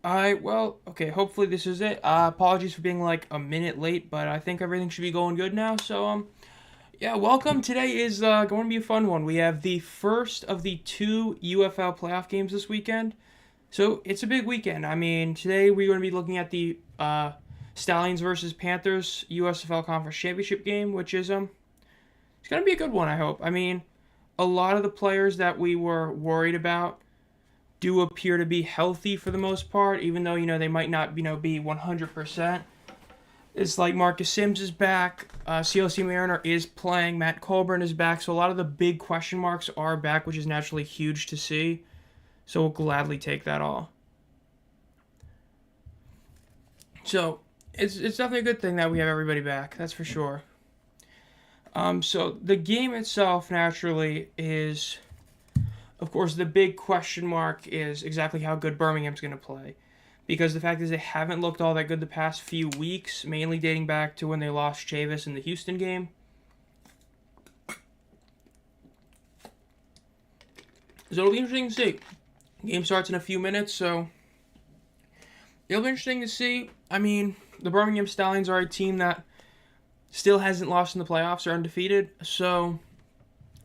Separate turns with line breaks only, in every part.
Well, okay, hopefully this is it. Apologies for being like a minute late, but I think everything should be going good now. Yeah, welcome. Today is going to be a fun one. We have the first of the two UFL playoff games this weekend. So it's a big weekend. I mean, today we're going to be looking at the Stallions versus Panthers USFL Conference Championship game, which is it's going to be a good one, I hope. I mean, a lot of the players that we were worried about do appear to be healthy for the most part, even though they might not be 100%. It's like Marcus Sims is back, CLC Mariner is playing, Matt Colburn is back, so a lot of the big question marks are back, which is naturally huge to see. So we'll gladly take that all. So it's definitely a good thing that we have everybody back. That's for sure. So the game itself naturally is, of course, the big question mark is exactly how good Birmingham's going to play. Because the fact is they haven't looked all that good the past few weeks, mainly dating back to when they lost Chavis in the Houston game. So it'll be interesting to see. The game starts in a few minutes, so it'll be interesting to see. I mean, the Birmingham Stallions are a team that still hasn't lost in the playoffs, are undefeated, so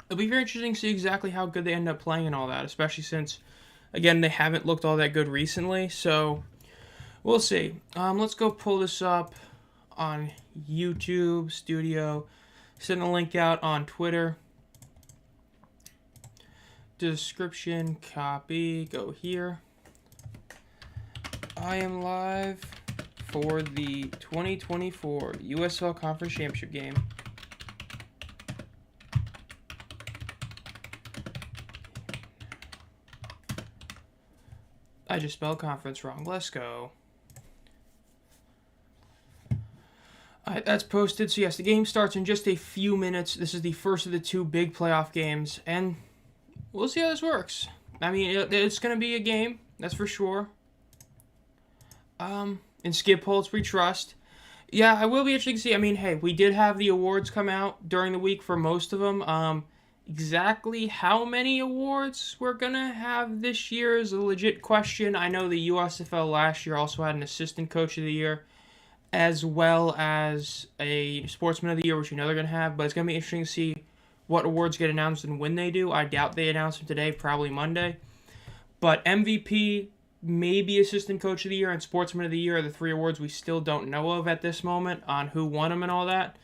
it'll be very interesting to see exactly how good they end up playing and all that, especially since, again, they haven't looked all that good recently, so we'll see. Let's go pull this up on YouTube Studio, send a link out on Twitter. Description, copy, go here. I am live for the 2024 USFL Conference Championship game. I just spelled conference wrong. Let's go. Alright, that's posted. So yes, the game starts in just a few minutes. This is the first of the two big playoff games, and we'll see how this works. I mean, it's going to be a game, that's for sure. In Skip Holtz, we trust. Yeah, I will be interested to see. I mean, hey, we did have the awards come out during the week for most of them. Exactly how many awards we're going to have this year is a legit question. I know the USFL last year also had an Assistant Coach of the Year, as well as a Sportsman of the Year, which we know they're going to have. But it's going to be interesting to see what awards get announced and when they do. I doubt they announce them today, probably Monday. But MVP, maybe Assistant Coach of the Year, and Sportsman of the Year are the three awards we still don't know of at this moment on who won them and all that.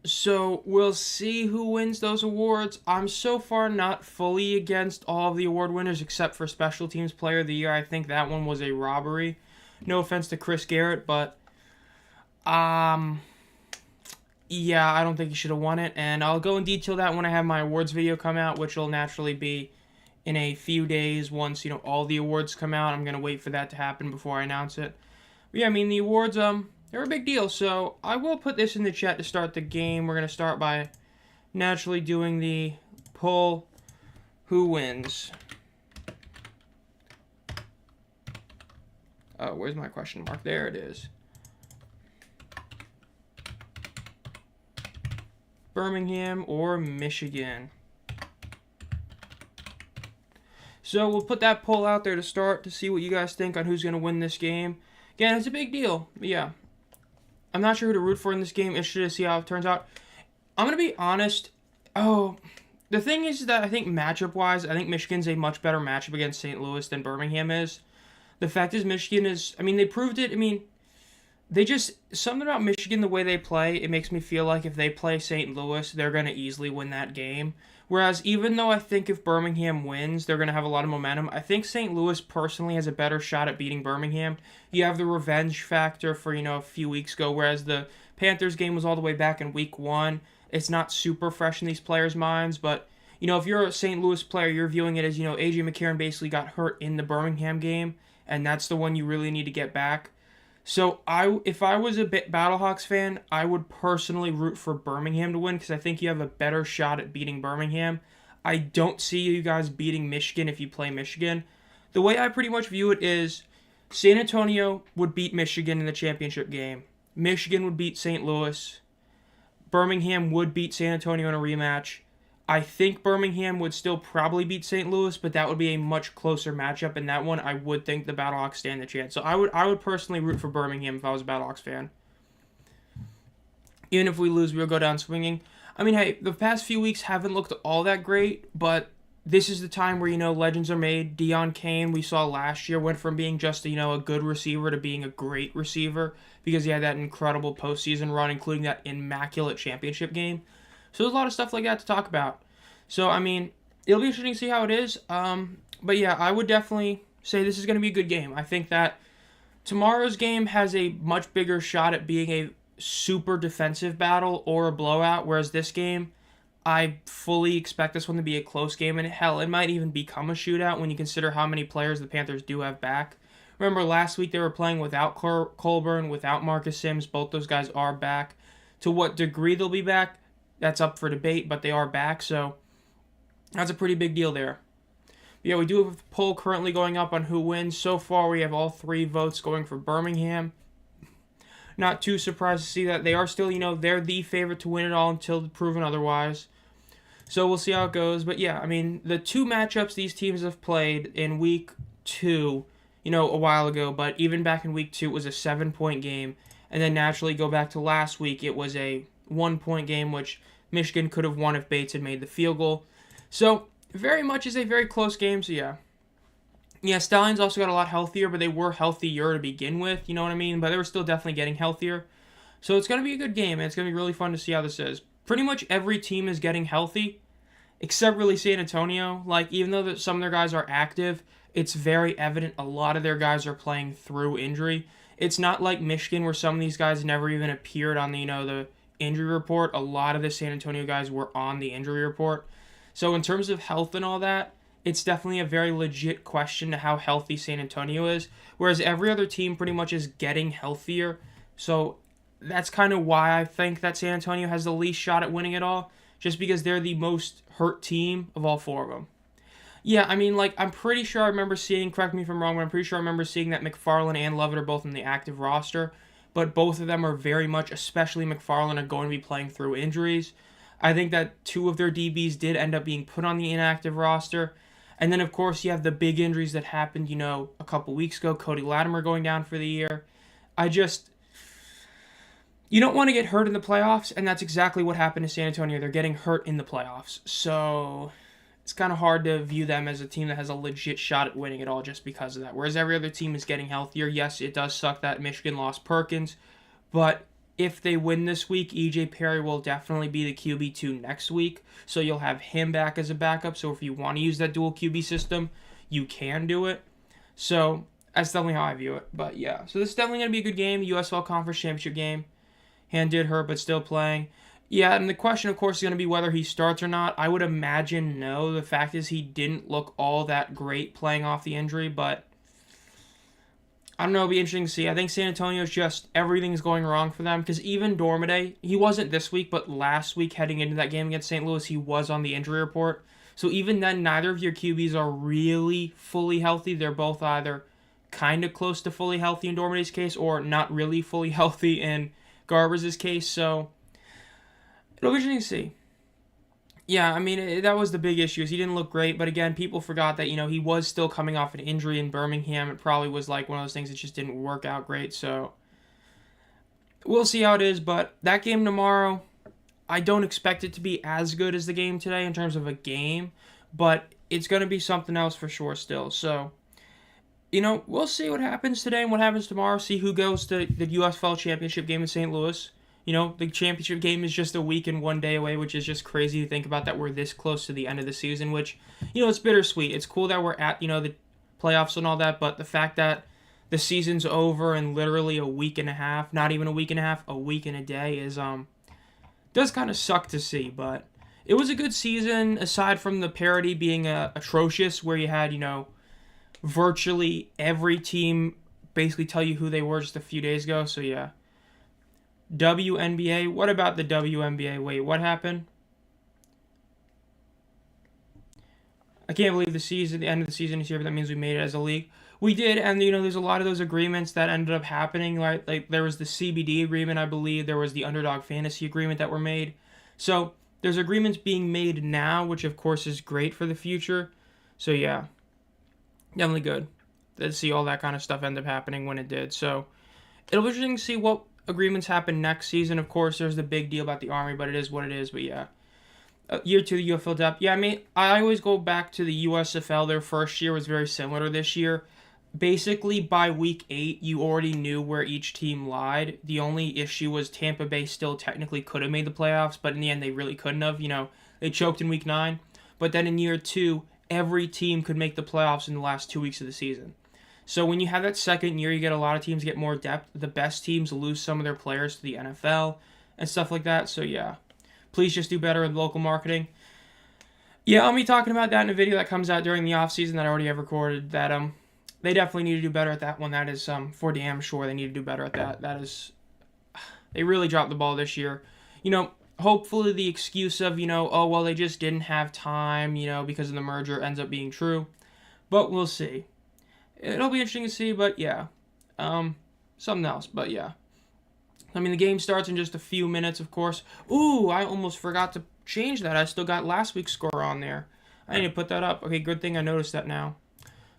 So we'll see who wins those awards. I'm so far not fully against all of the award winners except for Special Teams Player of the Year. I think that one was a robbery. No offense to Chris Garrett, but yeah, I don't think he should have won it, and I'll go in detail that when I have my awards video come out, which will naturally be in a few days once, all the awards come out. I'm going to wait for that to happen before I announce it. But yeah, I mean, the awards, they're a big deal, so I will put this in the chat to start the game. We're going to start by naturally doing the poll who wins. Where's my question mark? There it is. Birmingham or Michigan. So we'll put that poll out there to start to see what you guys think on who's going to win this game. Again, it's a big deal. But yeah, I'm not sure who to root for in this game. Interested to see how it turns out. I'm going to be honest. The thing is that I think matchup-wise, I think Michigan's a much better matchup against St. Louis than Birmingham is. The fact is Michigan is, I mean, they proved it. I mean, something about Michigan, the way they play, it makes me feel like if they play St. Louis, they're going to easily win that game. Whereas even though I think if Birmingham wins, they're going to have a lot of momentum, I think St. Louis personally has a better shot at beating Birmingham. You have the revenge factor for, a few weeks ago, whereas the Panthers game was all the way back in week 1. It's not super fresh in these players' minds, but, if you're a St. Louis player, you're viewing it as, A.J. McCarron basically got hurt in the Birmingham game, and that's the one you really need to get back. So if I was a Battlehawks fan, I would personally root for Birmingham to win because I think you have a better shot at beating Birmingham. I don't see you guys beating Michigan if you play Michigan. The way I pretty much view it is San Antonio would beat Michigan in the championship game. Michigan would beat St. Louis. Birmingham would beat San Antonio in a rematch. I think Birmingham would still probably beat St. Louis, but that would be a much closer matchup. In that one, I would think the Battlehawks stand a chance. So I would personally root for Birmingham if I was a Battlehawks fan. Even if we lose, we'll go down swinging. I mean, hey, the past few weeks haven't looked all that great, but this is the time where, legends are made. Deion Kane, we saw last year, went from being just, a good receiver to being a great receiver because he had that incredible postseason run, including that immaculate championship game. So there's a lot of stuff like that to talk about. So, I mean, it'll be interesting to see how it is. But yeah, I would definitely say this is going to be a good game. I think that tomorrow's game has a much bigger shot at being a super defensive battle or a blowout, whereas this game, I fully expect this one to be a close game, and hell, it might even become a shootout when you consider how many players the Panthers do have back. Remember, last week they were playing without Colburn, without Marcus Sims. Both those guys are back. To what degree they'll be back, that's up for debate, but they are back, so that's a pretty big deal there. Yeah, we do have a poll currently going up on who wins. So far, we have all 3 votes going for Birmingham. Not too surprised to see that. They are still, they're the favorite to win it all until proven otherwise. So we'll see how it goes. But yeah, I mean, the 2 matchups these teams have played in week 2, a while ago, but even back in week 2, it was a 7-point game. And then naturally go back to last week, it was a 1-point game, which Michigan could have won if Bates had made the field goal. So very much is a very close game. So yeah. Yeah, Stallions also got a lot healthier, but they were healthier to begin with, you know what I mean? But they were still definitely getting healthier. So it's going to be a good game, and it's going to be really fun to see how this is. Pretty much every team is getting healthy, except really San Antonio. Like, even though some of their guys are active, it's very evident a lot of their guys are playing through injury. It's not like Michigan where some of these guys never even appeared on the injury report. A lot of the San Antonio guys were on the injury report. So in terms of health and all that, it's definitely a very legit question to how healthy San Antonio is, whereas every other team pretty much is getting healthier. So that's kind of why I think that San Antonio has the least shot at winning it all, just because they're the most hurt team of all 4 of them. Yeah, I mean, I'm pretty sure I remember seeing, correct me if I'm wrong, but I'm pretty sure I remember seeing that McFarland and Lovett are both in the active roster, but both of them are very much, especially McFarland, are going to be playing through injuries. I think that 2 of their DBs did end up being put on the inactive roster. And then, of course, you have the big injuries that happened, a couple weeks ago. Cody Latimer going down for the year. You don't want to get hurt in the playoffs, and that's exactly what happened to San Antonio. They're getting hurt in the playoffs. So it's kind of hard to view them as a team that has a legit shot at winning it all just because of that. Whereas every other team is getting healthier. Yes, it does suck that Michigan lost Perkins, but if they win this week, E.J. Perry will definitely be the QB2 next week. So you'll have him back as a backup. So if you want to use that dual QB system, you can do it. So that's definitely how I view it. But yeah, so this is definitely going to be a good game. USFL Conference Championship game. Hand did hurt, but still playing. Yeah, and the question, of course, is going to be whether he starts or not. I would imagine no. The fact is he didn't look all that great playing off the injury, but I don't know, it'll be interesting to see. I think San Antonio's just, everything's going wrong for them, because even Dormaday, he wasn't this week, but last week heading into that game against St. Louis, he was on the injury report. So even then, neither of your QBs are really fully healthy. They're both either kind of close to fully healthy in Dormaday's case, or not really fully healthy in Garber's case, so it'll be interesting to see. Yeah, I mean, that was the big issue, is he didn't look great, but again, people forgot that, he was still coming off an injury in Birmingham. It probably was one of those things that just didn't work out great, so we'll see how it is, but that game tomorrow, I don't expect it to be as good as the game today in terms of a game, but it's going to be something else for sure still, so we'll see what happens today and what happens tomorrow, see who goes to the USFL Championship game in St. Louis. The championship game is just a week and 1 day away, which is just crazy to think about that we're this close to the end of the season, which, it's bittersweet. It's cool that we're at, the playoffs and all that, but the fact that the season's over in literally a week and a half, not even a week and a half, a week and a day is, does kind of suck to see, but it was a good season, aside from the parity being atrocious, where you had, virtually every team basically tell you who they were just a few days ago, so yeah. WNBA. What about the WNBA? Wait, what happened? I can't believe the end of the season is here, but that means we made it as a league. We did, and there's a lot of those agreements that ended up happening. Like there was the CBD agreement, I believe. There was the Underdog Fantasy agreement that were made. So there's agreements being made now, which of course is great for the future. So yeah, definitely good to see all that kind of stuff end up happening when it did. So it'll be interesting to see what agreements happen next season. Of course, there's the big deal about the Army, but it is what it is. But yeah, year 2 the UFL depth. Yeah, I mean, I always go back to the USFL. Their first year was very similar to this year. Basically, by week 8, you already knew where each team lied. The only issue was Tampa Bay still technically could have made the playoffs, but in the end, they really couldn't have. They choked in week 9. But then in year 2, every team could make the playoffs in the last 2 weeks of the season. So when you have that second year, you get a lot of teams get more depth. The best teams lose some of their players to the NFL and stuff like that. So yeah, please just do better with local marketing. Yeah, I'll be talking about that in a video that comes out during the offseason that I already have recorded. That they definitely need to do better at that one. That is for damn sure they need to do better at that. They really dropped the ball this year. Hopefully the excuse of, oh, well, they just didn't have time, because of the merger ends up being true. But we'll see. It'll be interesting to see, but yeah. Something else, but yeah. I mean, the game starts in just a few minutes, of course. Ooh, I almost forgot to change that. I still got last week's score on there. I need to put that up. Okay, good thing I noticed that now.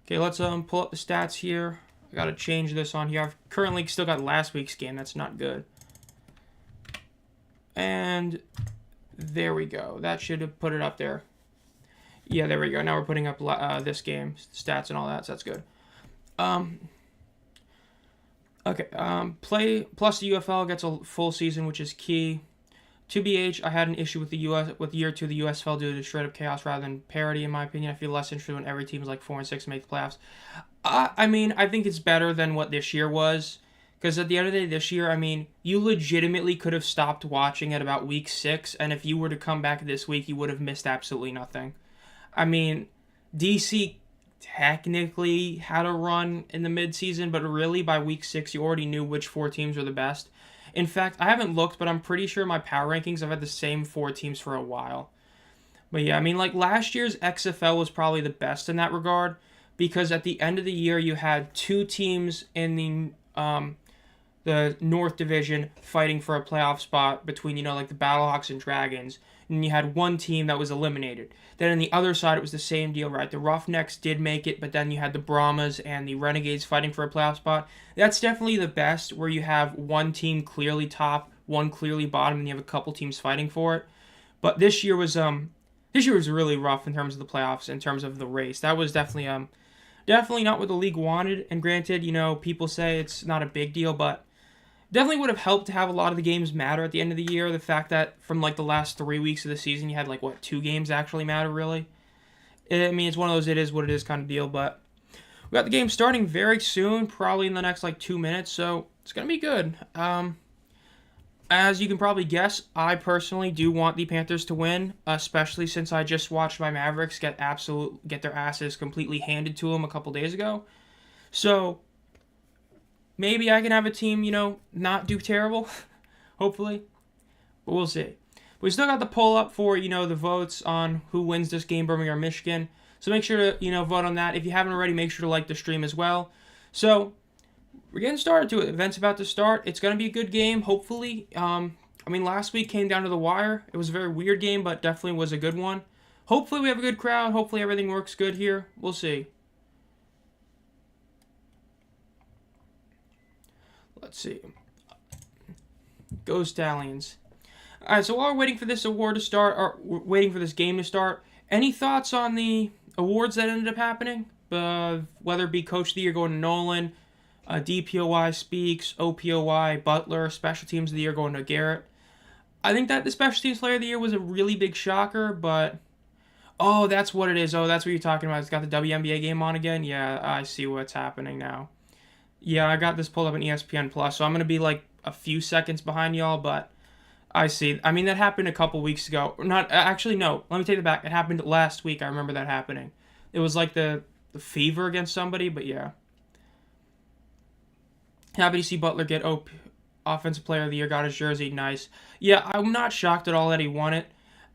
Okay, let's pull up the stats here. I got to change this on here. I've currently still got last week's game. That's not good. And there we go. That should have put it up there. Yeah, there we go. Now we're putting up this game, stats and all that, so that's good. Okay, play plus the UFL gets a full season, which is key. 2BH, I had an issue with year 2 the USFL due to straight up chaos rather than parity, in my opinion. I feel less interested when every team is like 4 and 6 to make the playoffs. I mean, I think it's better than what this year was. Because at the end of the day, this year, I mean, you legitimately could have stopped watching at about week 6, and if you were to come back this week, you would have missed absolutely nothing. I mean, DC technically had a run in the midseason, but really by week 6, you already knew which 4 teams were the best. In fact, I haven't looked, but I'm pretty sure my power rankings, I've had the same 4 teams for a while. But yeah, I mean, like last year's XFL was probably the best in that regard, because at the end of the year, you had 2 teams in the North Division fighting for a playoff spot between, like the Battlehawks and Dragons. And you had 1 team that was eliminated. Then on the other side, it was the same deal, right? The Roughnecks did make it, but then you had the Brahmas and the Renegades fighting for a playoff spot. That's definitely the best, where you have 1 team clearly top, 1 clearly bottom, and you have a couple teams fighting for it. But this year was really rough in terms of the playoffs, in terms of the race. That was definitely not what the league wanted. And granted, people say it's not a big deal, but definitely would have helped to have a lot of the games matter at the end of the year. The fact that from like the last 3 weeks of the season, you had 2 games actually matter, really. I mean, it's one of those it is what it is kind of deal, but we got the game starting very soon, probably in the next 2 minutes, so it's going to be good. As you can probably guess, I personally do want the Panthers to win, especially since I just watched my Mavericks get their asses completely handed to them a couple days ago. So maybe I can have a team, not do terrible, hopefully. But we'll see. We still got the poll up for, the votes on who wins this game, Birmingham or Michigan. So make sure to, vote on that. If you haven't already, make sure to like the stream as well. So we're getting started to it. Event's about to start. It's going to be a good game, hopefully. I mean, last week came down to the wire. It was a very weird game, but definitely was a good one. Hopefully we have a good crowd. Hopefully everything works good here. We'll see. Let's see. Go Stallions. All right, so while we're waiting for this award to start, or we're waiting for this game to start, any thoughts on the awards that ended up happening? Whether it be Coach of the Year going to Nolan, DPOY Speaks, OPOY, Butler, Special Teams of the Year going to Garrett. I think that the Special Teams Player of the Year was a really big shocker, but oh, that's what it is. Oh, that's what you're talking about. It's got the WNBA game on again? Yeah, I see what's happening now. Yeah, I got this pulled up on ESPN+, so I'm going to be a few seconds behind y'all, but I see. I mean, that happened a couple weeks ago. Not actually, no. Let me take it back. It happened last week. I remember that happening. It was the fever against somebody, but yeah. Happy to see Butler get Offensive Player of the Year, got his jersey, nice. Yeah, I'm not shocked at all that he won it.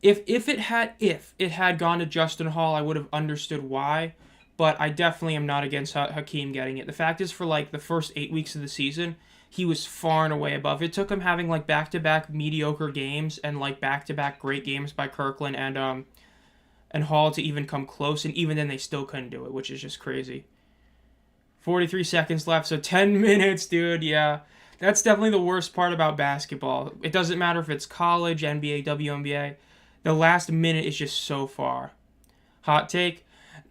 If it had gone to Justin Hall, I would have understood why. but I definitely am not against Hakeem getting it. The fact is, for like the first 8 weeks of the season, he was far and away above. It took him having like back-to-back mediocre games and like back-to-back great games by Kirkland and Hall to even come close, and even then they still couldn't do it, which is just crazy. 43 seconds left, so 10 minutes, dude. Yeah, that's definitely the worst part about basketball. It doesn't matter if it's college, NBA, WNBA. The last minute is just so far. Hot take?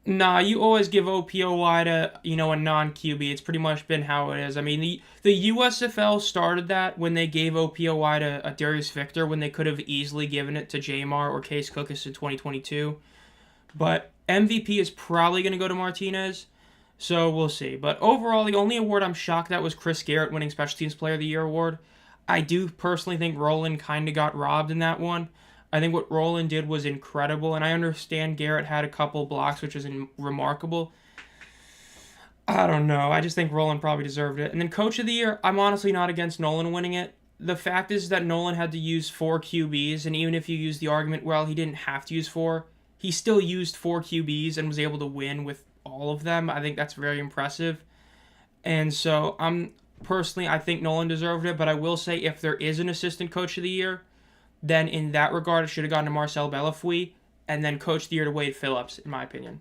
Nah, you always give OPOY to, a non-QB. It's pretty much been how it is. I mean, the USFL started that when they gave OPOY to Darius Victor when they could have easily given it to Jamar or Case Cookus in 2022. But MVP is probably going to go to Martinez. So we'll see. But overall, the only award I'm shocked at was Chris Garrett winning Special Teams Player of the Year award. I do personally think Roland kind of got robbed in that one. I think what Roland did was incredible, and I understand Garrett had a couple blocks, which was remarkable. I don't know. I just think Roland probably deserved it. And then Coach of the Year, I'm honestly not against Nolan winning it. The fact is that Nolan had to use 4 QBs, and even if you use the argument, well, he didn't have to use 4, he still used 4 QBs and was able to win with all of them. I think that's very impressive. And so I think Nolan deserved it, but I will say if there is an assistant coach of the year, then in that regard it should have gone to Marcel Bellafouille, and then coach of the year to Wade Phillips, in my opinion.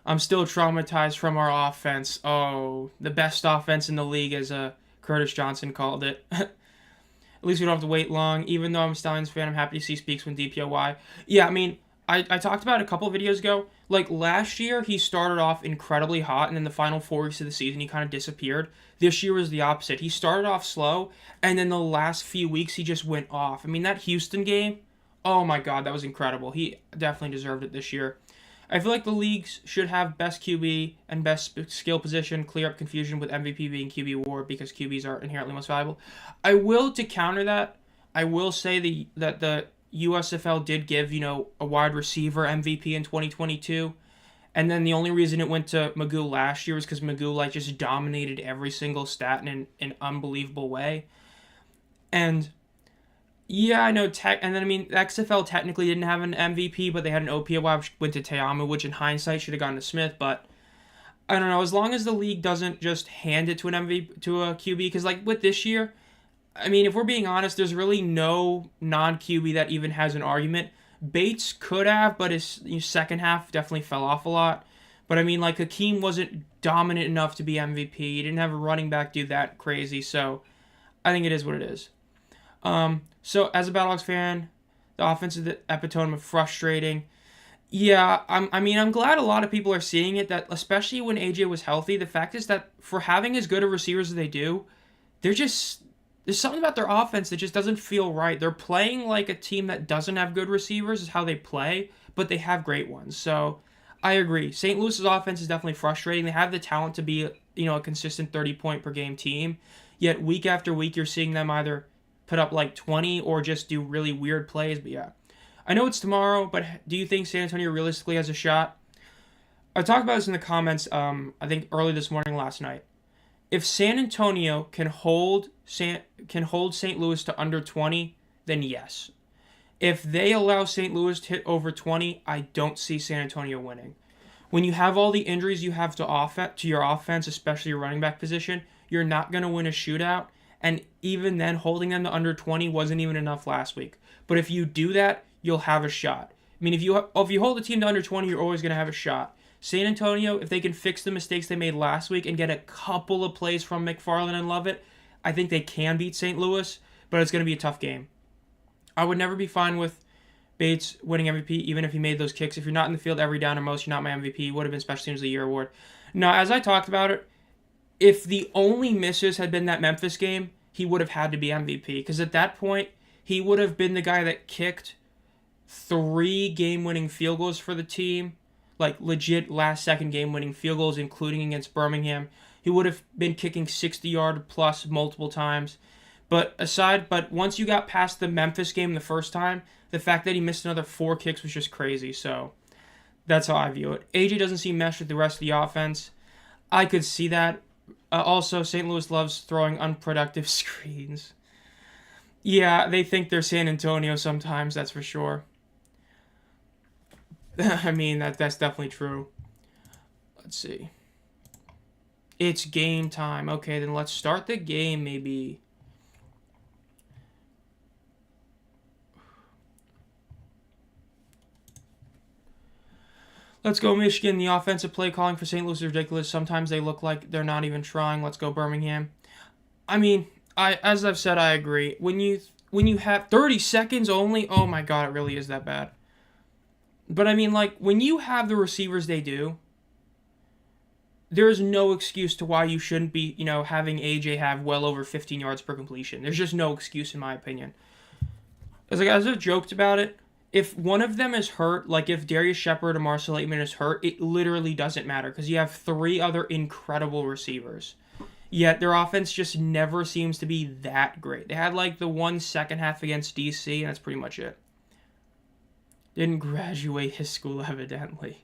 I'm still traumatized from our offense. Oh, the best offense in the league, as Curtis Johnson called it. At least we don't have to wait long. Even though I'm a Stallions fan, I'm happy to see Speaks win DPOY. Yeah, I mean, I talked about it a couple of videos ago. Like, last year, he started off incredibly hot, and then the final 4 weeks of the season, he kind of disappeared. This year was the opposite. He started off slow, and then the last few weeks, he just went off. I mean, that Houston game, oh my god, that was incredible. He definitely deserved it this year. I feel like the leagues should have best QB and best skill position, clear up confusion with MVP being QB award because QBs are inherently most valuable. To counter that, I will say that the USFL did give, a wide receiver MVP in 2022. And then the only reason it went to Magoo last year was because Magoo, just dominated every single stat in an unbelievable way. And, yeah, I know the XFL technically didn't have an MVP, but they had an OPOY, which went to Teamu, which in hindsight should have gone to Smith. But, I don't know, as long as the league doesn't just hand it to an MVP, to a QB, because, with this year, I mean, if we're being honest, there's really no non-QB that even has an argument. Bates could have, but his second half definitely fell off a lot. But I mean, Hakeem wasn't dominant enough to be MVP. He didn't have a running back do that crazy, so I think it is what it is. So as a Battlehawks fan, the offense is the epitome of frustrating. Yeah, I'm glad a lot of people are seeing it, that especially when AJ was healthy, the fact is that for having as good of receivers as they do, there's something about their offense that just doesn't feel right. They're playing like a team that doesn't have good receivers is how they play, but they have great ones. So I agree. St. Louis's offense is definitely frustrating. They have the talent to be, a consistent 30-point per game team. Yet week after week, you're seeing them either put up 20 or just do really weird plays. But yeah, I know it's tomorrow, but do you think San Antonio realistically has a shot? I talked about this in the comments, I think early this morning last night. If San Antonio can hold St. Louis to under 20, then yes. If they allow St. Louis to hit over 20, I don't see San Antonio winning. When you have all the injuries you have to your offense, especially your running back position, you're not going to win a shootout. And even then, holding them to under 20 wasn't even enough last week. But if you do that, you'll have a shot. I mean, if you hold the team to under 20, you're always going to have a shot. San Antonio, if they can fix the mistakes they made last week and get a couple of plays from McFarland and Lovett, I think they can beat St. Louis, but it's going to be a tough game. I would never be fine with Bates winning MVP, even if he made those kicks. If you're not in the field every down or most, you're not my MVP. Would have been Special Teams of the Year award. Now, as I talked about it, if the only misses had been that Memphis game, he would have had to be MVP, because at that point, he would have been the guy that kicked 3 game-winning field goals for the team, legit last-second game-winning field goals, including against Birmingham. He would have been kicking 60-yard plus multiple times. But once you got past the Memphis game the first time, the fact that he missed another 4 kicks was just crazy. So that's how I view it. AJ doesn't seem meshed with the rest of the offense. I could see that. Also, St. Louis loves throwing unproductive screens. Yeah, they think they're San Antonio sometimes, that's for sure. I mean, that's definitely true. Let's see. It's game time. Okay, then let's start the game maybe. Let's go Michigan. The offensive play calling for St. Louis is ridiculous. Sometimes they look like they're not even trying. Let's go Birmingham. I mean, as I've said, I agree. When you have 30 seconds only, oh my god, it really is that bad. But I mean, like, when you have the receivers they do, there is no excuse to why you shouldn't be, having AJ have well over 15 yards per completion. There's just no excuse in my opinion. As I've joked about it, if one of them is hurt, like if Darius Shepard or Marcel Aitman is hurt, it literally doesn't matter because you have 3 other incredible receivers. Yet their offense just never seems to be that great. They had like the 1 second half against DC, and that's pretty much it. Didn't graduate his school, evidently.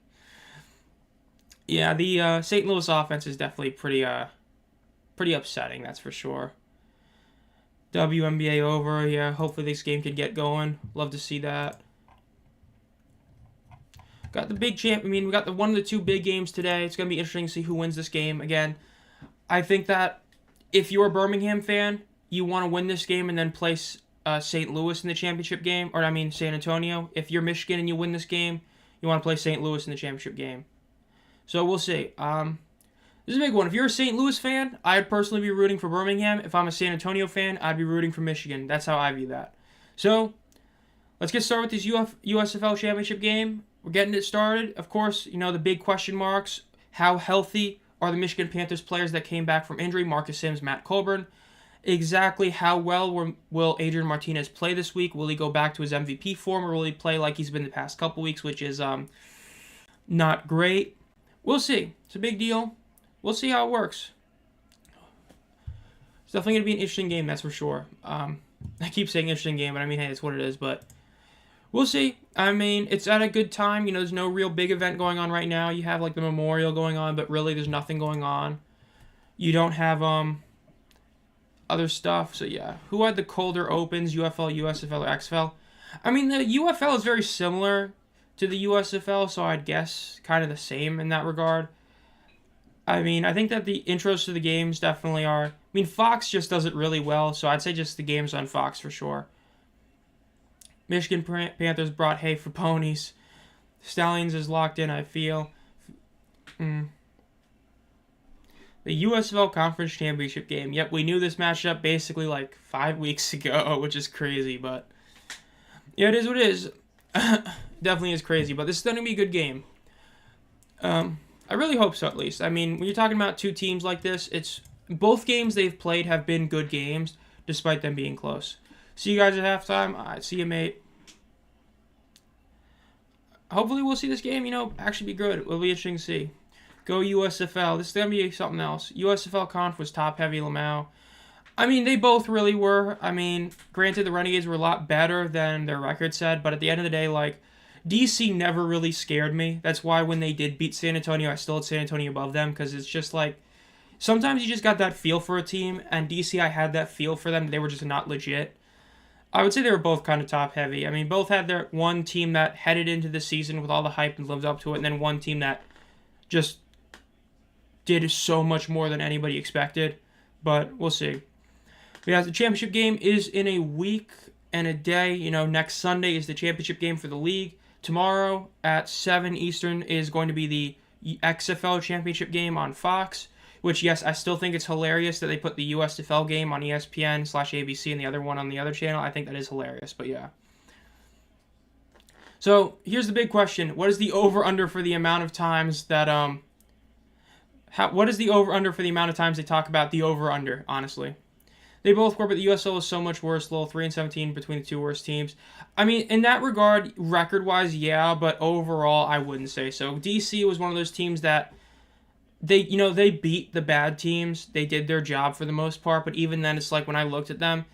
Yeah, the St. Louis offense is definitely pretty upsetting, that's for sure. WNBA over, yeah, hopefully this game can get going. Love to see that. Got the big we got one of the 2 big games today. It's going to be interesting to see who wins this game. Again, I think that if you're a Birmingham fan, you want to win this game and then place St. Louis in the championship game. Or, I mean, San Antonio. If you're Michigan and you win this game, you want to play St. Louis in the championship game. So, we'll see. This is a big one. If you're a St. Louis fan, I'd personally be rooting for Birmingham. If I'm a San Antonio fan, I'd be rooting for Michigan. That's how I view that. So, let's get started with this USFL Championship game. We're getting it started. Of course, the big question marks. How healthy are the Michigan Panthers players that came back from injury? Marcus Sims, Matt Colburn. Exactly how well will Adrian Martinez play this week? Will he go back to his MVP form, or will he play like he's been the past couple weeks, which is not great? We'll see. It's a big deal. We'll see how it works. It's definitely going to be an interesting game, that's for sure. I keep saying interesting game, but I mean, hey, it's what it is. But we'll see. I mean, it's at a good time. There's no real big event going on right now. You have, like, the Memorial going on, but really there's nothing going on. You don't have other stuff. So, yeah. Who had the colder opens, UFL, USFL, or XFL? I mean, the UFL is very similar to the USFL, so I'd guess kind of the same in that regard. I mean, I think that the intros to the games definitely are... I mean, Fox just does it really well, so I'd say just the games on Fox for sure. Michigan Panthers brought hay for ponies. Stallions is locked in, I feel. The USFL Conference Championship game. Yep, we knew this matchup basically like 5 weeks ago, which is crazy, but... yeah, it is what it is. Definitely is crazy, but this is going to be a good game. I really hope so, at least. I mean, when you're talking about 2 teams like this, it's... both games they've played have been good games, despite them being close. See you guys at halftime. All right, see you, mate. Hopefully we'll see this game, actually be good. It'll be interesting to see. Go USFL. This is going to be something else. USFL Conf was top-heavy Lamau. I mean, they both really were. I mean, granted, the Renegades were a lot better than their record said, but at the end of the day, like, DC never really scared me. That's why when they did beat San Antonio, I still had San Antonio above them, because it's just like, sometimes you just got that feel for a team, and DC, I had that feel for them. They were just not legit. I would say they were both kind of top-heavy. I mean, both had their one team that headed into the season with all the hype and lived up to it, and then one team that just did so much more than anybody expected. But we'll see. But yeah, the championship game is in a week and a day. Next Sunday is the championship game for the league. Tomorrow at 7 Eastern is going to be the XFL championship game on Fox. Which, yes, I still think it's hilarious that they put the USFL game on ESPN/ABC and the other one on the other channel. I think that is hilarious, but yeah. So, here's the big question. What is the over-under for the amount of times that, what is the over-under for the amount of times they talk about the over-under, honestly? They both were, but the USL was so much worse. Little 3-17 between the 2 worst teams. I mean, in that regard, record-wise, yeah, but overall, I wouldn't say so. DC was one of those teams that they beat the bad teams. They did their job for the most part, but even then, it's like when I looked at them,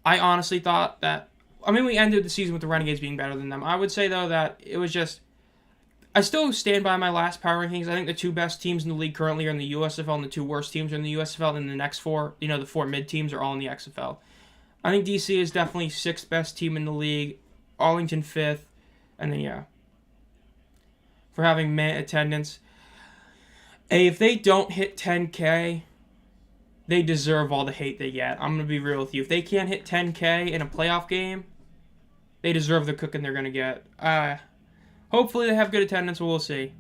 I honestly thought that... I mean, we ended the season with the Renegades being better than them. I would say, though, that it was just... I still stand by my last power rankings. I think the 2 best teams in the league currently are in the USFL, and the 2 worst teams are in the USFL, and the next 4, the 4 mid teams are all in the XFL. I think DC is definitely 6th best team in the league, Arlington 5th, and then, yeah, for having attendance. Hey, if they don't hit 10K, they deserve all the hate they get. I'm going to be real with you. If they can't hit 10K in a playoff game, they deserve the cooking they're going to get. Hopefully they have good attendance, we'll see.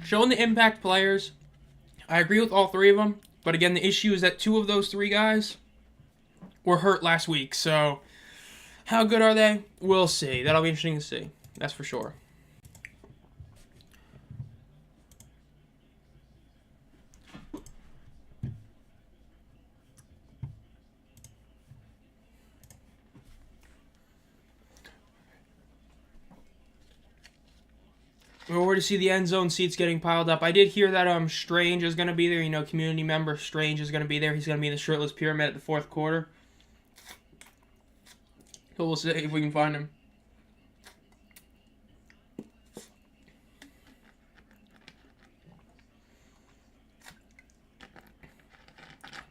Showing the impact players, I agree with all three of them. But again, the issue is that two of those three guys were hurt last week. So how good are they? We'll see. That'll be interesting to see. That's for sure. We're already see the end zone seats getting piled up. I did hear that Strange is going to be there. You know, community member Strange is going to be there. He's going to be in the shirtless pyramid at the fourth quarter. So we'll see if we can find him.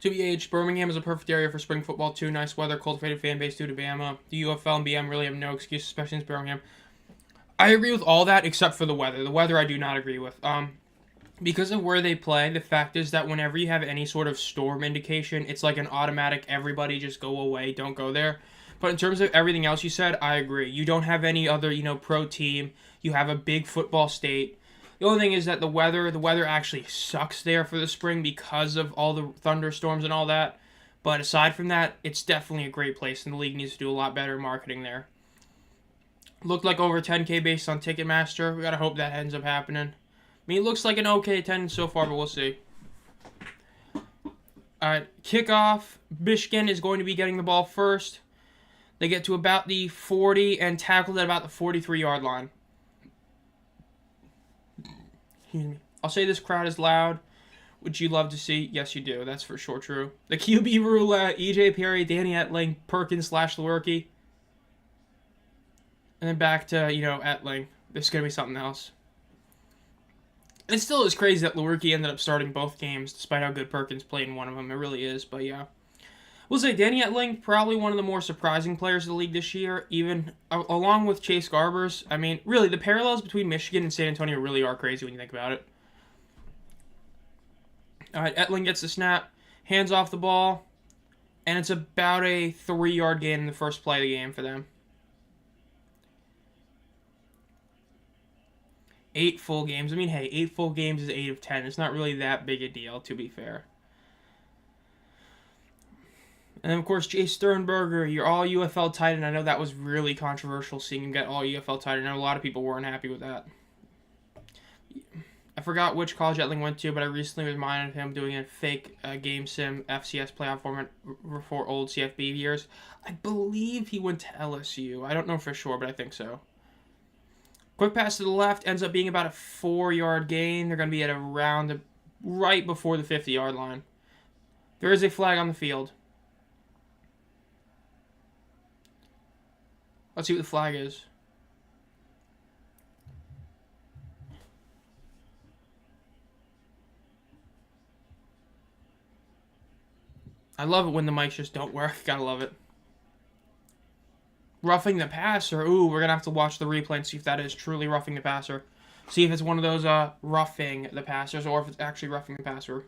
To be aged, Birmingham is a perfect area for spring football too. Nice weather, cultivated fan base due to Bama. The UFL and BM really have no excuse, especially in Birmingham. I agree with all that except for the weather. The weather I do not agree with. Because of where they play, the fact is that whenever you have any sort of storm indication, it's like an automatic everybody just go away, don't go there. But in terms of everything else you said, I agree. You don't have any other, pro team. You have a big football state. The only thing is that the weather actually sucks there for the spring because of all the thunderstorms and all that. But aside from that, it's definitely a great place, and the league needs to do a lot better marketing there. Looked like over 10K based on Ticketmaster. We gotta hope that ends up happening. I mean, it looks like an okay attendance so far, but we'll see. Alright, kickoff. Michigan is going to be getting the ball first. They get to about the 40 and tackled at about the 43-yard line. Excuse me. I'll say this crowd is loud. Would you love to see? Yes, you do. That's for sure true. The QB roulette, EJ Perry, Danny Etling, Perkins / Lewerke. And then back to, Etling. This is going to be something else. It still is crazy that Lewerke ended up starting both games, despite how good Perkins played in one of them. It really is, but yeah. We'll say Danny Etling, probably one of the more surprising players of the league this year, even along with Chase Garbers. I mean, really, the parallels between Michigan and San Antonio really are crazy when you think about it. All right, Etling gets the snap, hands off the ball, and it's about a 3-yard gain in the first play of the game for them. 8 full games. I mean, hey, 8 full games is 8 of 10. It's not really that big a deal, to be fair. And then, of course, Jay Sternberger, your all UFL tight end. I know that was really controversial seeing him get all UFL tight end. I know a lot of people weren't happy with that. I forgot which college Etling went to, but I recently was reminded of him doing a fake game sim FCS playoff format for old CFB years. I believe he went to LSU. I don't know for sure, but I think so. Quick pass to the left ends up being about a 4-yard gain. They're going to be at around right before the 50-yard line. There is a flag on the field. Let's see what the flag is. I love it when the mics just don't work. Gotta love it. Roughing the passer. Ooh, we're going to have to watch the replay and see if that is truly roughing the passer. See if it's one of those roughing the passers or if it's actually roughing the passer.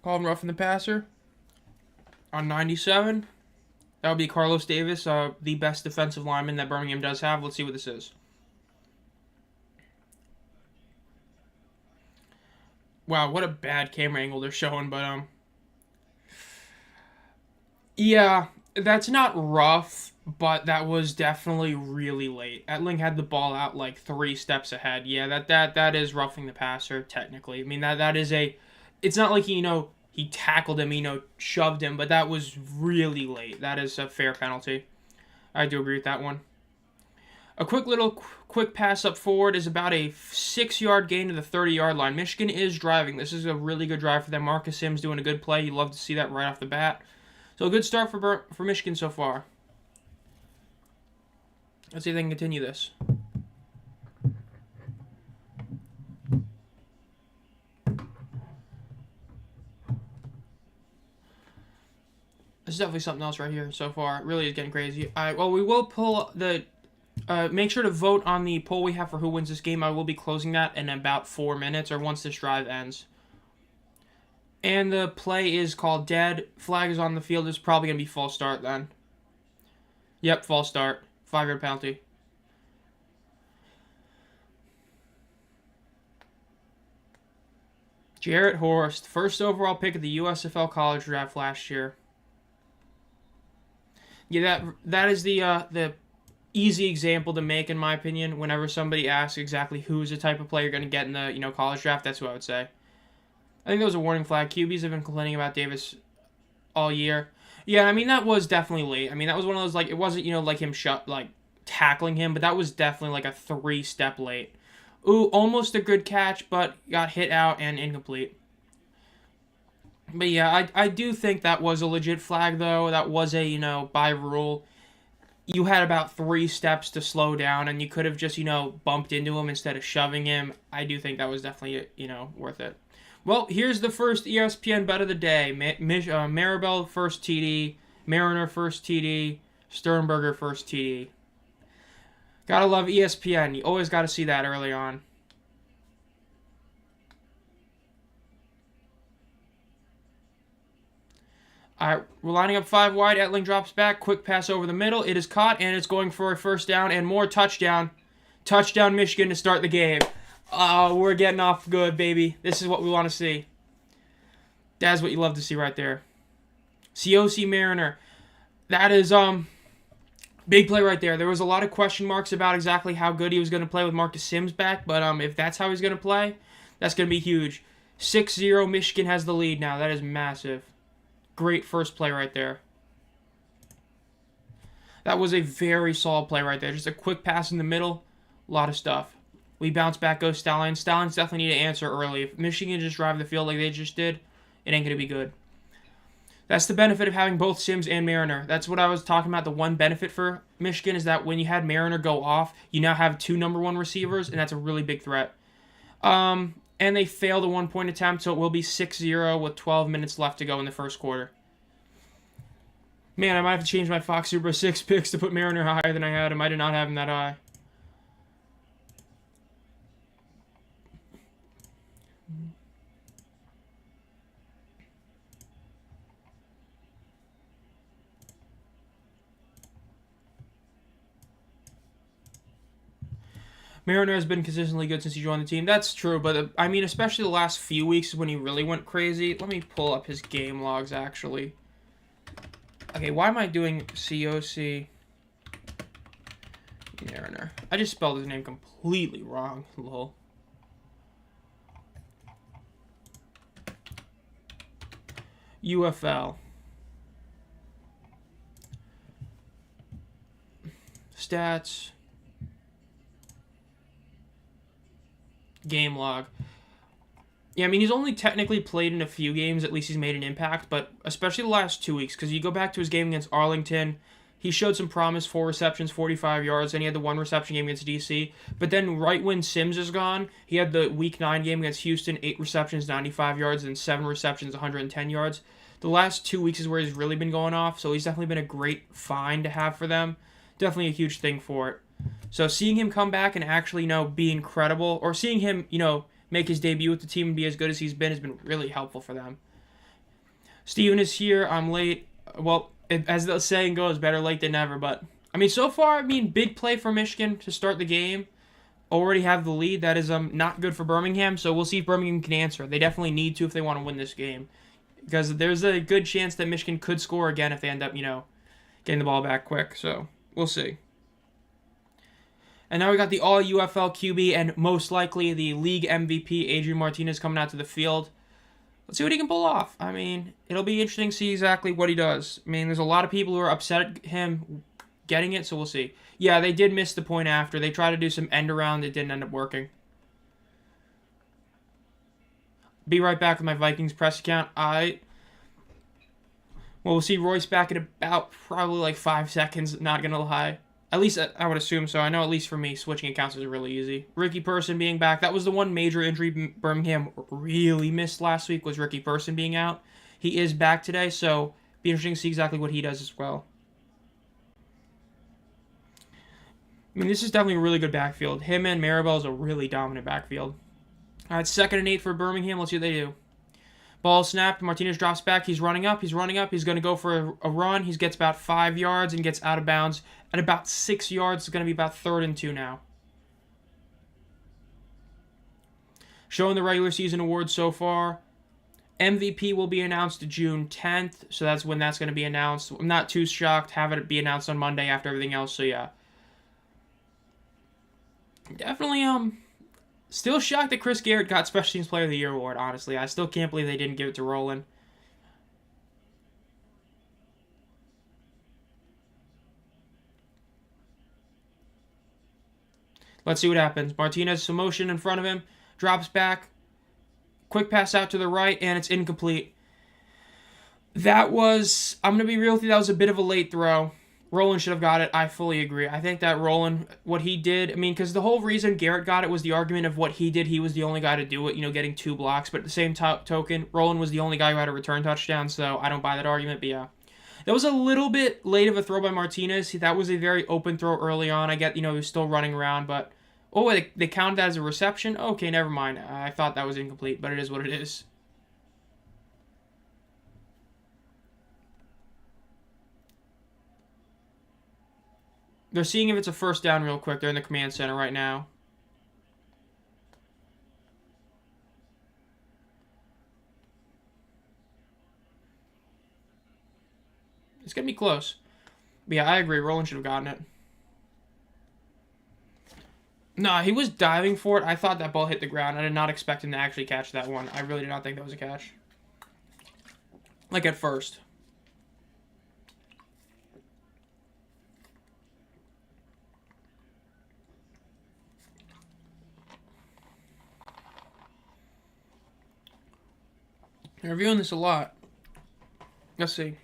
Call him roughing the passer. On 97. That would be Carlos Davis, the best defensive lineman that Birmingham does have. Let's see what this is. Wow, what a bad camera angle they're showing, but yeah, that's not rough, but that was definitely really late. Etling had the ball out like 3 steps ahead. Yeah, that is roughing the passer technically. I mean that is it's not like he tackled him, shoved him, but that was really late. That is a fair penalty. I do agree with that one. A quick pass up forward is about a 6-yard gain to the 30-yard line. Michigan is driving. This is a really good drive for them. Marcus Sims doing a good play. You love to see that right off the bat. So a good start for Michigan so far. Let's see if they can continue this. is definitely something else right here so far. It really is getting crazy. All right, well, we will pull the... make sure to vote on the poll we have for who wins this game. I will be closing that in about 4 minutes or once this drive ends. And the play is called dead. Flag is on the field. It's probably going to be false start then. Yep, false start. 5-yard penalty. Jarrett Horst, first overall pick of the USFL college draft last year. Yeah, that is the easy example to make, in my opinion. Whenever somebody asks exactly who's the type of player you're going to get in the college draft, that's who I would say. I think that was a warning flag. QBs have been complaining about Davis all year. Yeah, I mean, that was definitely late. I mean, that was one of those, like, it wasn't, like him tackling him, but that was definitely like a 3-step late. Ooh, almost a good catch, but got hit out and incomplete. But yeah, I do think that was a legit flag, though. That was a, by rule. You had about 3 steps to slow down, and you could have just, bumped into him instead of shoving him. I do think that was definitely, worth it. Well, here's the first ESPN bet of the day. Maribel first TD, Mariner first TD, Sternberger first TD. Gotta love ESPN. You always gotta see that early on. Alright, we're lining up 5 wide. Etling drops back. Quick pass over the middle. It is caught, and it's going for a first down and more touchdown. Touchdown, Michigan, to start the game. Oh, we're getting off good, baby. This is what we want to see. That's what you love to see right there. COC Mariner. That is, big play right there. There was a lot of question marks about exactly how good he was going to play with Marcus Sims back, but if that's how he's going to play, that's going to be huge. 6-0, Michigan has the lead now. That is massive. Great first play right there. That was a very solid play right there. Just a quick pass in the middle. A lot of stuff. We bounce back, go Stallions. Stallions definitely need to answer early. If Michigan just drive the field like they just did, it ain't going to be good. That's the benefit of having both Sims and Mariner. That's what I was talking about. The one benefit for Michigan is that when you had Mariner go off, you now have 2 number 1 receivers, and that's a really big threat. And they failed a 1-point attempt, so it will be 6-0 with 12 minutes left to go in the first quarter. Man, I might have to change my Fox Super 6 picks to put Mariner higher than I had him. I did not have him that high. Mariner has been consistently good since he joined the team. That's true, but I mean, especially the last few weeks when he really went crazy. Let me pull up his game logs, actually. Okay, why am I doing COC Mariner? I just spelled his name completely wrong. Lol. UFL. Stats. Game log. Yeah, I mean, he's only technically played in a few games. At least he's made an impact, but especially the last 2 weeks, because you go back to his game against Arlington, he showed some promise, 4 receptions, 45 yards, and he had the 1 reception game against DC. But then right when Sims is gone, he had the Week 9 game against Houston, 8 receptions, 95 yards, and 7 receptions, 110 yards. The last 2 weeks is where he's really been going off, so he's definitely been a great find to have for them. Definitely a huge thing for it. So seeing him come back and actually, be incredible, or seeing him, make his debut with the team and be as good as he's been has been really helpful for them. Steven is here. I'm late. Well, as the saying goes, better late than never. But, I mean, so far, big play for Michigan to start the game. Already have the lead. That is not good for Birmingham, so we'll see if Birmingham can answer. They definitely need to if they want to win this game. Because there's a good chance that Michigan could score again if they end up, getting the ball back quick. So, we'll see. And now we got the all-UFL QB and most likely the league MVP, Adrian Martinez, coming out to the field. Let's see what he can pull off. I mean, it'll be interesting to see exactly what he does. I mean, there's a lot of people who are upset at him getting it, so we'll see. Yeah, they did miss the point after. They tried to do some end around. It didn't end up working. Be right back with my Vikings press account. Well, we'll see Royce back in about probably like 5 seconds, not going to lie. At least I would assume so. I know at least for me, switching accounts is really easy. Ricky Person being back. That was the one major injury Birmingham really missed last week was Ricky Person being out. He is back today, so Be interesting to see exactly what he does as well. I mean, this is definitely a really good backfield. Him and Maribel is a really dominant backfield. All right, 2nd and 8 for Birmingham. Let's see what they do. Ball snapped. Martinez drops back. He's running up. He's running up. He's going to go for a run. He gets about 5 yards and gets out of bounds at about 6 yards. It's going to be about 3rd and 2 now. Showing the regular season awards so far. MVP will be announced June 10th, so that's when that's going to be announced. I'm not too shocked. Have it be announced on Monday after everything else, so yeah. Definitely, still shocked that Chris Garrett got Special Teams Player of the Year award, honestly. I still can't believe they didn't give it to Roland. Let's see what happens. Martinez, some motion in front of him. Drops back. Quick pass out to the right, and it's incomplete. That was, I'm going to be real with you, that was a bit of a late throw. Roland should have got it. I fully agree. I think that Roland, what he did, I mean, because the whole reason Garrett got it was the argument of what he did. He was the only guy to do it, getting 2 blocks. But at the same token, Roland was the only guy who had a return touchdown, so I don't buy that argument. But yeah, that was a little bit late of a throw by Martinez. That was a very open throw early on. I get, he was still running around, but oh, they counted that as a reception? Okay, never mind. I thought that was incomplete, but it is what it is. They're seeing if it's a 1st down real quick. They're in the command center right now. It's going to be close. But yeah, I agree. Roland should have gotten it. Nah, he was diving for it. I thought that ball hit the ground. I did not expect him to actually catch that one. I really did not think that was a catch. Like at first. They're reviewing this a lot. Let's see.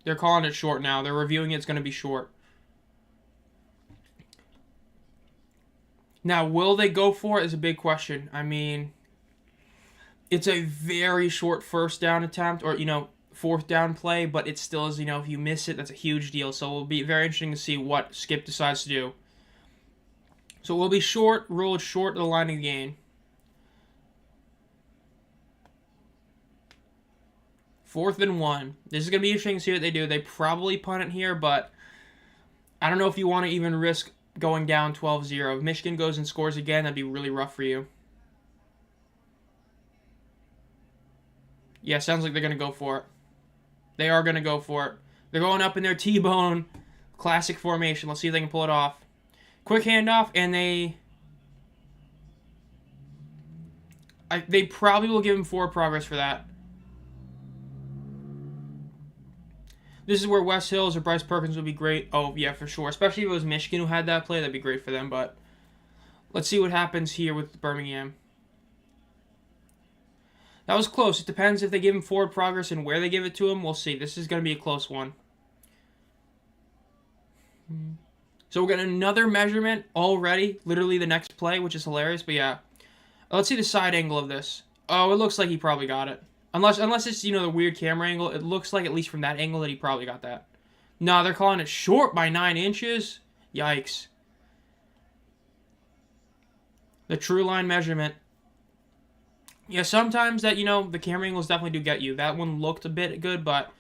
They're calling it short now. They're reviewing it's going to be short. Now, will they go for it is a big question. I mean, it's a very short 1st down attempt or, 4th down play, but it still is, if you miss it, that's a huge deal. So it will be very interesting to see what Skip decides to do. So it will be short, ruled short of the line of the game. 4th and 1. This is going to be interesting to see what they do. They probably punt it here, but I don't know if you want to even risk going down 12-0. If Michigan goes and scores again, that'd be really rough for you. Yeah, sounds like they're going to go for it. They are going to go for it. They're going up in their T-bone classic formation. Let's see if they can pull it off. Quick handoff, and they probably will give him 4 progress for that. This is where Wes Hills or Bryce Perkins would be great. Oh, yeah, for sure. Especially if it was Michigan who had that play. That'd be great for them. But let's see what happens here with Birmingham. That was close. It depends if they give him forward progress and where they give it to him. We'll see. This is going to be a close one. So we're getting another measurement already. Literally the next play, which is hilarious. But yeah. Let's see the side angle of this. Oh, it looks like he probably got it. Unless it's, the weird camera angle, it looks like, at least from that angle, that he probably got that. No, they're calling it short by 9 inches. Yikes. The true line measurement. Yeah, sometimes that, the camera angles definitely do get you. That one looked a bit good, but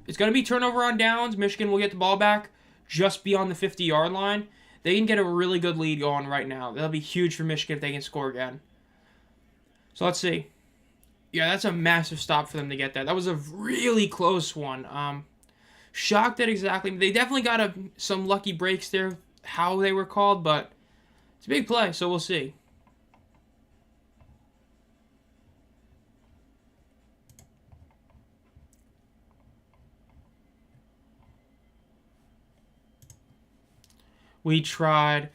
it's going to be turnover on downs. Michigan will get the ball back just beyond the 50-yard line. They can get a really good lead going right now. That'll be huge for Michigan if they can score again. So let's see. Yeah, that's a massive stop for them to get that. That was a really close one. Shocked at exactly. They definitely got some lucky breaks there, how they were called, but it's a big play, so we'll see. We tried.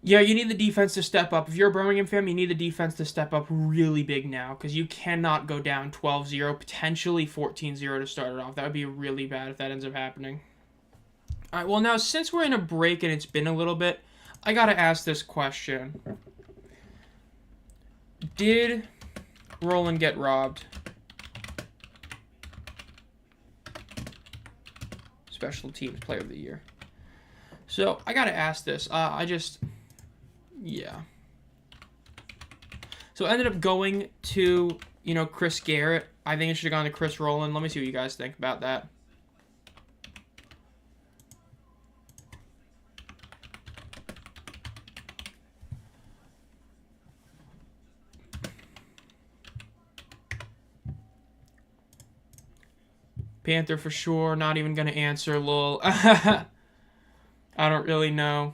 Yeah, you need the defense to step up. If you're a Birmingham fan, you need the defense to step up really big now because you cannot go down 12-0, potentially 14-0 to start it off. That would be really bad if that ends up happening. All right, well, now, since we're in a break and it's been a little bit, I got to ask this question. Did Roland get robbed? Special Teams Player of the Year. So, I gotta ask this. Yeah. So, I ended up going to, Chris Garrett. I think it should have gone to Chris Rowland. Let me see what you guys think about that. Panther for sure. Not even going to answer, lol. I don't really know.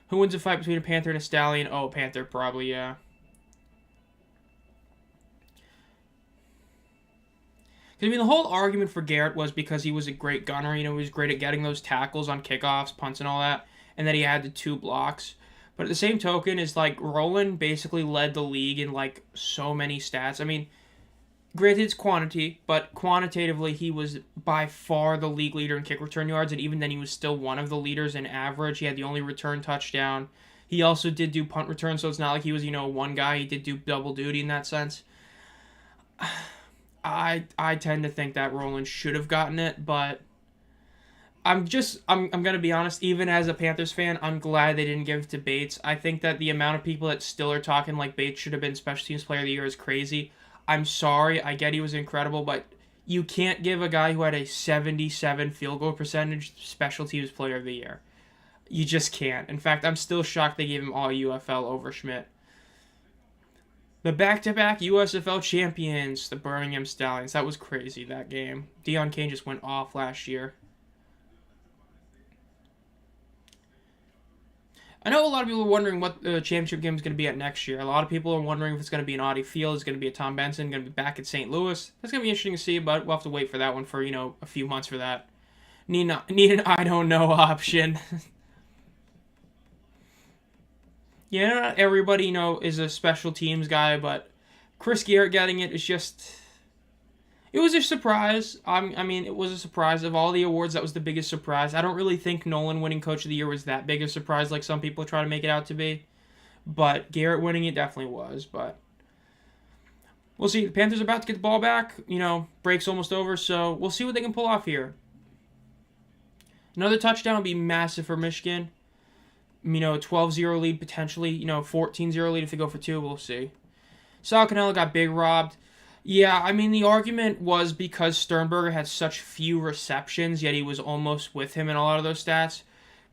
Who wins a fight between a Panther and a Stallion? Oh, Panther probably, yeah. I mean, the whole argument for Garrett was because he was a great gunner. He was great at getting those tackles on kickoffs, punts, and all that. And that he had the 2 blocks. But at the same token, is like Rowland basically led the league in like so many stats. I mean, granted it's quantity, but quantitatively he was by far the league leader in kick return yards. And even then, he was still one of the leaders in average. He had the only return touchdown. He also did do punt return, so it's not like he was, one guy. He did do double duty in that sense. I tend to think that Rowland should have gotten it, but I'm gonna be honest, even as a Panthers fan, I'm glad they didn't give it to Bates. I think that the amount of people that still are talking like Bates should have been Special Teams Player of the Year is crazy. I'm sorry, I get he was incredible, but you can't give a guy who had a 77 field goal percentage Special Teams Player of the Year. You just can't. In fact, I'm still shocked they gave him all UFL over Schmidt. The back-to-back USFL champions, the Birmingham Stallions. That was crazy, that game. Deion Kane just went off last year. I know a lot of people are wondering what the championship game is going to be at next year. A lot of people are wondering if it's going to be an Audi Field, it's going to be a Tom Benson, going to be back at St. Louis. That's going to be interesting to see, but we'll have to wait for that one for, a few months for that. Need an I don't know option. Yeah, not everybody, is a special teams guy, but Chris Garrett getting it is just... It was a surprise. I mean, it was a surprise. Of all the awards, that was the biggest surprise. I don't really think Nolan winning Coach of the Year was that big a surprise like some people try to make it out to be. But Garrett winning it definitely was, but... We'll see. The Panthers are about to get the ball back. Break's almost over, so we'll see what they can pull off here. Another touchdown would be massive for Michigan. 12-0 lead potentially, 14-0 lead if they go for 2, we'll see. Sal Cannella got big robbed. Yeah, I mean, the argument was because Sternberger had such few receptions, yet he was almost with him in a lot of those stats.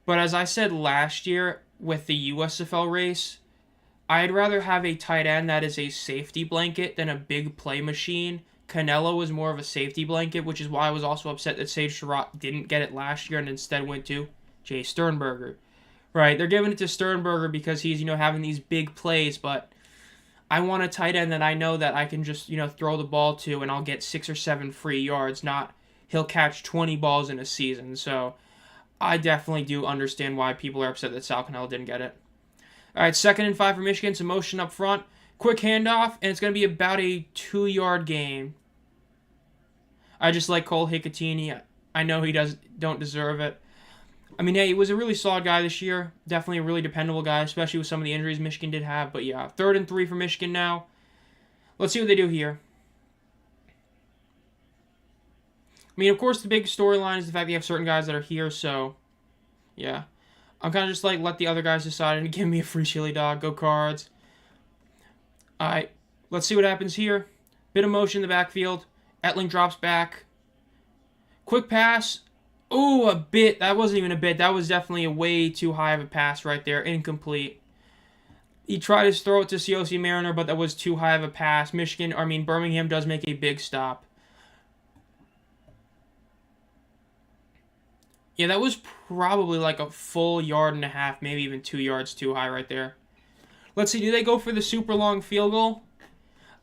But as I said last year with the USFL race, I'd rather have a tight end that is a safety blanket than a big play machine. Cannella was more of a safety blanket, which is why I was also upset that Sage Surratt didn't get it last year and instead went to Jay Sternberger. Right, they're giving it to Sternberger because he's, having these big plays, but I want a tight end that I know that I can just, throw the ball to and I'll get 6 or 7 free yards, not he'll catch 20 balls in a season. So I definitely do understand why people are upset that Sal Cannella didn't get it. All right, 2nd and 5 for Michigan, some motion up front. Quick handoff, and it's going to be about a 2-yard gain. I just like Cole Hicatini. I know he don't deserve it. I mean, hey, he was a really solid guy this year. Definitely a really dependable guy, especially with some of the injuries Michigan did have. But yeah, 3rd and 3 for Michigan now. Let's see what they do here. I mean, of course, the big storyline is the fact that you have certain guys that are here, so yeah. I'm kind of just like, let the other guys decide and give me a free chili dog. Go Cards. All right, let's see what happens here. Bit of motion in the backfield. Etling drops back. Quick pass. Ooh, a bit. That wasn't even a bit. That was definitely a way too high of a pass right there. Incomplete. He tried to throw it to Cioce Mariner, but that was too high of a pass. Birmingham does make a big stop. Yeah, that was probably like a full 1.5 yards, maybe even 2 yards too high right there. Let's see, do they go for the super long field goal?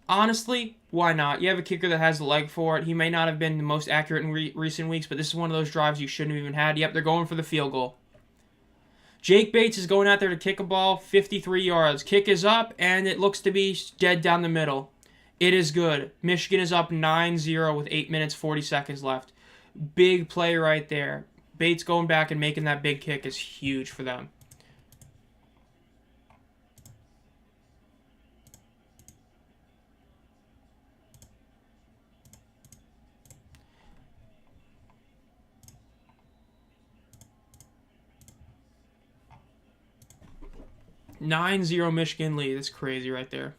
Honestly, why not? You have a kicker that has the leg for it. He may not have been the most accurate in recent weeks, but this is one of those drives you shouldn't have even had. Yep, they're going for the field goal. Jake Bates is going out there to kick a ball 53 yards. Kick is up, and it looks to be dead down the middle. It is good. Michigan is up 9-0 with 8 minutes, 40 seconds left. Big play right there. Bates going back and making that big kick is huge for them. 9-0 Michigan lead. That's crazy right there.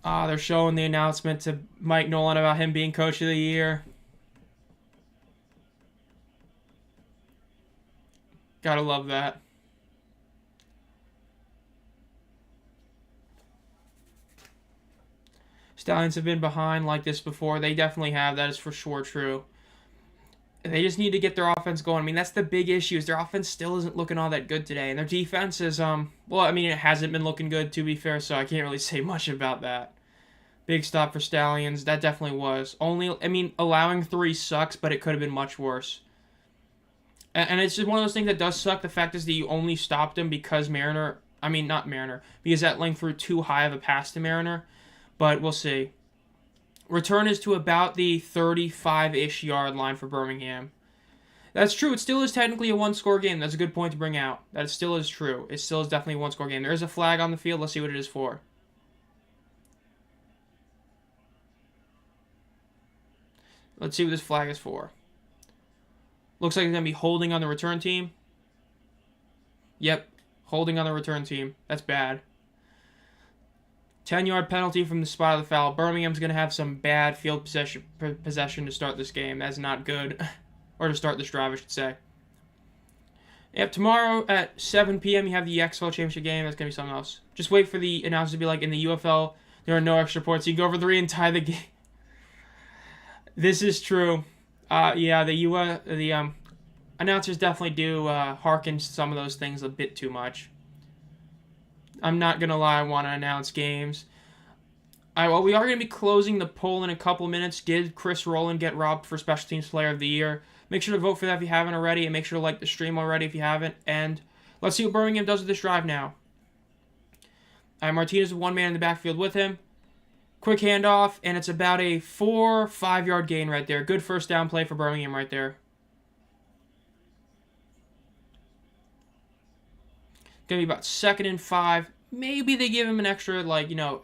They're showing the announcement to Mike Nolan about him being Coach of the Year. Gotta love that. Stallions have been behind like this before. They definitely have. That is for sure true. They just need to get their offense going. I mean, that's the big issue is their offense still isn't looking all that good today. And their defense is, well, I mean, it hasn't been looking good, to be fair, so I can't really say much about that. Big stop for Stallions. That definitely was. Allowing 3 sucks, but it could have been much worse. And it's just one of those things that does suck. The fact is that you only stopped him because because that length threw too high of a pass to Mariner. But we'll see. Return is to about the 35-ish yard line for Birmingham. That's true. It still is technically a one-score game. That's a good point to bring out. That still is true. It still is definitely a one-score game. There is a flag on the field. Let's see what it is for. Let's see what this flag is for. Looks like it's going to be holding on the return team. Yep, holding on the return team. That's bad. 10-yard penalty from the spot of the foul. Birmingham's going to have some bad field possession to start this game. That's not good. Or to start this drive, I should say. Yep, tomorrow at 7 p.m. you have the USFL Championship game. That's going to be something else. Just wait for the announcer to be like, in the UFL, there are no extra points. You can go over 3 and tie the game. This is true. The announcers definitely do hearken to some of those things a bit too much. I'm not going to lie, I want to announce games. Well, we are going to be closing the poll in a couple minutes. Did Chris Rowland get robbed for Special Teams Player of the Year? Make sure to vote for that if you haven't already, and make sure to like the stream already if you haven't. And let's see what Birmingham does with this drive now. Martinez with one man in the backfield with him. Quick handoff, and it's about a 4-5 yard gain right there. Good first down play for Birmingham right there. Going to be about 2nd and 5. Maybe they give him an extra,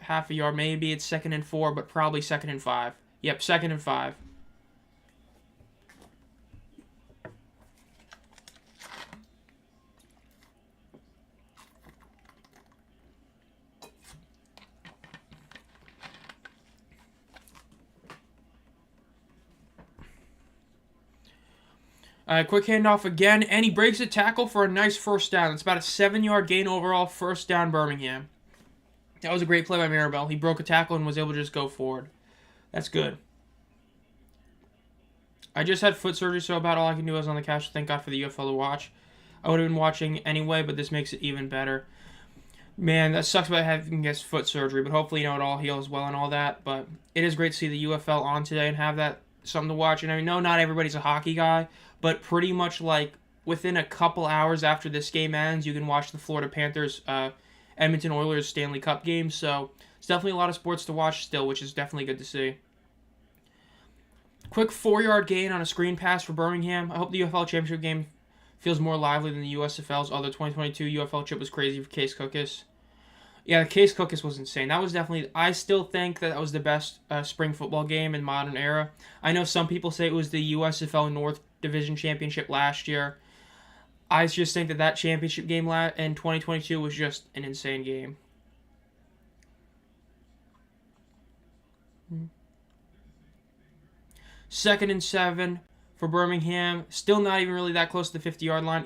half a yard. Maybe it's 2nd and 4, but probably 2nd and 5. Yep, 2nd and 5. Quick handoff again, and he breaks a tackle for a nice first down. It's about a 7-yard gain overall, first down Birmingham. That was a great play by Maribel. He broke a tackle and was able to just go forward. That's good. I just had foot surgery, so about all I can do is on the couch. Thank God for the UFL to watch. I would have been watching anyway, but this makes it even better. Man, that sucks about having this foot surgery, but hopefully, it all heals well and all that. But it is great to see the UFL on today and have that something to watch. And I know not everybody's a hockey guy, but pretty much within a couple hours after this game ends, you can watch the Florida Panthers, Edmonton Oilers Stanley Cup game. So it's definitely a lot of sports to watch still, which is definitely good to see. Quick 4-yard gain on a screen pass for Birmingham. I hope the UFL Championship game feels more lively than the USFL's other 2022 UFL chip was crazy for Case Cookus. Yeah, the Case Cookus was insane. That was definitely... I still think that was the best spring football game in modern era. I know some people say it was the USFL North Division Championship last year. I just think that championship game in 2022 was just an insane game. Second and 7 for Birmingham. Still not even really that close to the 50-yard line.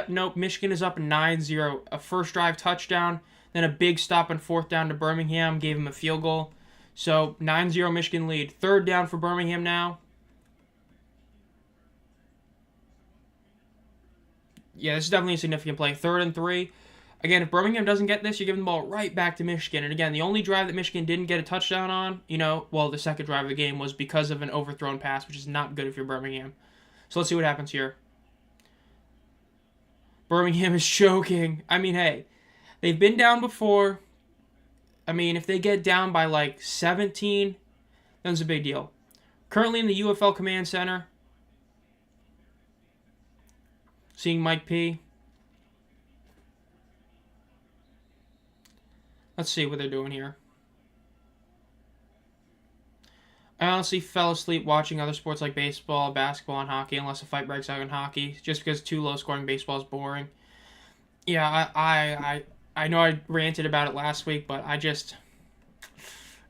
Nope. Michigan is up 9-0. A first drive touchdown. Then a big stop on 4th down to Birmingham. Gave him a field goal. So 9-0 Michigan lead. 3rd down for Birmingham now. Yeah, this is definitely a significant play. 3rd and 3. Again, if Birmingham doesn't get this, you're giving the ball right back to Michigan. And again, the only drive that Michigan didn't get a touchdown on, the second drive of the game was because of an overthrown pass, which is not good if you're Birmingham. So let's see what happens here. Birmingham is choking. Hey, they've been down before. If they get down by 17, then it's a big deal. Currently in the UFL Command Center. Seeing Mike P. Let's see what they're doing here. I honestly fell asleep watching other sports like baseball, basketball, and hockey, unless a fight breaks out in hockey, just because too low-scoring baseball is boring. Yeah, I know I ranted about it last week, but I just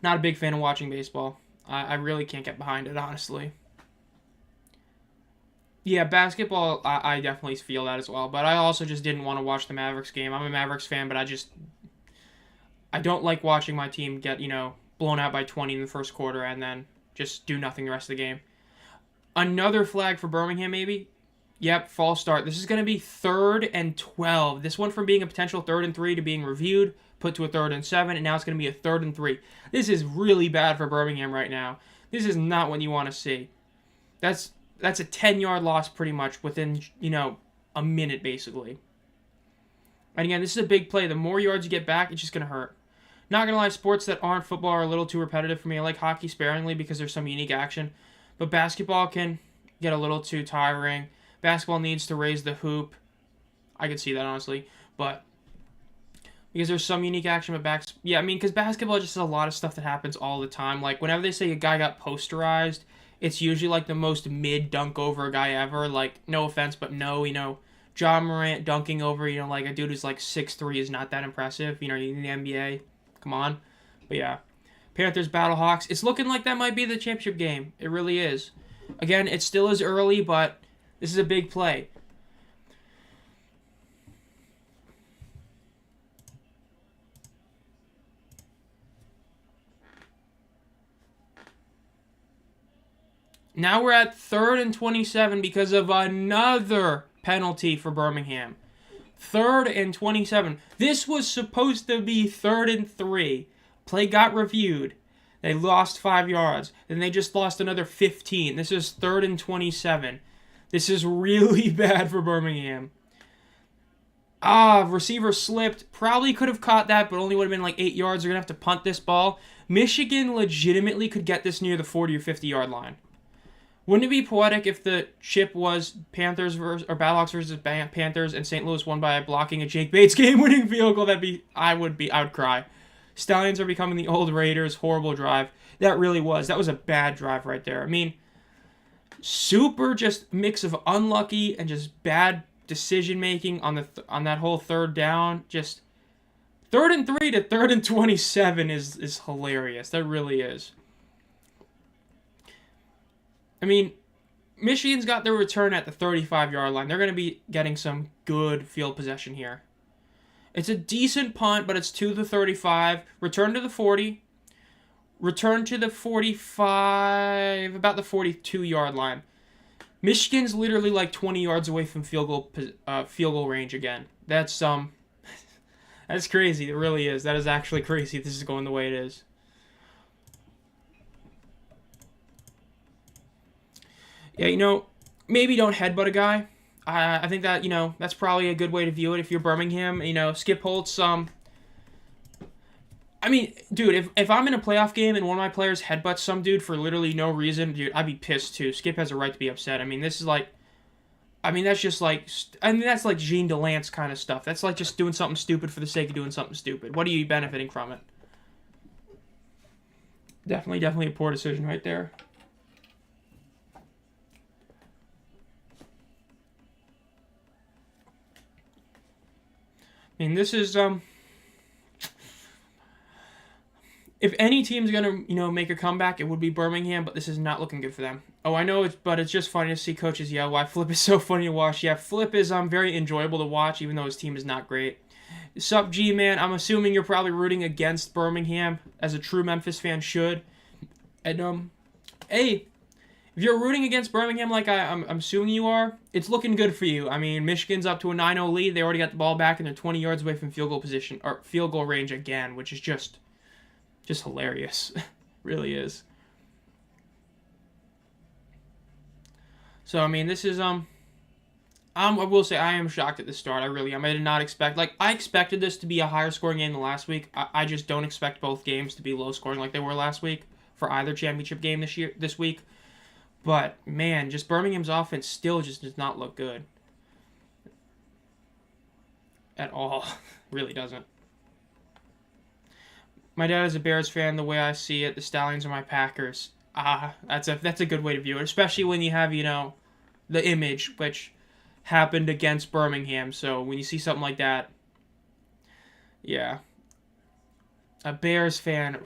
not a big fan of watching baseball. I really can't get behind it, honestly. Yeah, basketball, I definitely feel that as well, but I also just didn't want to watch the Mavericks game. I'm a Mavericks fan, but I don't like watching my team get, blown out by 20 in the first quarter and then just do nothing the rest of the game. Another flag for Birmingham, maybe? Yep, false start. This is going to be 3rd and 12. This went from being a potential 3rd and 3 to being reviewed, put to a 3rd and 7, and now it's going to be a 3rd and 3. This is really bad for Birmingham right now. This is not what you want to see. That's a 10-yard loss pretty much within, a minute basically. And again, this is a big play. The more yards you get back, it's just going to hurt. Not going to lie, sports that aren't football are a little too repetitive for me. I like hockey sparingly because there's some unique action. But basketball can get a little too tiring. Basketball needs to raise the hoop. I could see that, honestly. But because there's some unique action, but because basketball just has a lot of stuff that happens all the time. Like, whenever they say a guy got posterized, it's usually, like, the most mid-dunk over a guy ever. Like, no offense, but no, John Morant dunking over, like, a dude who's, like, 6'3" is not that impressive. In the NBA. Come on. But yeah. Panthers battle Hawks. It's looking like that might be the championship game. It really is. Again, it still is early, but this is a big play. Now we're at 3rd and 27 because of another penalty for Birmingham. 3rd and 27. This was supposed to be 3rd and 3. Play got reviewed. They lost 5 yards. Then they just lost another 15. This is 3rd and 27. This is really bad for Birmingham. Receiver slipped. Probably could have caught that, but only would have been like 8 yards. They're going to have to punt this ball. Michigan legitimately could get this near the 40 or 50-yard line. Wouldn't it be poetic if the chip was Panthers or Battlehawks versus Panthers and St. Louis won by blocking a Jake Bates game-winning field goal? I would cry. Stallions are becoming the old Raiders. Horrible drive. That really was. That was a bad drive right there. I mean, super just mix of unlucky and just bad decision making on that whole 3rd down. Just 3rd and 3 to 3rd and 27 is hilarious. That really is. I mean, Michigan's got their return at the 35-yard line. They're going to be getting some good field possession here. It's a decent punt, but it's to the 35. Return to the 40. Return to the 45, about the 42-yard line. Michigan's literally like 20 yards away from field goal range again. That's that's crazy. It really is. That is actually crazy. This is going the way it is. Yeah, maybe don't headbutt a guy. I think that, that's probably a good way to view it if you're Birmingham. Skip Holtz, I mean, dude, if I'm in a playoff game and one of my players headbutts some dude for literally no reason, dude, I'd be pissed too. Skip has a right to be upset. I mean, that's just like, that's like Jean Delance kind of stuff. That's like just doing something stupid for the sake of doing something stupid. What are you benefiting from it? Definitely a poor decision right there. I mean, this is, if any team's going to, make a comeback, it would be Birmingham, but this is not looking good for them. Oh, I know, but it's just funny to see coaches yell. Why Flip is so funny to watch. Yeah, Flip is very enjoyable to watch, even though his team is not great. Sup, G-Man? I'm assuming you're probably rooting against Birmingham, as a true Memphis fan should. And, hey, if you're rooting against Birmingham like I'm assuming you are, it's looking good for you. I mean, Michigan's up to a 9-0 lead. They already got the ball back, and they're 20 yards away from field goal range again, which is just hilarious. Really is. So, I mean, this is, I will say I am shocked at the start. I really am. I did not expect, I expected this to be a higher scoring game than last week. I just don't expect both games to be low scoring like they were last week for either championship game this week. But, man, just Birmingham's offense still just does not look good. At all. Really doesn't. My dad is a Bears fan. The way I see it, the Stallions are my Packers. That's a good way to view it, especially when you have, the image, which happened against Birmingham. So when you see something like that, yeah. A Bears fan,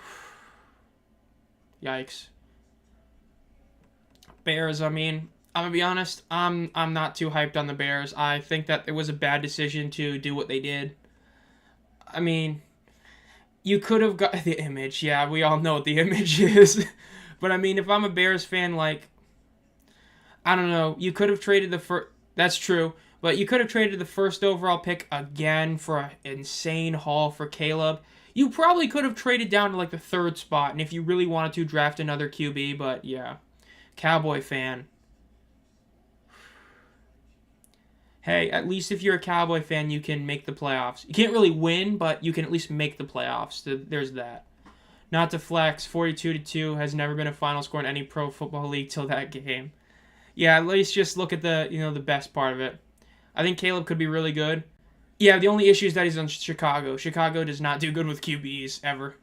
yikes. Bears, I mean, I'm gonna be honest, I'm not too hyped on the Bears. I think that it was a bad decision to do what they did. I mean, you could have got the image. Yeah, we all know what the image is. But I mean, if I'm a Bears fan, like, I don't know, you could have traded the first. That's true, but you could have traded the first overall pick again for an insane haul for Caleb. You probably could have traded down to like the third spot, and if you really wanted to draft another QB, but yeah, Cowboy fan. Hey, at least if you're a Cowboy fan, you can make the playoffs. You can't really win, but you can at least make the playoffs. There's that. Not to flex, 42-2 has never been a final score in any pro football league till that game. Yeah, at least just look at the best part of it. I think Caleb could be really good. Yeah, the only issue is that he's on Chicago. Chicago does not do good with QBs ever.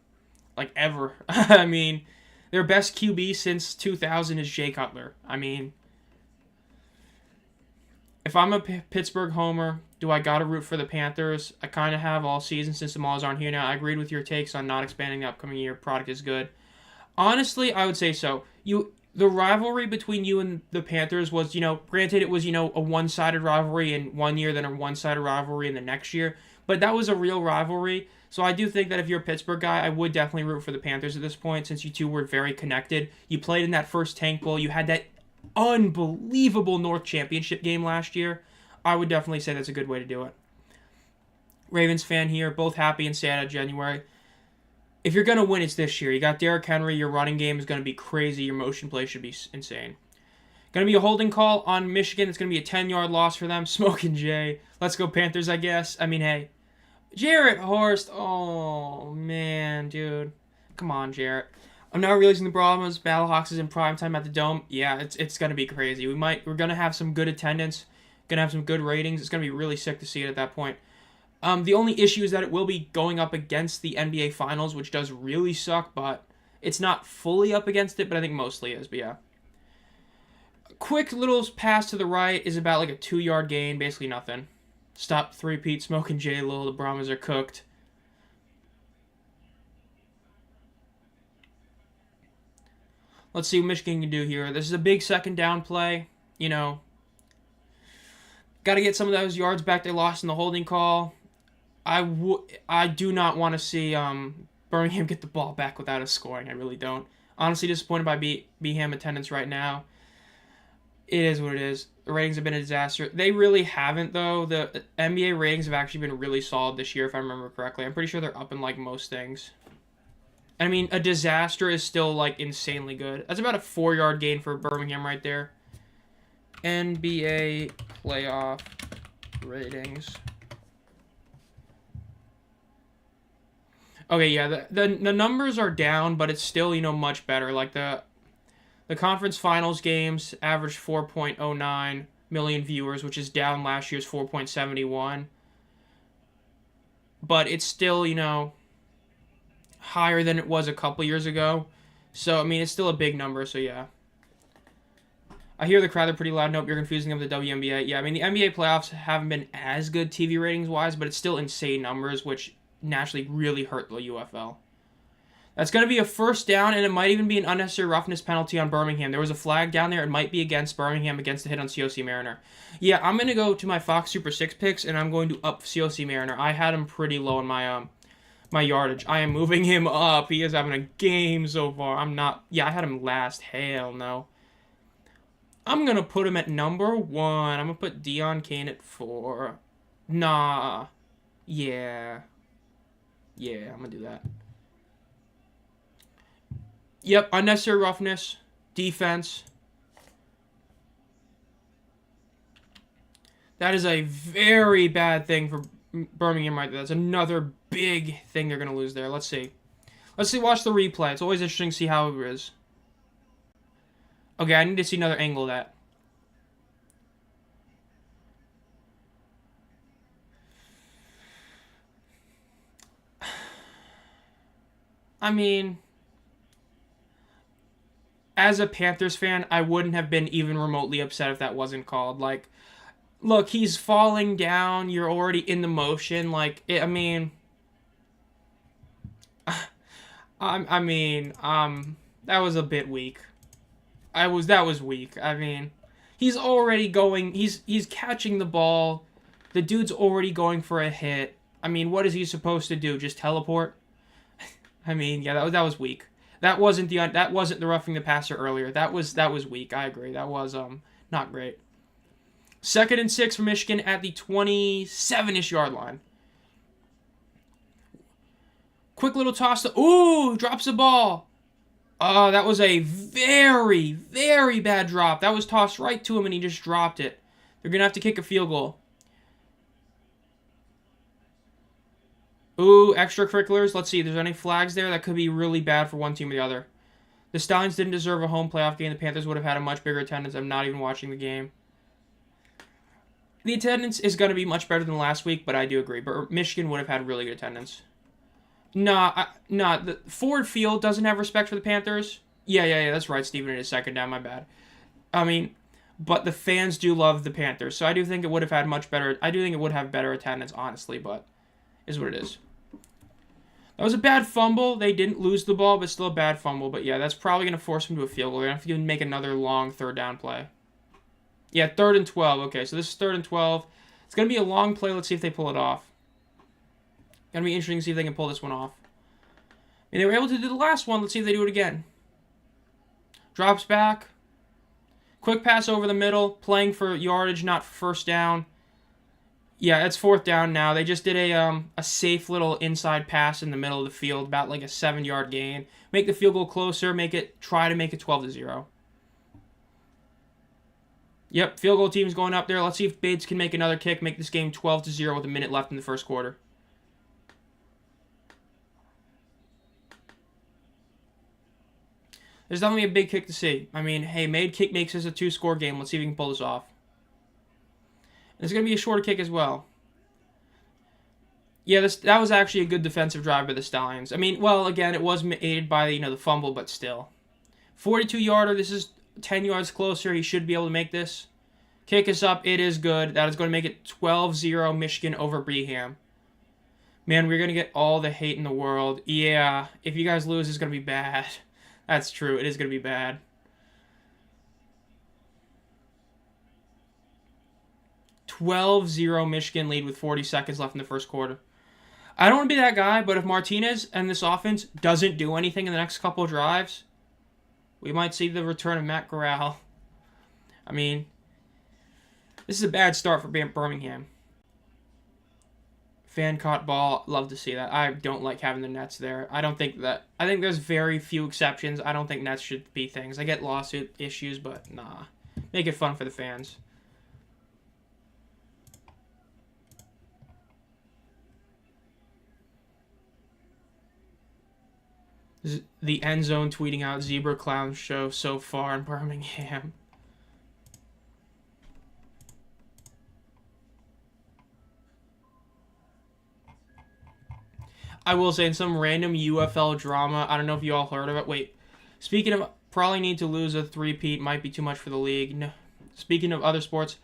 Like ever. I mean, their best QB since 2000 is Jay Cutler. I mean, if I'm a Pittsburgh homer, do I gotta root for the Panthers? I kind of have all season since the Maulers aren't here now. I agreed with your takes on not expanding the upcoming year. Product is good. Honestly, I would say so. The rivalry between you and the Panthers was, granted it was, a one-sided rivalry in one year, then a one-sided rivalry in the next year, but that was a real rivalry. So I do think that if you're a Pittsburgh guy, I would definitely root for the Panthers at this point, since you two were very connected. You played in that first Tank Bowl. You had that unbelievable North Championship game last year. I would definitely say that's a good way to do it. Ravens fan here, both happy and sad at January. If you're going to win, it's this year. You got Derrick Henry. Your running game is going to be crazy. Your motion play should be insane. Going to be a holding call on Michigan. It's going to be a 10-yard loss for them. Smoking Jay. Let's go Panthers, I guess. I mean, hey. Jarrett Horst. Oh, man, dude. Come on, Jarrett. I'm now realizing the problem is Battlehawks is in primetime at the Dome. Yeah, it's going to be crazy. We're going to have some good attendance. Going to have some good ratings. It's going to be really sick to see it at that point. The only issue is that it will be going up against the NBA Finals, which does really suck, but it's not fully up against it, but I think mostly is, but yeah. Quick little pass to the right is about like a 2-yard gain, basically nothing. Stop three-peat, Smoking J. Lil, the Brahmas are cooked. Let's see what Michigan can do here. This is a big second down play, Got to get some of those yards back they lost in the holding call. I do not want to see Birmingham get the ball back without us scoring. I really don't. Honestly disappointed by Birmingham attendance right now. It is what it is. The ratings have been a disaster. They really haven't, though. The NBA ratings have actually been really solid this year, if I remember correctly. I'm pretty sure they're up in, like, most things. I mean, a disaster is still, like, insanely good. That's about a 4-yard gain for Birmingham right there. NBA playoff ratings. Okay, yeah, the numbers are down, but it's still, much better. Like, the conference finals games averaged 4.09 million viewers, which is down last year's 4.71. But it's still, higher than it was a couple years ago. So, I mean, it's still a big number, so yeah. I hear the crowd, they're pretty loud. Nope, you're confusing them with the WNBA. Yeah, I mean, the NBA playoffs haven't been as good TV ratings-wise, but it's still insane numbers, which naturally really hurt the UFL. That's going to be a first down, and it might even be an unnecessary roughness penalty on Birmingham. There was a flag down there. It might be against Birmingham against the hit on COC Mariner. Yeah, I'm going to go to my Fox Super 6 picks, and I'm going to up COC Mariner. I had him pretty low in my yardage. I am moving him up. He is having a game so far. I had him last. Hell no. I'm going to put him at number 1. I'm going to put Deion Kane at 4. Nah. Yeah. Yeah, I'm going to do that. Yep, unnecessary roughness, defense. That is a very bad thing for Birmingham right there. That's another big thing they're going to lose there. Let's see. Watch the replay. It's always interesting to see how it is. Okay, I need to see another angle of that. I mean, as a Panthers fan, I wouldn't have been even remotely upset if that wasn't called. Like, look, he's falling down. You're already in the motion. Like, I mean, that was a bit weak. That was weak. I mean, he's already going. He's catching the ball. The dude's already going for a hit. I mean, what is he supposed to do? Just teleport? I mean, yeah, that was weak. That wasn't the roughing the passer earlier. That was weak. I agree. That was not great. 2nd and 6 for Michigan at the 27-ish yard line. Quick little toss to drops the ball. Oh, that was a very, very bad drop. That was tossed right to him and he just dropped it. They're going to have to kick a field goal. Extracurriculars. Let's see if there's any flags there. That could be really bad for one team or the other. The Stallions didn't deserve a home playoff game. The Panthers would have had a much bigger attendance. I'm not even watching the game. The attendance is going to be much better than last week, but I do agree. But Michigan would have had really good attendance. The Ford Field doesn't have respect for the Panthers. Yeah, that's right, Steven. It is 2nd down, my bad. I mean, but the fans do love the Panthers, so I do think it would have had I do think it would have better attendance, honestly, but is what it is. That was a bad fumble. They didn't lose the ball, but still a bad fumble. But yeah, that's probably going to force them to a field goal. They're going to have to make another long 3rd down play. Yeah, 3rd and 12. Okay, so this is 3rd and 12. It's going to be a long play. Let's see if they pull it off. Going to be interesting to see if they can pull this one off. And they were able to do the last one. Let's see if they do it again. Drops back. Quick pass over the middle. Playing for yardage, not for 1st down. Yeah, it's 4th down now. They just did a safe little inside pass in the middle of the field, about like a 7-yard gain. Make the field goal closer. Try to make it 12-0. Yep, field goal team's going up there. Let's see if Bates can make another kick, make this game 12-0 with a minute left in the 1st quarter. There's definitely a big kick to see. I mean, hey, made kick makes this a 2-score game. Let's see if we can pull this off. And it's going to be a shorter kick as well. Yeah, that was actually a good defensive drive by the Stallions. I mean, well, again, it was aided by the fumble, but still. 42-yarder. This is 10 yards closer. He should be able to make this. Kick is up. It is good. That is going to make it 12-0 Michigan over Birmingham. Man, we're going to get all the hate in the world. Yeah, if you guys lose, it's going to be bad. That's true. It is going to be bad. 12-0 Michigan lead with 40 seconds left in the 1st quarter. I don't want to be that guy, but if Martinez and this offense doesn't do anything in the next couple of drives, we might see the return of Matt Corral. I mean, this is a bad start for Birmingham. Fan caught ball. Love to see that. I don't like having the nets there. I think there's very few exceptions. I don't think nets should be things. I get lawsuit issues, but nah. Make it fun for the fans. The end zone tweeting out Zebra Clown show so far in Birmingham. I will say in some random UFL drama, I don't know if you all heard of it. Wait, speaking of probably need to lose a 3-peat, might be too much for the league. No. Speaking of other sports,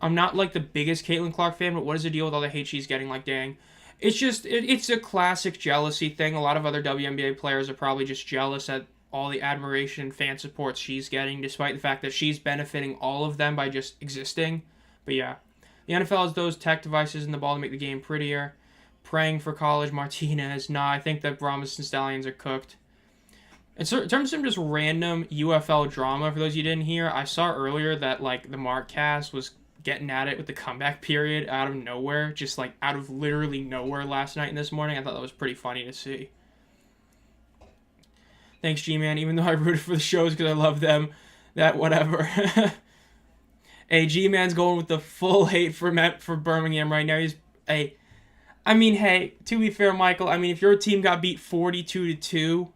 I'm not like the biggest Caitlin Clark fan, but what is the deal with all the hate she's getting? Like, dang. It's just, it's a classic jealousy thing. A lot of other WNBA players are probably just jealous at all the admiration and fan support she's getting, despite the fact that she's benefiting all of them by just existing. But yeah, the NFL has those tech devices in the ball to make the game prettier. Praying for College Martinez. Nah, I think that Brahmas and Stallions are cooked. In terms of some just random UFL drama, for those you didn't hear, I saw earlier that like the Markcast was getting at it with the comeback period out of nowhere, just like out of literally nowhere last night and this morning. I thought that was pretty funny to see. Thanks, G-Man. Even though I rooted for the shows because I love them, that whatever. Hey, G-Man's going with the full hate for Birmingham right now. Hey, to be fair, Michael, I mean, if your team got beat 42-2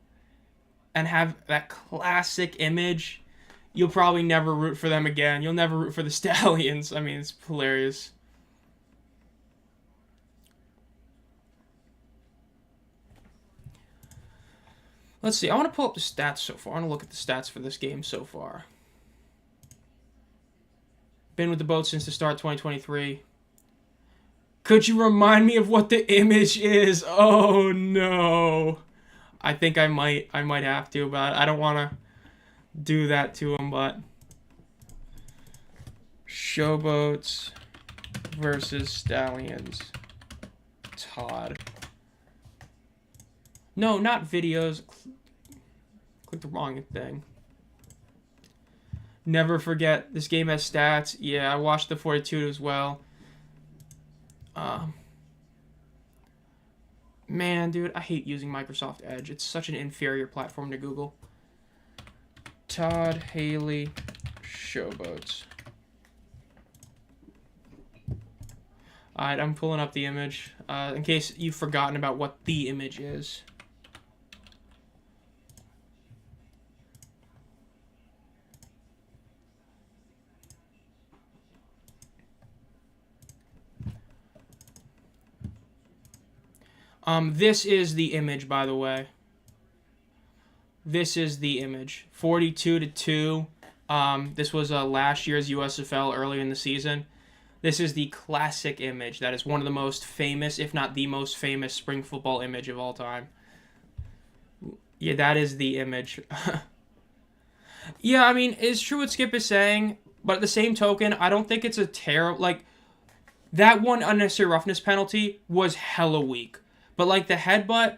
and have that classic image, you'll probably never root for them again. You'll never root for the Stallions. I mean, it's hilarious. Let's see. I want to pull up the stats so far. I want to look at the stats for this game so far. Been with the boat since the start 2023. Could you remind me of what the image is? Oh, no. I think I might have to, but I don't want to do that to him, but... Showboats versus Stallions. Todd. No, not videos. Click the wrong thing. Never forget, this game has stats. Yeah, I watched the 42 as well. Man, dude, I hate using Microsoft Edge. It's such an inferior platform to Google. Todd Haley Showboats. Alright, I'm pulling up the image. In case you've forgotten about what the image is. This is the image, by the way. This is the image. 42-2. This was last year's USFL earlier in the season. This is the classic image. That is one of the most famous, if not the most famous, spring football image of all time. Yeah, that is the image. Yeah, I mean, it's true what Skip is saying, but at the same token, I don't think it's a terrible... Like, that one unnecessary roughness penalty was hella weak. But, like, the headbutt,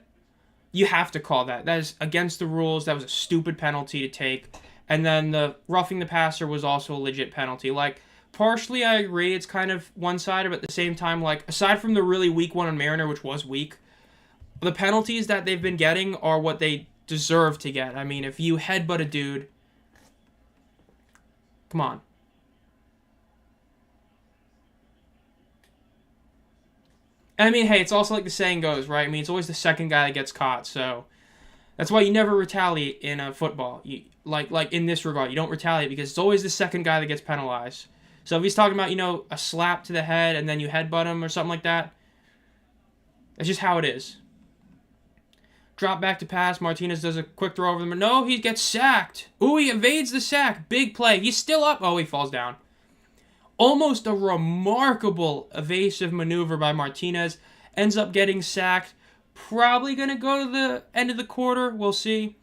you have to call that. That is against the rules. That was a stupid penalty to take. And then the roughing the passer was also a legit penalty. Like, partially I agree it's kind of one-sided, but at the same time, like, aside from the really weak one on Mariner, which was weak, the penalties that they've been getting are what they deserve to get. I mean, if you headbutt a dude, come on. I mean, hey, it's also like the saying goes, right? I mean, it's always the second guy that gets caught, so that's why you never retaliate in football. Like in this regard, you don't retaliate because it's always the second guy that gets penalized. So if he's talking about, you know, a slap to the head and then you headbutt him or something like that, that's just how it is. Drop back to pass. Martinez does a quick throw over them. No, he gets sacked. Ooh, he evades the sack. Big play. He's still up. Oh, he falls down. Almost a remarkable evasive maneuver by Martinez. Ends up getting sacked. Probably going to go to the end of the quarter. We'll see.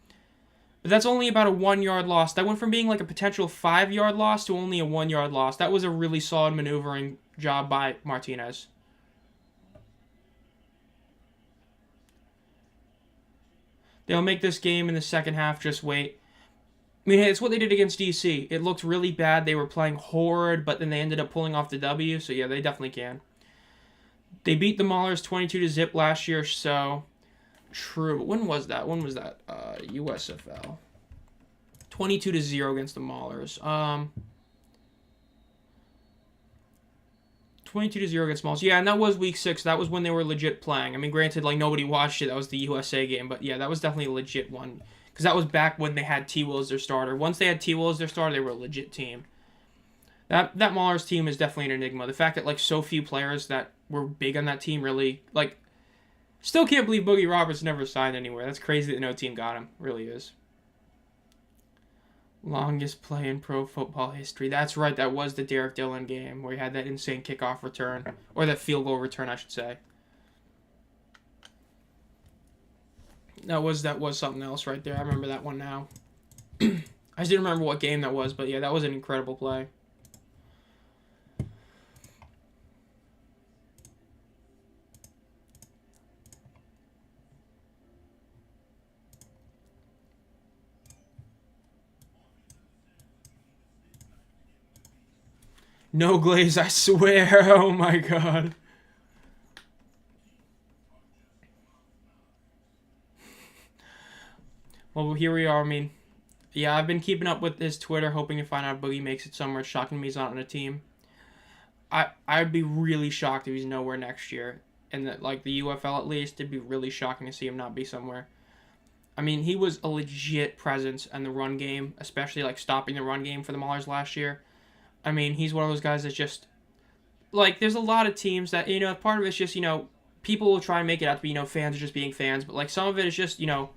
But that's only about a 1-yard loss. That went from being like a potential 5-yard loss to only a 1-yard loss. That was a really solid maneuvering job by Martinez. They'll make this game in the second half. Just wait. I mean, hey, it's what they did against DC. It looked really bad. They were playing horrid, but then they ended up pulling off the W. So, yeah, they definitely can. They beat the Maulers 22-0 last year, so... True. When was that? USFL. 22-0 against the Maulers. 22-0 against Maulers. Yeah, and that was week 6. That was when they were legit playing. I mean, granted, like, nobody watched it. That was the USA game. But, yeah, that was definitely a legit one. Because that was back when they had T. Will as their starter. Once they had T. Will as their starter, they were a legit team. That Maulers team is definitely an enigma. The fact that, like, so few players that were big on that team really, like... Still can't believe Boogie Roberts never signed anywhere. That's crazy that no team got him. It really is. Longest play in pro football history. That's right. That was the Derek Dillon game where he had that insane kickoff return. Or that field goal return, I should say. That was something else right there. I remember that one now. I just didn't remember what game that was. But yeah, that was an incredible play. No glaze, I swear. Oh my god. Well, here we are. I mean, yeah, I've been keeping up with his Twitter, hoping to find out if Boogie makes it somewhere. Shocking me he's not on a team. I'd be really shocked if he's nowhere next year. And that, like, the UFL at least, it'd be really shocking to see him not be somewhere. I mean, he was a legit presence in the run game, especially, like, stopping the run game for the Maulers last year. I mean, he's one of those guys that's just, like, there's a lot of teams that, you know, part of it's just, you know, people will try and make it out to be, you know, fans are just being fans, but, like, some of it is just, you know,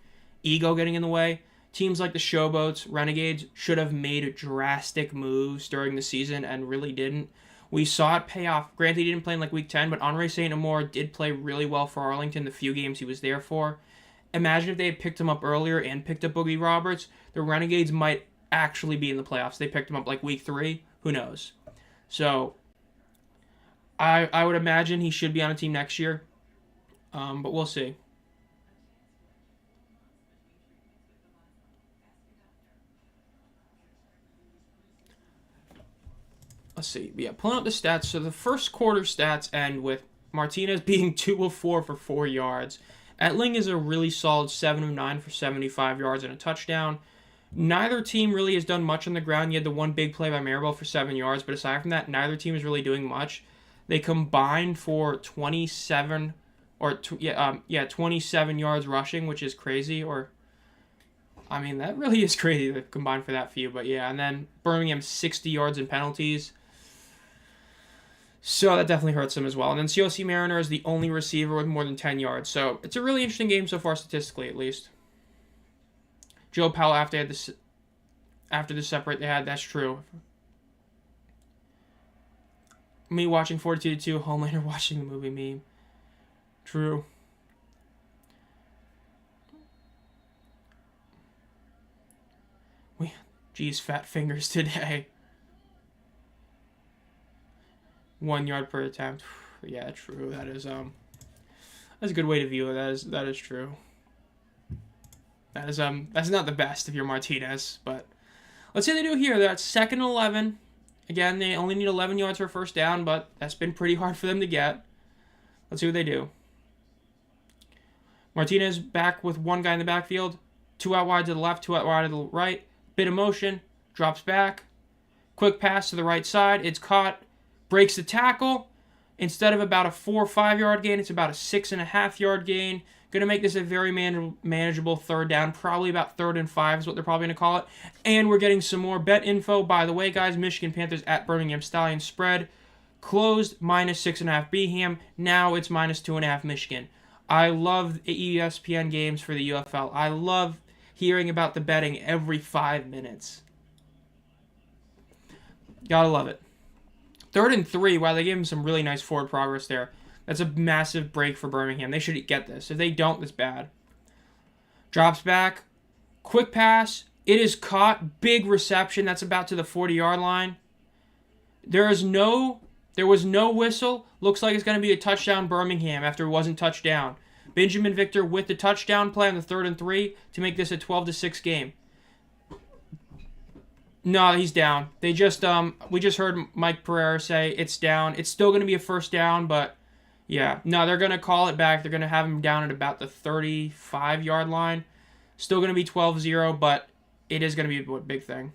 ego getting in the way. Teams like the Showboats, Renegades should have made drastic moves during the season and really didn't. We saw it pay off. Granted, he didn't play in like week 10, but Henri St. Amour did play really well for Arlington the few games he was there for. Imagine if they had picked him up earlier and picked up Boogie Roberts. The Renegades might actually be in the playoffs. They picked him up like week 3. Who knows? So, I would imagine he should be on a team next year. But we'll see. Let's see. Yeah, pulling up the stats. So the first quarter stats end with Martinez being 2 of 4 for 4 yards. Etling is a really solid 7 of 9 for 75 yards and a touchdown. Neither team really has done much on the ground. You had the one big play by Maribel for 7 yards, but aside from that, neither team is really doing much. They combined for 27 27 yards rushing, which is crazy. That really is crazy to combine for that few. But yeah, and then Birmingham 60 yards in penalties. So that definitely hurts them as well. And then COC Mariner is the only receiver with more than 10 yards. So it's a really interesting game so far, statistically at least. Joe Powell, after the separate they had, that's true. Me watching 42-2, Homelander watching the movie meme. True. Geez, fat fingers today. 1 yard per attempt. Yeah, true. That's a good way to view it. That is true. That's not the best if you're Martinez, but let's see what they do here. That's 2nd and 11. Again, they only need 11 yards for a first down, but that's been pretty hard for them to get. Let's see what they do. Martinez back with one guy in the backfield. 2 out wide to the left, 2 out wide to the right. Bit of motion, drops back. Quick pass to the right side. It's caught. Breaks the tackle. Instead of about a 4 or 5 yard gain, it's about a 6.5 yard gain. Going to make this a very manageable third down. Probably about 3rd and 5 is what they're probably going to call it. And we're getting some more bet info. By the way, guys, Michigan Panthers at Birmingham Stallions spread. Closed -6.5 Birmingham. Now it's -2.5 Michigan. I love ESPN games for the UFL. I love hearing about the betting every 5 minutes. Gotta love it. 3rd and 3. Wow, they gave him some really nice forward progress there. That's a massive break for Birmingham. They should get this. If they don't, that's bad. Drops back. Quick pass. It is caught. Big reception. That's about to the 40-yard line. There was no whistle. Looks like it's going to be a touchdown Birmingham after it wasn't touchdown. Benjamin Victor with the touchdown play on the 3rd and 3 to make this a 12-6 game. No, he's down. We just heard Mike Pereira say it's down. It's still going to be a first down, but yeah. No, they're going to call it back. They're going to have him down at about the 35-yard line. Still going to be 12-0, but it is going to be a big thing.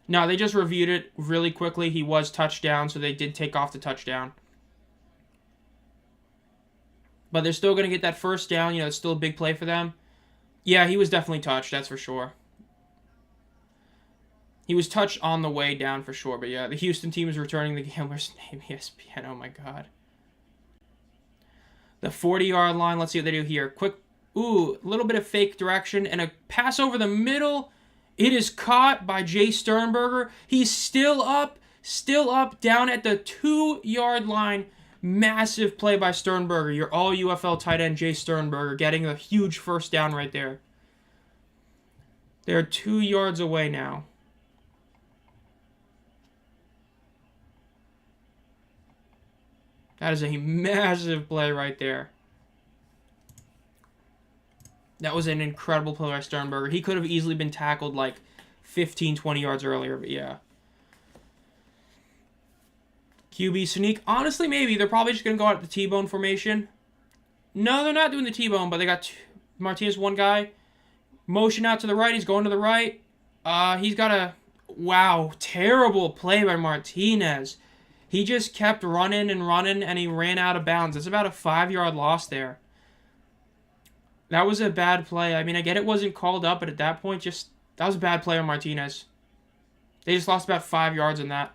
No, they just reviewed it really quickly. He was touchdown, so they did take off the touchdown. But they're still going to get that first down. It's still a big play for them. Yeah, he was definitely touched, that's for sure. He was touched on the way down for sure. But yeah, the Houston team is returning the gambler's name, ESPN. Oh my God. The 40-yard line. Let's see what they do here. Quick, a little bit of fake direction and a pass over the middle. It is caught by Jay Sternberger. He's still up, down at the 2-yard line. Massive play by Sternberger. Your all UFL tight end, Jay Sternberger, getting a huge first down right there. They're 2 yards away now. That is a massive play right there. That was an incredible play by Sternberger. He could have easily been tackled like 15, 20 yards earlier, but yeah. QB sneak. Honestly, maybe. They're probably just going to go out at the T-bone formation. No, they're not doing the T-bone, but they got Martinez, one guy. Motion out to the right. He's going to the right. He's got a... Wow, terrible play by Martinez. He just kept running, and he ran out of bounds. It's about a 5-yard loss there. That was a bad play. I mean, I get it wasn't called up, but at that point, that was a bad play on Martinez. They just lost about 5 yards in that.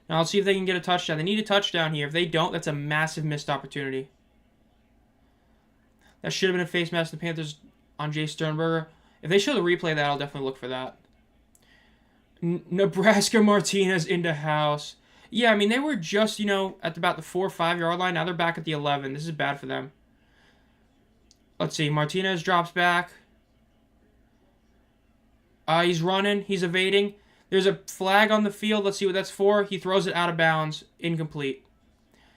Now, let's see if they can get a touchdown. They need a touchdown here. If they don't, that's a massive missed opportunity. That should have been a face mask of the Panthers on Jay Sternberger. If they show the replay of that, I'll definitely look for that. Nebraska Martinez into house. Yeah, I mean, they were just, at about the 4 or 5 yard line. Now they're back at the 11. This is bad for them. Let's see. Martinez drops back. He's running. He's evading. There's a flag on the field. Let's see what that's for. He throws it out of bounds. Incomplete.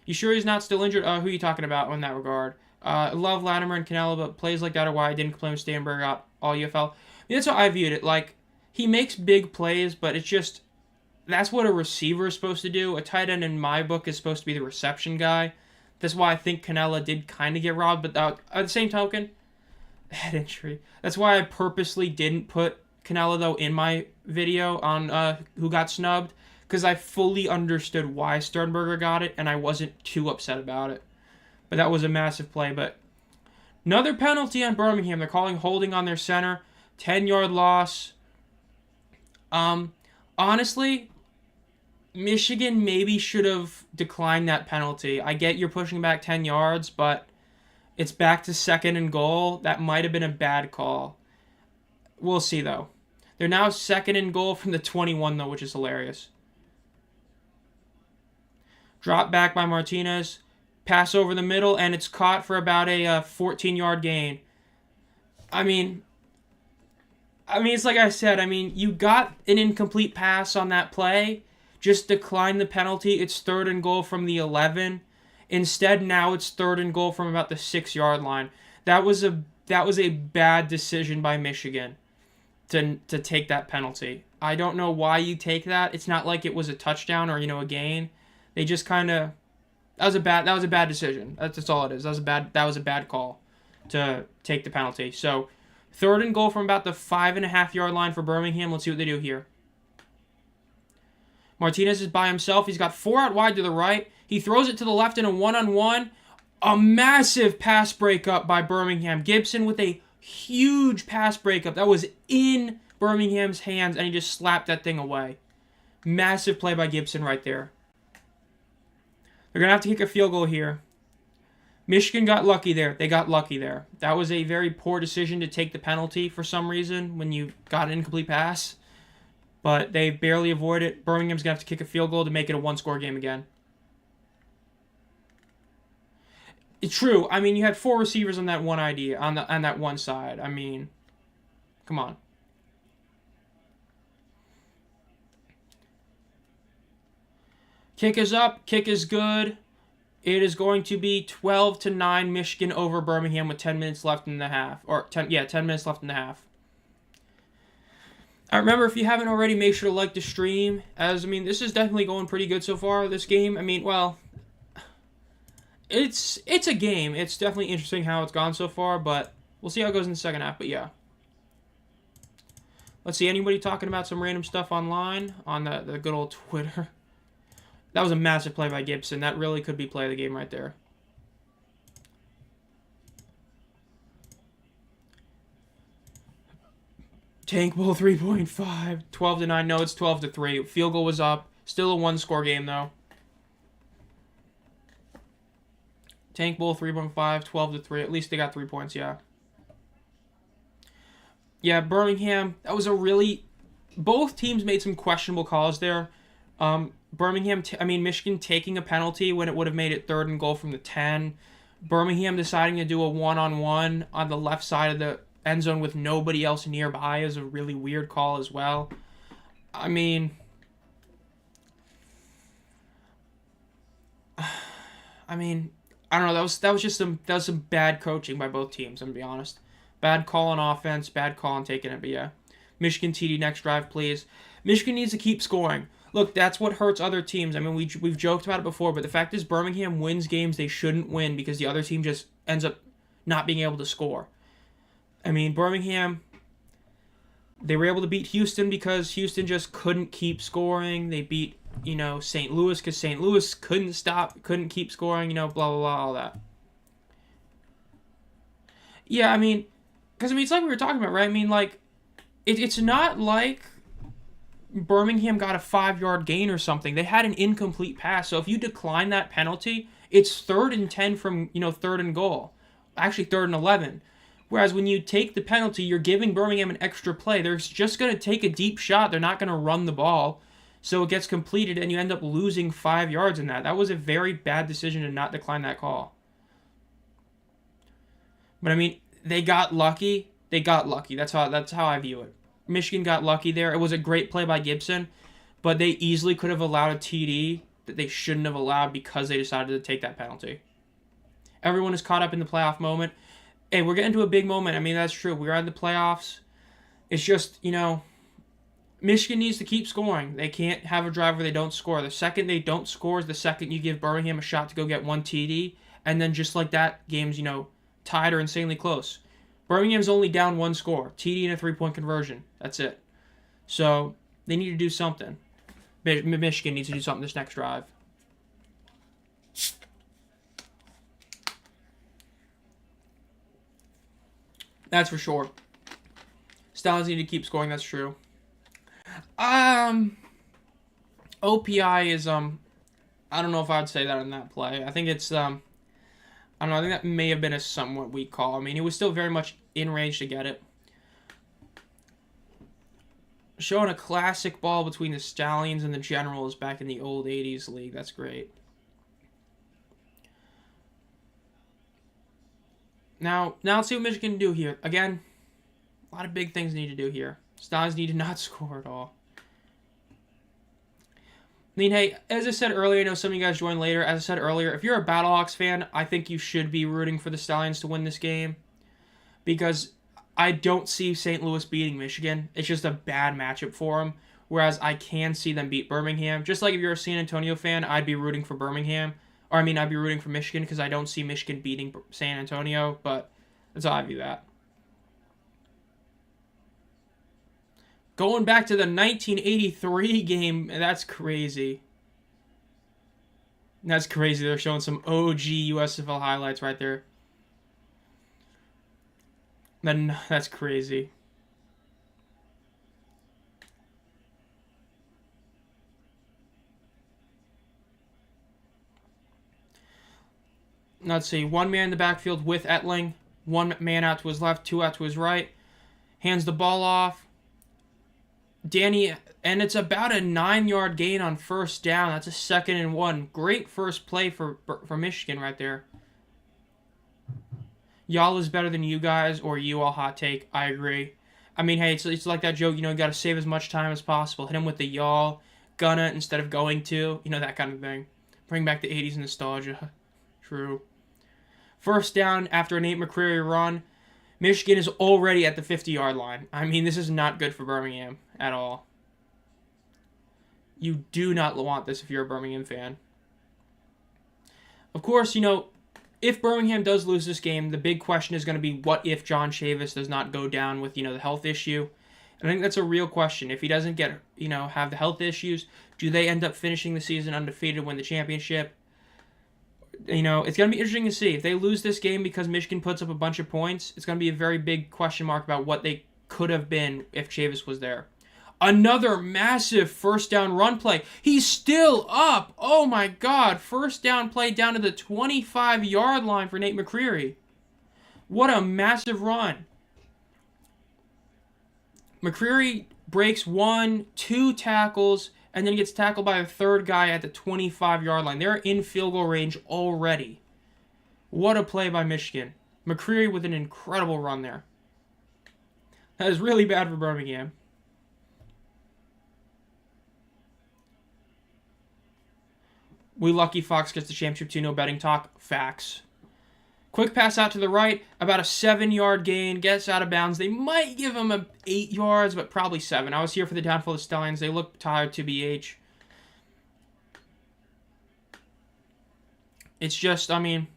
You sure he's not still injured? Who are you talking about in that regard? Love Latimer and Canella, but plays like that are why I didn't complain with Stanberg out all UFL. I mean, that's how I viewed it. Like, he makes big plays, but it's just, that's what a receiver is supposed to do. A tight end in my book is supposed to be the reception guy. That's why I think Canella did kind of get robbed, but at the same token, head injury. That's why I purposely didn't put Canella, though, in my video on who got snubbed, because I fully understood why Sternberger got it, and I wasn't too upset about it. But that was a massive play. But another penalty on Birmingham. They're calling holding on their center. 10-yard loss. Honestly, Michigan maybe should have declined that penalty. I get you're pushing back 10 yards, but it's back to 2nd and goal. That might have been a bad call. We'll see, though. They're now 2nd and goal from the 21, though, which is hilarious. Drop back by Martinez. Pass over the middle, and it's caught for about a 14-yard gain. I mean, it's like I said. I mean, you got an incomplete pass on that play. Just decline the penalty. It's 3rd and goal from the 11. Instead, now it's 3rd and goal from about the 6-yard line. That was a bad decision by Michigan to take that penalty. I don't know why you take that. It's not like it was a touchdown or a gain. They just kind of. That was a bad decision. That's all it is. That was a bad call to take the penalty. So 3rd and goal from about the 5.5 yard line for Birmingham. Let's see what they do here. Martinez is by himself. He's got 4 out wide to the right. He throws it to the left in a 1-on-1. A massive pass breakup by Birmingham. Gibson with a huge pass breakup. That was in Birmingham's hands, and he just slapped that thing away. Massive play by Gibson right there. They're going to have to kick a field goal here. Michigan got lucky there. They got lucky there. That was a very poor decision to take the penalty for some reason when you got an incomplete pass. But they barely avoid it. Birmingham's going to have to kick a field goal to make it a 1-score game again. It's true. I mean, you had 4 receivers on that one idea, on that one side. I mean, come on. Kick is up. Kick is good. It is going to be 12-9 Michigan over Birmingham with 10 minutes left in the half. 10 minutes left in the half. Remember, if you haven't already, make sure to like the stream. This is definitely going pretty good so far, this game. It's a game. It's definitely interesting how it's gone so far, but we'll see how it goes in the second half. But yeah. Let's see, anybody talking about some random stuff online on the good old Twitter? That was a massive play by Gibson. That really could be play of the game right there. Tank Bowl 3.5. 12-9. No, it's 12-3. Field goal was up. Still a 1-score game, though. Tank Bowl 3.5. 12-3. At least they got 3 points, yeah. Yeah, Birmingham. That was a really. Both teams made some questionable calls there. Michigan taking a penalty when it would have made it 3rd and goal from the 10. Birmingham deciding to do a 1-on-1 on the left side of the end zone with nobody else nearby is a really weird call as well. I don't know. That was some bad coaching by both teams. I'm gonna be honest. Bad call on offense. Bad call on taking it. But yeah, Michigan TD next drive, please. Michigan needs to keep scoring. Look, that's what hurts other teams. We've joked about it before, but the fact is Birmingham wins games they shouldn't win because the other team just ends up not being able to score. Birmingham, they were able to beat Houston because Houston just couldn't keep scoring. They beat, St. Louis because St. Louis couldn't keep scoring, blah, blah, blah, all that. Yeah, because it's like we were talking about, right? It's not like Birmingham got a 5-yard gain or something. They had an incomplete pass. So if you decline that penalty, it's 3rd and 10 from, 3rd and goal. actually 3rd and 11. Whereas when you take the penalty, you're giving Birmingham an extra play. They're just going to take a deep shot. They're not going to run the ball. So it gets completed, and you end up losing 5 yards in that. That was a very bad decision to not decline that call. But, I mean, they got lucky. They got lucky. That's how I view it. Michigan got lucky there. It was a great play by Gibson, but they easily could have allowed a TD that they shouldn't have allowed because they decided to take that penalty. Everyone is caught up in the playoff moment. Hey, we're getting to a big moment. I mean, that's true. We're at the playoffs. It's just, Michigan needs to keep scoring. They can't have a drive where they don't score. The second they don't score is the second you give Birmingham a shot to go get one TD. And then just like that, game's, tied or insanely close. Birmingham's only down 1 score. TD and a 3-point conversion. That's it. So, they need to do something. Michigan needs to do something this next drive. That's for sure. Stallions need to keep scoring, that's true. OPI is, I don't know if I would say that on that play. I think it's, I don't know, I think that may have been a somewhat weak call. I mean, he was still very much in range to get it. Showing a classic ball between the Stallions and the Generals back in the old 80s league. That's great. Now let's see what Michigan can do here. Again, a lot of big things need to do here. Stallions need to not score at all. I mean, hey, as I said earlier, I know some of you guys joined later. As I said earlier, if you're a Battlehawks fan, I think you should be rooting for the Stallions to win this game. Because I don't see St. Louis beating Michigan. It's just a bad matchup for them. Whereas I can see them beat Birmingham. Just like if you're a San Antonio fan, I'd be rooting for Birmingham. Or, I mean, I'd be rooting for Michigan because I don't see Michigan beating San Antonio. But that's how I view that. Going back to the 1983 game, that's crazy. That's crazy. They're showing some OG USFL highlights right there. Then that's crazy. Let's see. 1 man in the backfield with Etling. 1 man out to his left, 2 out to his right. Hands the ball off. Danny, and it's about a 9-yard gain on 1st down. That's a 2nd and 1. Great first play for Michigan right there. Y'all is better than you guys, or you all hot take. I agree. I mean, hey, it's like that joke, you got to save as much time as possible. Hit him with the y'all, gonna instead of going to, that kind of thing. Bring back the 80s nostalgia. True. 1st down after a Nate McCreary run. Michigan is already at the 50-yard line. I mean, this is not good for Birmingham at all. You do not want this if you're a Birmingham fan. Of course, if Birmingham does lose this game, the big question is going to be what if John Chavis does not go down with, the health issue. And I think that's a real question. If he doesn't get, have the health issues, do they end up finishing the season undefeated and win the championship? It's going to be interesting to see. If they lose this game because Michigan puts up a bunch of points, it's going to be a very big question mark about what they could have been if Chavis was there. Another massive 1st down run play. He's still up. Oh my God. 1st down play down to the 25-yard line for Nate McCreary. What a massive run. McCreary breaks 1, 2 tackles, and then gets tackled by a 3rd guy at the 25-yard line. They're in field goal range already. What a play by Michigan. McCreary with an incredible run there. That is really bad for Birmingham. We lucky Fox gets the championship too. No betting talk. Facts. Quick pass out to the right. About a 7-yard gain. Gets out of bounds. They might give him 8 yards, but probably 7. I was here for the downfall of the Stallions. They look tired to BH. It's just, I mean,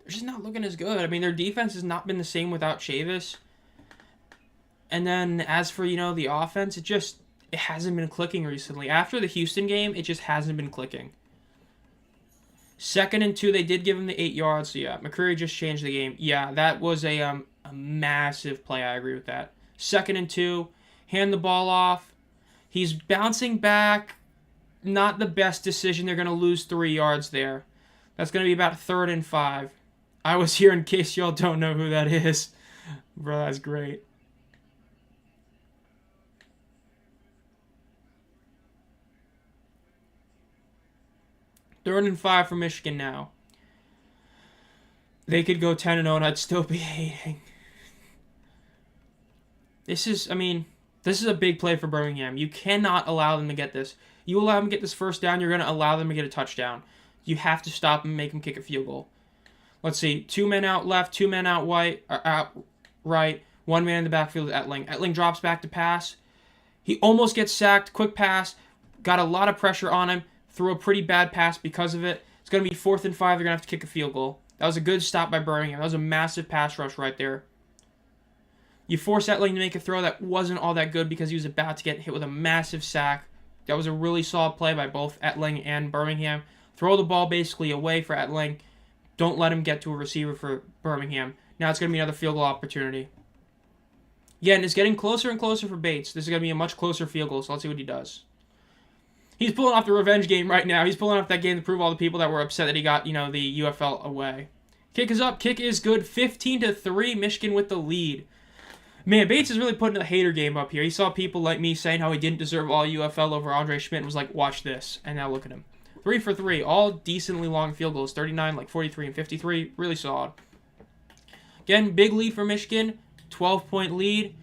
they're just not looking as good. I mean, their defense has not been the same without Chavis. And then as for, the offense, it hasn't been clicking recently. After the Houston game, it just hasn't been clicking. 2nd and 2, they did give him the 8 yards. So, yeah, McCreary just changed the game. Yeah, that was a massive play. I agree with that. 2nd and 2, hand the ball off. He's bouncing back. Not the best decision. They're going to lose 3 yards there. That's going to be about 3rd and 5. I was here in case y'all don't know who that is. Bro, that's great. Third and 5 for Michigan now. They could go 10-0 and I'd still be hating. This is a big play for Birmingham. You cannot allow them to get this. You allow them to get this first down, you're going to allow them to get a touchdown. You have to stop them and make them kick a field goal. Let's see. 2 men out left, 2 men out right, 1 man in the backfield with Etling. Etling drops back to pass. He almost gets sacked. Quick pass. Got a lot of pressure on him. Threw a pretty bad pass because of it. It's going to be 4th and 5. They're going to have to kick a field goal. That was a good stop by Birmingham. That was a massive pass rush right there. You force Etling to make a throw that wasn't all that good because he was about to get hit with a massive sack. That was a really solid play by both Etling and Birmingham. Throw the ball basically away for Etling. Don't let him get to a receiver for Birmingham. Now it's going to be another field goal opportunity. Again, it's getting closer and closer for Bates. This is going to be a much closer field goal, so let's see what he does. He's pulling off the revenge game right now. He's pulling off that game to prove all the people that were upset that he got, the UFL away. Kick is up. Kick is good. 15-3. Michigan with the lead. Man, Bates is really putting a hater game up here. He saw people like me saying how he didn't deserve all UFL over Andre Schmidt and was like, watch this. And now look at him. 3 for 3. All decently long field goals. 39, 43, and 53. Really solid. Again, big lead for Michigan. 12-point lead.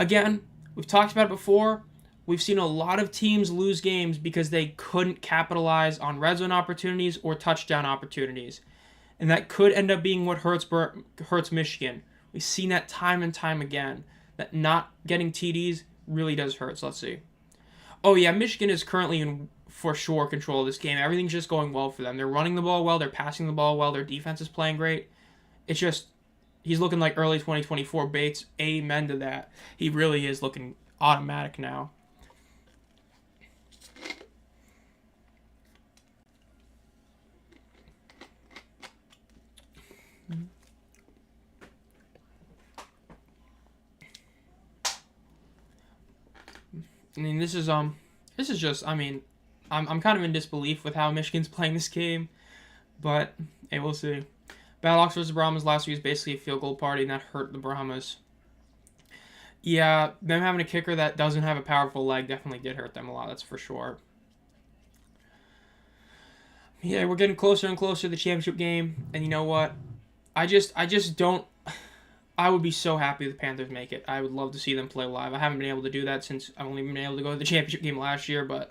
Again, we've talked about it before. We've seen a lot of teams lose games because they couldn't capitalize on red zone opportunities or touchdown opportunities. And that could end up being what hurts Michigan. We've seen that time and time again. That not getting TDs really does hurt. So let's see. Oh yeah, Michigan is currently in, for sure, control of this game. Everything's just going well for them. They're running the ball well. They're passing the ball well. Their defense is playing great. It's just, he's looking like early 2024 Bates. Amen to that. He really is looking automatic now. This is just, I'm kind of in disbelief with how Michigan's playing this game, but hey, we'll see. Battlehawks versus Brahmas last week was basically a field goal party, and that hurt the Brahmas. Yeah, them having a kicker that doesn't have a powerful leg definitely did hurt them a lot, that's for sure. Yeah, we're getting closer and closer to the championship game, and you know what? I would be so happy if the Panthers make it. I would love to see them play live. I haven't been able to do that since I've only been able to go to the championship game last year, but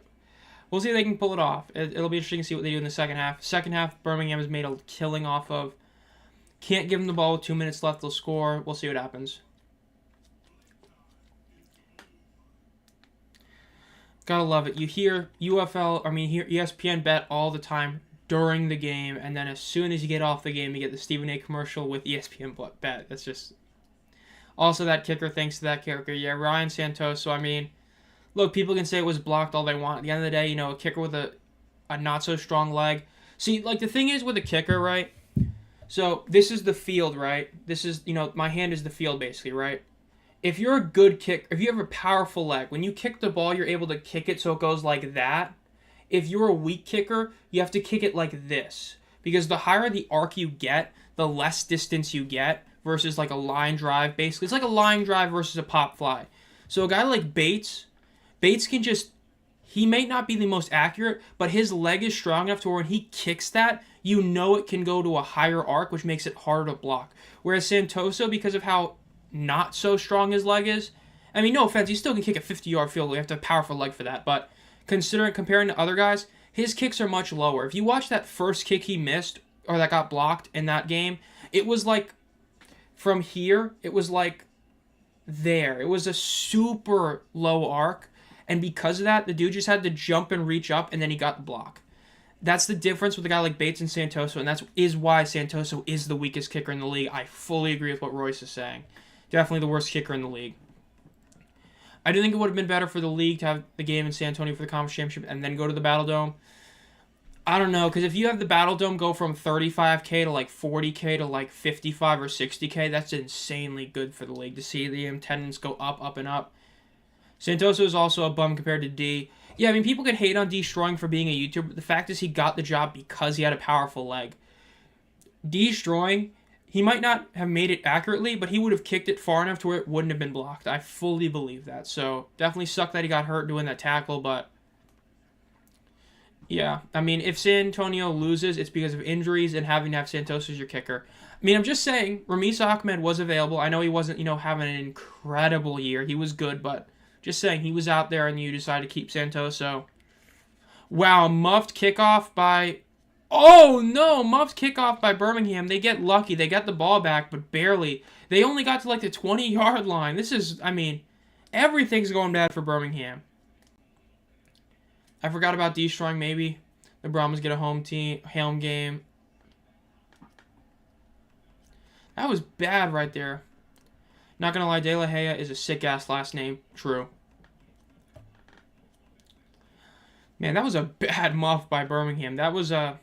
we'll see if they can pull it off. It'll be interesting to see what they do in the second half. Second half, Birmingham has made a killing off of. Can't give them the ball with 2 minutes left. They'll score. We'll see what happens. Gotta love it. You hear ESPN bet all the time during the game, and then as soon as you get off the game, you get the Stephen A commercial with ESPN bet. That's just... Also, that kicker, thanks to that kicker. Yeah, Ryan Santoso, look, people can say it was blocked all they want. At the end of the day, a kicker with a not-so-strong leg. See, the thing is with a kicker, right? So, this is the field, right? This is, my hand is the field, basically, right? If you're a good kicker, if you have a powerful leg, when you kick the ball, you're able to kick it so it goes like that. If you're a weak kicker, you have to kick it like this. Because the higher the arc you get, the less distance you get versus a line drive, basically. It's like a line drive versus a pop fly. So a guy like Bates can just, he may not be the most accurate, but his leg is strong enough to where when he kicks that, it can go to a higher arc, which makes it harder to block. Whereas Santoso, because of how not so strong his leg is, no offense, he still can kick a 50-yard field goal. You have to have a powerful leg for that, but comparing to other guys, his kicks are much lower. If you watch that first kick he missed, or that got blocked in that game, it was from here, it was there. It was a super low arc, and because of that, the dude just had to jump and reach up, and then he got the block. That's the difference with a guy like Bates and Santoso, and that is why Santoso is the weakest kicker in the league. I fully agree with what Royce is saying. Definitely the worst kicker in the league. I do think it would have been better for the league to have the game in San Antonio for the Conference Championship and then go to the Battle Dome. I don't know, because if you have the Battle Dome go from 35K to 40K to 55 or 60K, that's insanely good for the league to see the attendance go up and up. Santoso is also a bum compared to D. Yeah, people can hate on D Strong for being a YouTuber, but the fact is he got the job because he had a powerful leg. destroying, he might not have made it accurately, but he would have kicked it far enough to where it wouldn't have been blocked. I fully believe that. So definitely sucked that he got hurt doing that tackle, but yeah, I mean, if San Antonio loses, it's because of injuries and having to have Santos as your kicker. I mean, I'm just saying, Ramis Ahmed was available. I know he wasn't, having an incredible year. He was good, but just saying, he was out there and you decided to keep Santos, so. Wow, muffed kickoff by... Oh, no! Muffed kickoff by Birmingham. They get lucky. They got the ball back, but barely. They only got to, like, the 20-yard line. This is, I mean, everything's going bad for Birmingham. I forgot about destroying, maybe. The Brahmas get a home game. That was bad right there. Not going to lie, De La Gea is a sick-ass last name. True. Man, that was a bad muff by Birmingham. That was I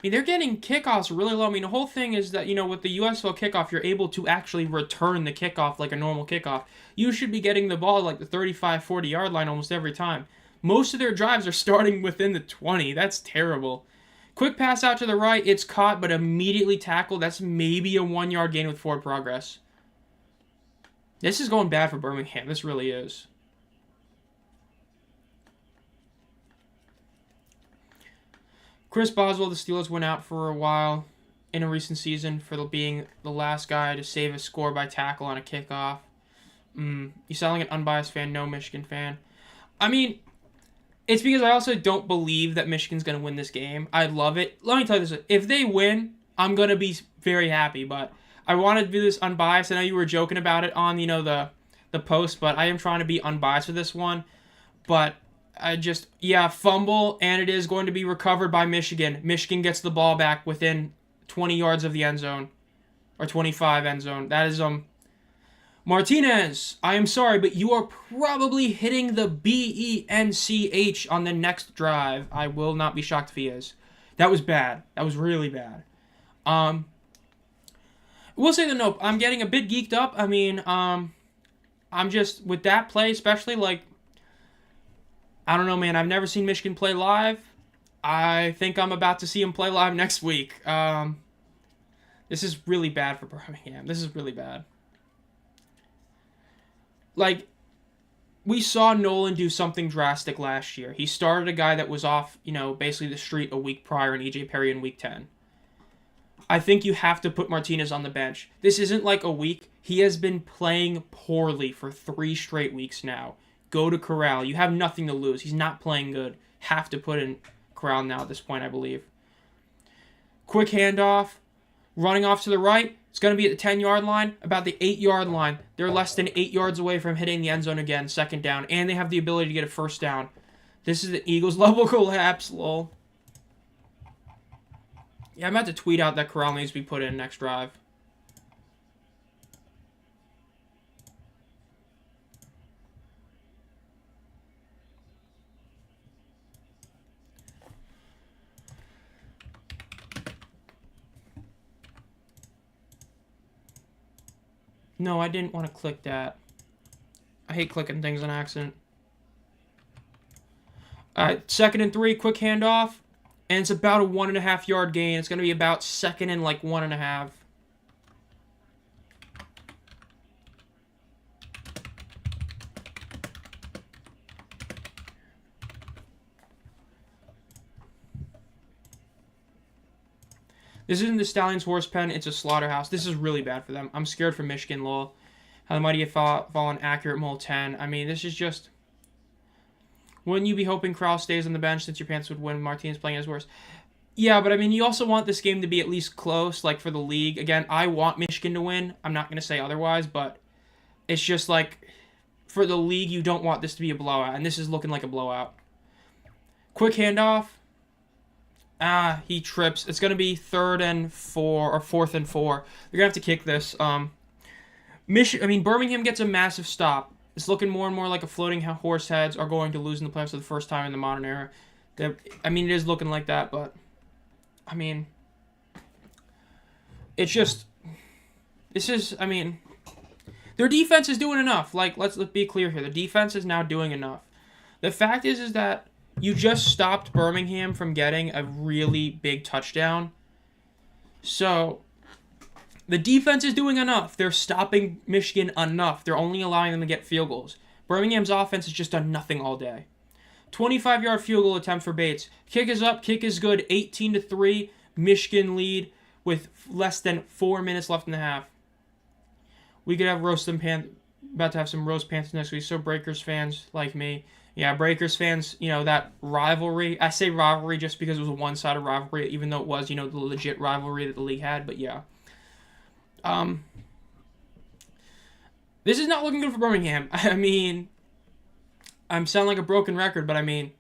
mean, they're getting kickoffs really low. I mean, the whole thing is that, with the USFL kickoff, you're able to actually return the kickoff like a normal kickoff. You should be getting the ball like the 35, 40-yard line almost every time. Most of their drives are starting within the 20. That's terrible. Quick pass out to the right. It's caught, but immediately tackled. That's maybe a 1-yard gain with forward progress. This is going bad for Birmingham. This really is. Chris Boswell, the Steelers went out for a while in a recent season for being the last guy to save a score by tackle on a kickoff. You sound like an unbiased fan, no Michigan fan. I mean, it's because I also don't believe that Michigan's going to win this game. I love it. Let me tell you this. If they win, I'm going to be very happy, but I wanted to do this unbiased. I know you were joking about it on, the post, but I am trying to be unbiased with this one. But fumble, and it is going to be recovered by Michigan. Michigan gets the ball back within 20 yards of the end zone, or 25 end zone. That is, Martinez, I am sorry, but you are probably hitting the BENCH on the next drive. I will not be shocked if he is. That was bad. That was really bad. We'll say nope. I'm getting a bit geeked up. I mean, I'm just, with that play especially, like, I don't know, man. I've never seen Michigan play live. I think I'm about to see him play live next week. This is really bad for Birmingham. This is really bad. Like, we saw Nolan do something drastic last year. He started a guy that was off, basically the street a week prior in EJ Perry in week 10. I think you have to put Martinez on the bench. This isn't like a week. He has been playing poorly for 3 straight weeks now. Go to Corral. You have nothing to lose. He's not playing good. Have to put in Corral now at this point, I believe. Quick handoff. Running off to the right. It's going to be at the 10-yard line, about the 8-yard line. They're less than 8 yards away from hitting the end zone again, second down, and they have the ability to get a first down. This is the Eagles' level collapse, lol. Yeah, I'm about to tweet out that Corral needs to be put in next drive. No, I didn't want to click that. I hate clicking things on accident. Alright, 2nd and 3, quick handoff. And it's about a 1.5 yard gain. It's going to be about 2nd and like 1.5. This isn't the Stallions horse pen, it's a slaughterhouse. This is really bad for them. I'm scared for Michigan, lol. How the mighty have fallen accurate, mole 10. I mean, this is just... Wouldn't you be hoping Corral stays on the bench since your Panthers would win, Martinez playing as worse? Yeah, but I mean, you also want this game to be at least close, like for the league. Again, I want Michigan to win. I'm not going to say otherwise, but it's just like, for the league, you don't want this to be a blowout, and this is looking like a blowout. Quick handoff. He trips. It's going to be 3rd and 4, or 4th and 4. They're going to have to kick this. Birmingham gets a massive stop. It's looking more and more like a floating horse heads are going to lose in the playoffs for the first time in the modern era. It is looking like that, but, it's just, their defense is doing enough. Like, let's be clear here. The defense is now doing enough. The fact is that you just stopped Birmingham from getting a really big touchdown. So the defense is doing enough. They're stopping Michigan enough. They're only allowing them to get field goals. Birmingham's offense has just done nothing all day. 25-yard field goal attempt for Bates. Kick is up. Kick is good. 18-3. Michigan lead with less than 4 minutes left in the half. We could have about to have some roast Panthers next week. So Breakers fans like me. Yeah, Breakers fans, that rivalry. I say rivalry just because it was a one-sided rivalry, even though it was, the legit rivalry that the league had. But yeah. This is not looking good for Birmingham. I mean, I'm sounding like a broken record, but I mean,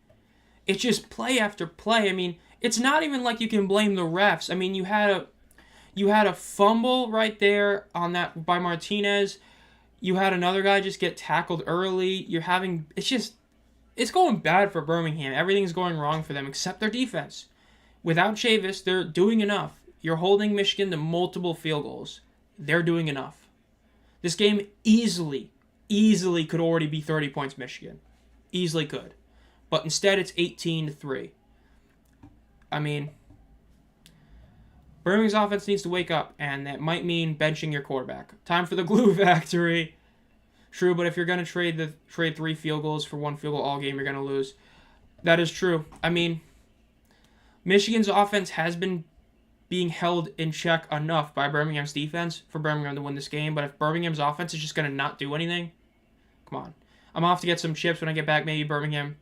it's just play after play. I mean, it's not even like you can blame the refs. I mean, you had a fumble right there on that by Martinez. You had another guy just get tackled early. It's going bad for Birmingham. Everything's going wrong for them except their defense. Without Chavis, they're doing enough. You're holding Michigan to multiple field goals. They're doing enough. This game easily could already be 30 points Michigan. Easily could. But instead it's 18-3. I mean, Birmingham's offense needs to wake up, and that might mean benching your quarterback. Time for the glue factory. True, but if you're going to trade 3 field goals for 1 field goal all game, you're going to lose. That is true. I mean, Michigan's offense has been being held in check enough by Birmingham's defense for Birmingham to win this game, but if Birmingham's offense is just going to not do anything, come on. I'm off to get some chips when I get back. Maybe Birmingham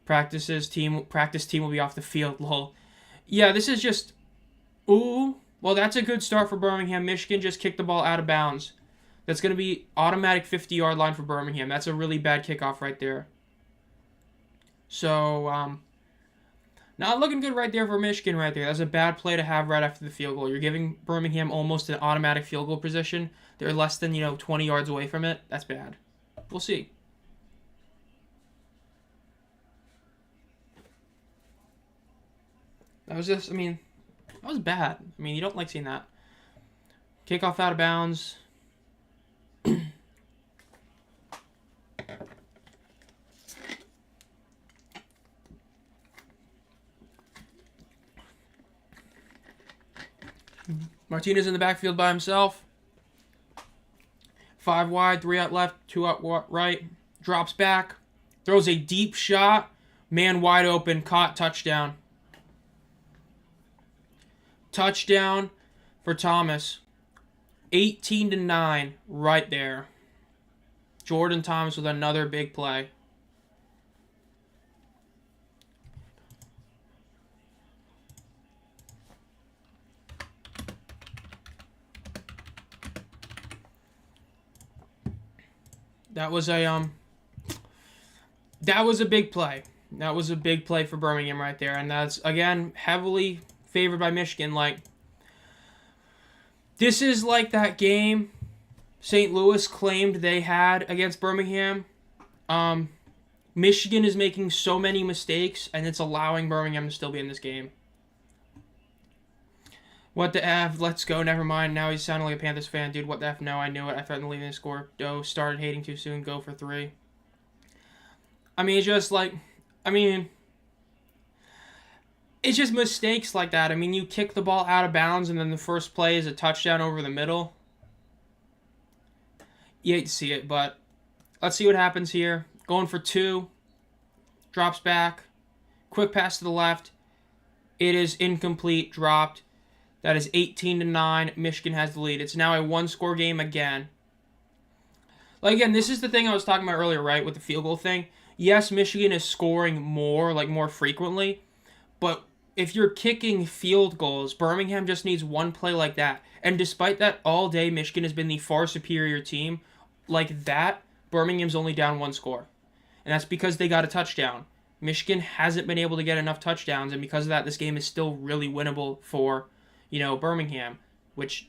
practice team will be off the field. Lol. Yeah, this is just... Ooh. Well, that's a good start for Birmingham. Michigan just kicked the ball out of bounds. That's going to be automatic 50-yard line for Birmingham. That's a really bad kickoff right there. So, not looking good right there for Michigan right there. That's a bad play to have right after the field goal. You're giving Birmingham almost an automatic field goal position. They're less than, 20 yards away from it. That's bad. We'll see. That was bad. I mean, you don't like seeing that. Kickoff out of bounds. Martinez in the backfield by himself. 5 wide, 3 out left, 2 out right. Drops back. Throws a deep shot. Man wide open. Caught. Touchdown. Touchdown for Thomas. 18-9 right there. Jordan Thomas with another big play. That was a big play. That was a big play for Birmingham right there, and that's again heavily favored by Michigan. Like, this is like that game St. Louis claimed they had against Birmingham. Michigan is making so many mistakes, and it's allowing Birmingham to still be in this game. What the F? Let's go. Never mind. Now he's sounding like a Panthers fan. Dude, what the F? No, I knew it. I threatened leaving the score. Doe started hating too soon. Go for 3. It's just mistakes like that. I mean, you kick the ball out of bounds, and then the first play is a touchdown over the middle. You hate to see it, but let's see what happens here. Going for 2. Drops back. Quick pass to the left. It is incomplete. Dropped. That is 18-9. Michigan has the lead. It's now a 1-score game again. Like, again, this is the thing I was talking about earlier, right, with the field goal thing. Yes, Michigan is scoring more frequently, but if you're kicking field goals, Birmingham just needs one play like that. And despite that, all day, Michigan has been the far superior team. Like that, Birmingham's only down 1 score. And that's because they got a touchdown. Michigan hasn't been able to get enough touchdowns, and because of that, this game is still really winnable for, Birmingham, which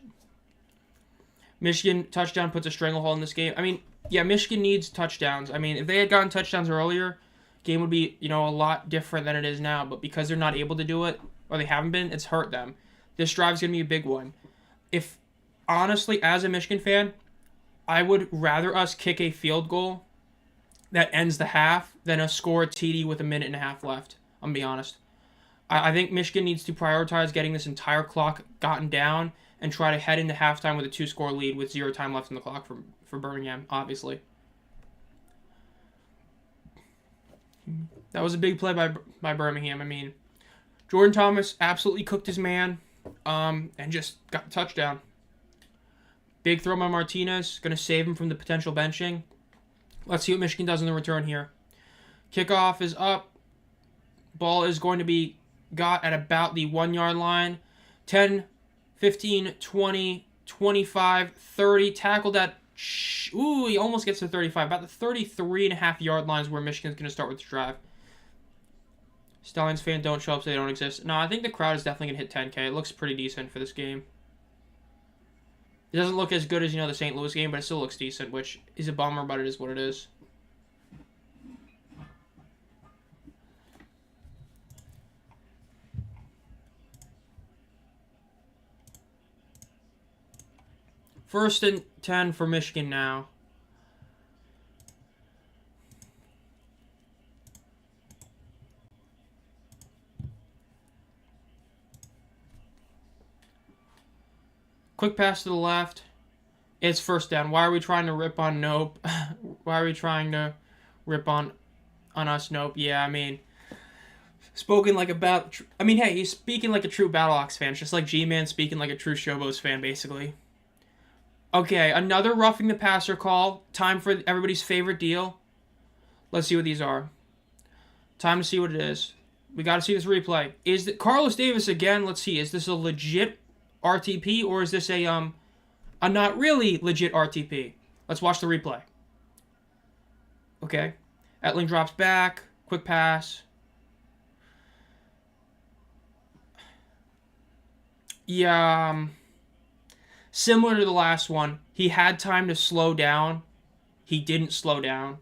Michigan touchdown puts a stranglehold in this game. I mean, yeah, Michigan needs touchdowns. I mean, if they had gotten touchdowns earlier, game would be, a lot different than it is now. But because they're not able to do it, or they haven't been, it's hurt them. This drive's going to be a big one. If, honestly, as a Michigan fan, I would rather us kick a field goal that ends the half than us score a TD with a minute and a half left. I'm going to be honest. I think Michigan needs to prioritize getting this entire clock gotten down and try to head into halftime with a 2-score lead with 0 time left in the clock for Birmingham, obviously. That was a big play by Birmingham. I mean, Jordan Thomas absolutely cooked his man and just got the touchdown. Big throw by Martinez, going to save him from the potential benching. Let's see what Michigan does in the return here. Kickoff is up. Ball is going to be got at about the 1-yard line. 10, 15, 20, 25, 30. Tackled at, ooh, he almost gets to 35. About the 33.5-yard line is where Michigan's going to start with the drive. Stallions fan, don't show up so they don't exist. No, I think the crowd is definitely going to hit 10K. It looks pretty decent for this game. It doesn't look as good as, the St. Louis game, but it still looks decent, which is a bummer, but it is what it is. First and 10 for Michigan now. Quick pass to the left. It's first down. Why are we trying to rip on Nope? Why are we trying to rip on us, Nope? Yeah, I mean, spoken like hey, he's speaking like a true Battlehawks fan. It's just like G-Man speaking like a true Showboats fan, basically. Okay, another roughing the passer call. Time for everybody's favorite deal. Let's see what these are. Time to see what it is. We got to see this replay. Is it Carlos Davis again? Let's see. Is this a legit RTP or is this a not really legit RTP? Let's watch the replay. Okay. Etling drops back. Quick pass. Yeah. Similar to the last one, he had time to slow down. He didn't slow down.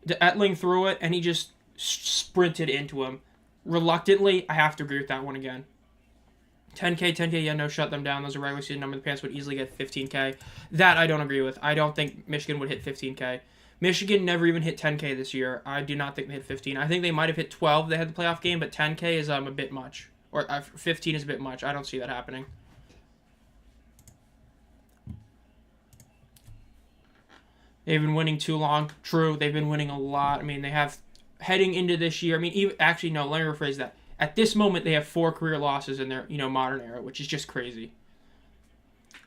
Etling threw it, and he just sprinted into him. Reluctantly, I have to agree with that one again. 10K, yeah, no, shut them down. Those are regular season numbers. The Panthers would easily get 15K. That I don't agree with. I don't think Michigan would hit 15K. Michigan never even hit 10K this year. I do not think they hit 15. I think they might have hit 12. They had the playoff game, but 10K is a bit much. Or 15 is a bit much. I don't see that happening. They've been winning too long. True, they've been winning a lot. I mean, they have, heading into this year, let me rephrase that. At this moment, they have 4 career losses in their, modern era, which is just crazy.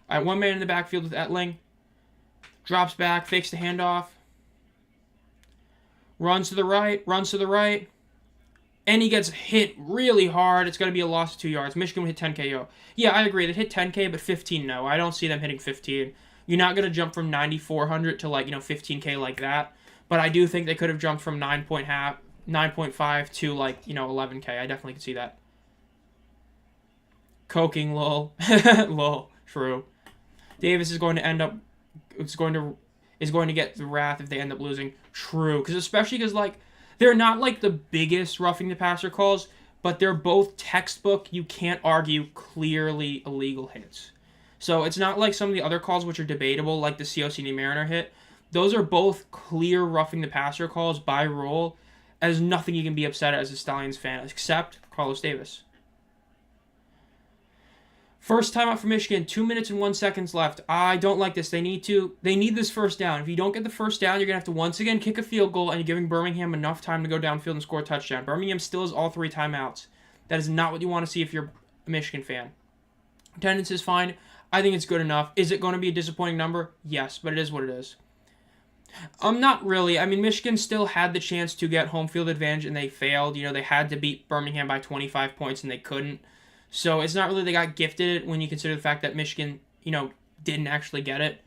All right, one man in the backfield with Etling. Drops back, fakes the handoff. Runs to the right. And he gets hit really hard. It's going to be a loss of 2 yards. Michigan would hit 10K. Yeah, I agree. They'd hit 10K, but 15, no. I don't see them hitting 15. You're not going to jump from 9,400 to 15K like that. But I do think they could have jumped from 9.5 to 11K. I definitely could see that. Coking, lol. Lol. True. Davis is going to get the wrath if they end up losing. True. Especially because they're not the biggest roughing the passer calls, but they're both textbook, you can't argue, clearly illegal hits. So it's not like some of the other calls which are debatable, like the COC Mariner hit. Those are both clear roughing the passer calls by rule. There's nothing you can be upset at as a Stallions fan, except Carlos Davis. First timeout for Michigan, 2 minutes and 1 second left. I don't like this. They need this first down. If you don't get the first down, you're going to have to once again kick a field goal, and you're giving Birmingham enough time to go downfield and score a touchdown. Birmingham still has all 3 timeouts. That is not what you want to see if you're a Michigan fan. Attendance is fine. I think it's good enough. Is it going to be a disappointing number? Yes, but it is what it is. Not really. I mean, Michigan still had the chance to get home field advantage, and they failed. They had to beat Birmingham by 25 points, and they couldn't. So it's not really they got gifted it when you consider the fact that Michigan, didn't actually get it.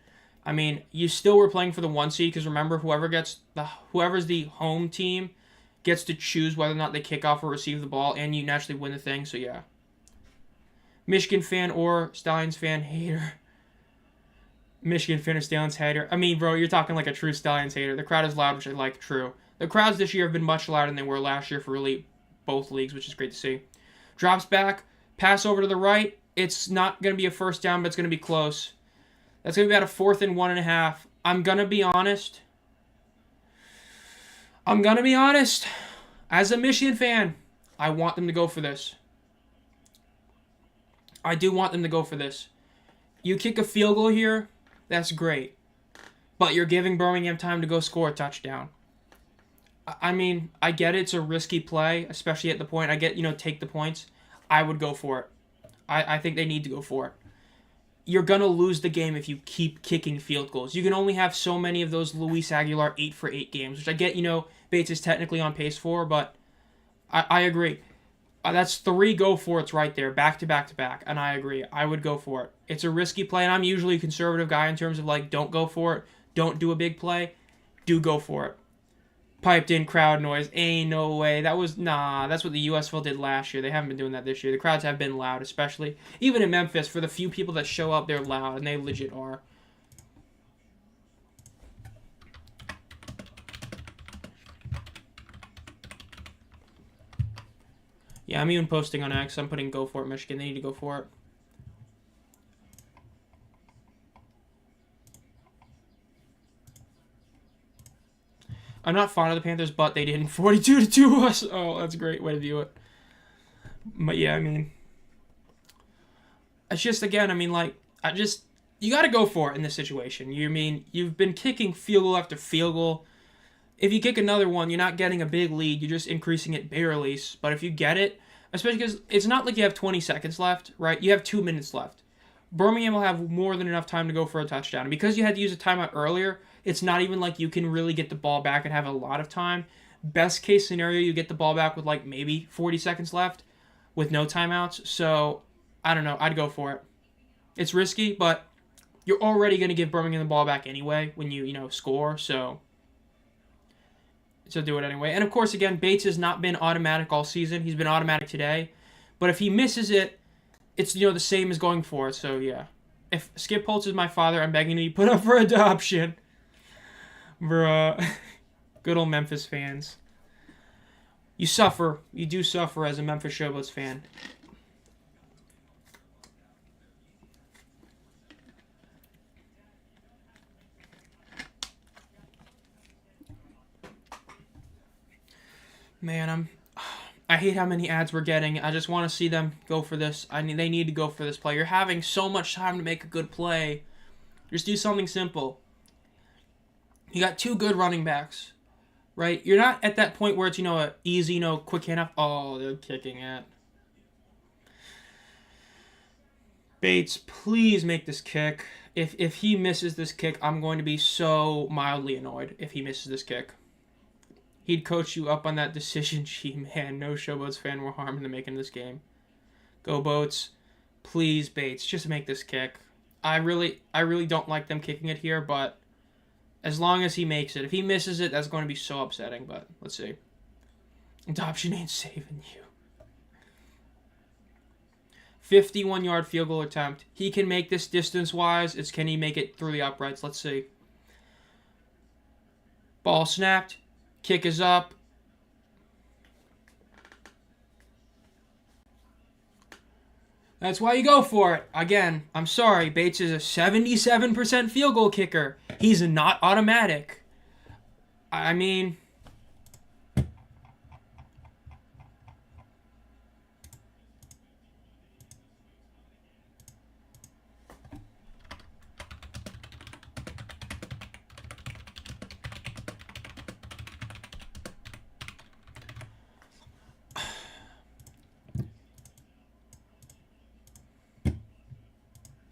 I mean, you still were playing for the 1 seed, because remember, whoever's the home team gets to choose whether or not they kick off or receive the ball, and you naturally win the thing, so yeah. Michigan fan or Stallions fan hater. Michigan fan or Stallions hater. I mean, bro, you're talking like a true Stallions hater. The crowd is loud, which I like. True. The crowds this year have been much louder than they were last year for really both leagues, which is great to see. Drops back. Pass over to the right. It's not going to be a first down, but it's going to be close. That's going to be about a 4th and 1.5. I'm going to be honest. As a Michigan fan, I want them to go for this. I do want them to go for this. You kick a field goal here, that's great. But you're giving Birmingham time to go score a touchdown. I mean, I get it's a risky play, especially at the point. I get, take the points. I would go for it. I think they need to go for it. You're going to lose the game if you keep kicking field goals. You can only have so many of those Luis Aguilar 8-for-8 games, which I get, Bates is technically on pace for, but I agree. That's 3 go-for-it's right there, back to back to back, and I agree. I would go for it. It's a risky play, and I'm usually a conservative guy in terms of, don't go for it, don't do a big play, do go for it. Piped in crowd noise, ain't no way. That's what the USFL did last year. They haven't been doing that this year. The crowds have been loud, especially. Even in Memphis, for the few people that show up, they're loud, and they legit are. Yeah, I'm even posting on X. I'm putting go for it, Michigan. They need to go for it. I'm not fond of the Panthers, but they didn't 42-2 us. Oh, that's a great way to view it. But yeah, I mean, it's just, again, you got to go for it in this situation. You've been kicking field goal after field goal. If you kick another one, you're not getting a big lead. You're just increasing it barely. But if you get it, especially because it's not like you have 20 seconds left, right? You have 2 minutes left. Birmingham will have more than enough time to go for a touchdown. And because you had to use a timeout earlier, it's not even like you can really get the ball back and have a lot of time. Best case scenario, you get the ball back with maybe 40 seconds left with no timeouts. So, I don't know. I'd go for it. It's risky, but you're already going to give Birmingham the ball back anyway when you score. So do it anyway. And, of course, again, Bates has not been automatic all season. He's been automatic today. But if he misses it, it's, the same as going for it. So, yeah. If Skip Holtz is my father, I'm begging to be put up for adoption. Bruh. Good old Memphis fans. You suffer. You do suffer as a Memphis Showboats fan. Man, I hate how many ads we're getting. I just want to see them go for this. They need to go for this play. You're having so much time to make a good play. Just do something simple. You got 2 good running backs, right? You're not at that point where it's, a easy, quick handoff. Oh, they're kicking it. Bates, please make this kick. If he misses this kick, I'm going to be so mildly annoyed if he misses this kick. He'd coach you up on that decision sheet, man. No Showboats fan will harm into making this game. Go Boats. Please, Bates, just make this kick. I really don't like them kicking it here, but as long as he makes it. If he misses it, that's going to be so upsetting, but let's see. Adoption ain't saving you. 51-yard field goal attempt. He can make this distance-wise. It's can he make it through the uprights? Let's see. Ball snapped. Kick is up. That's why you go for it. Again, I'm sorry. Bates is a 77% field goal kicker. He's not automatic. I mean...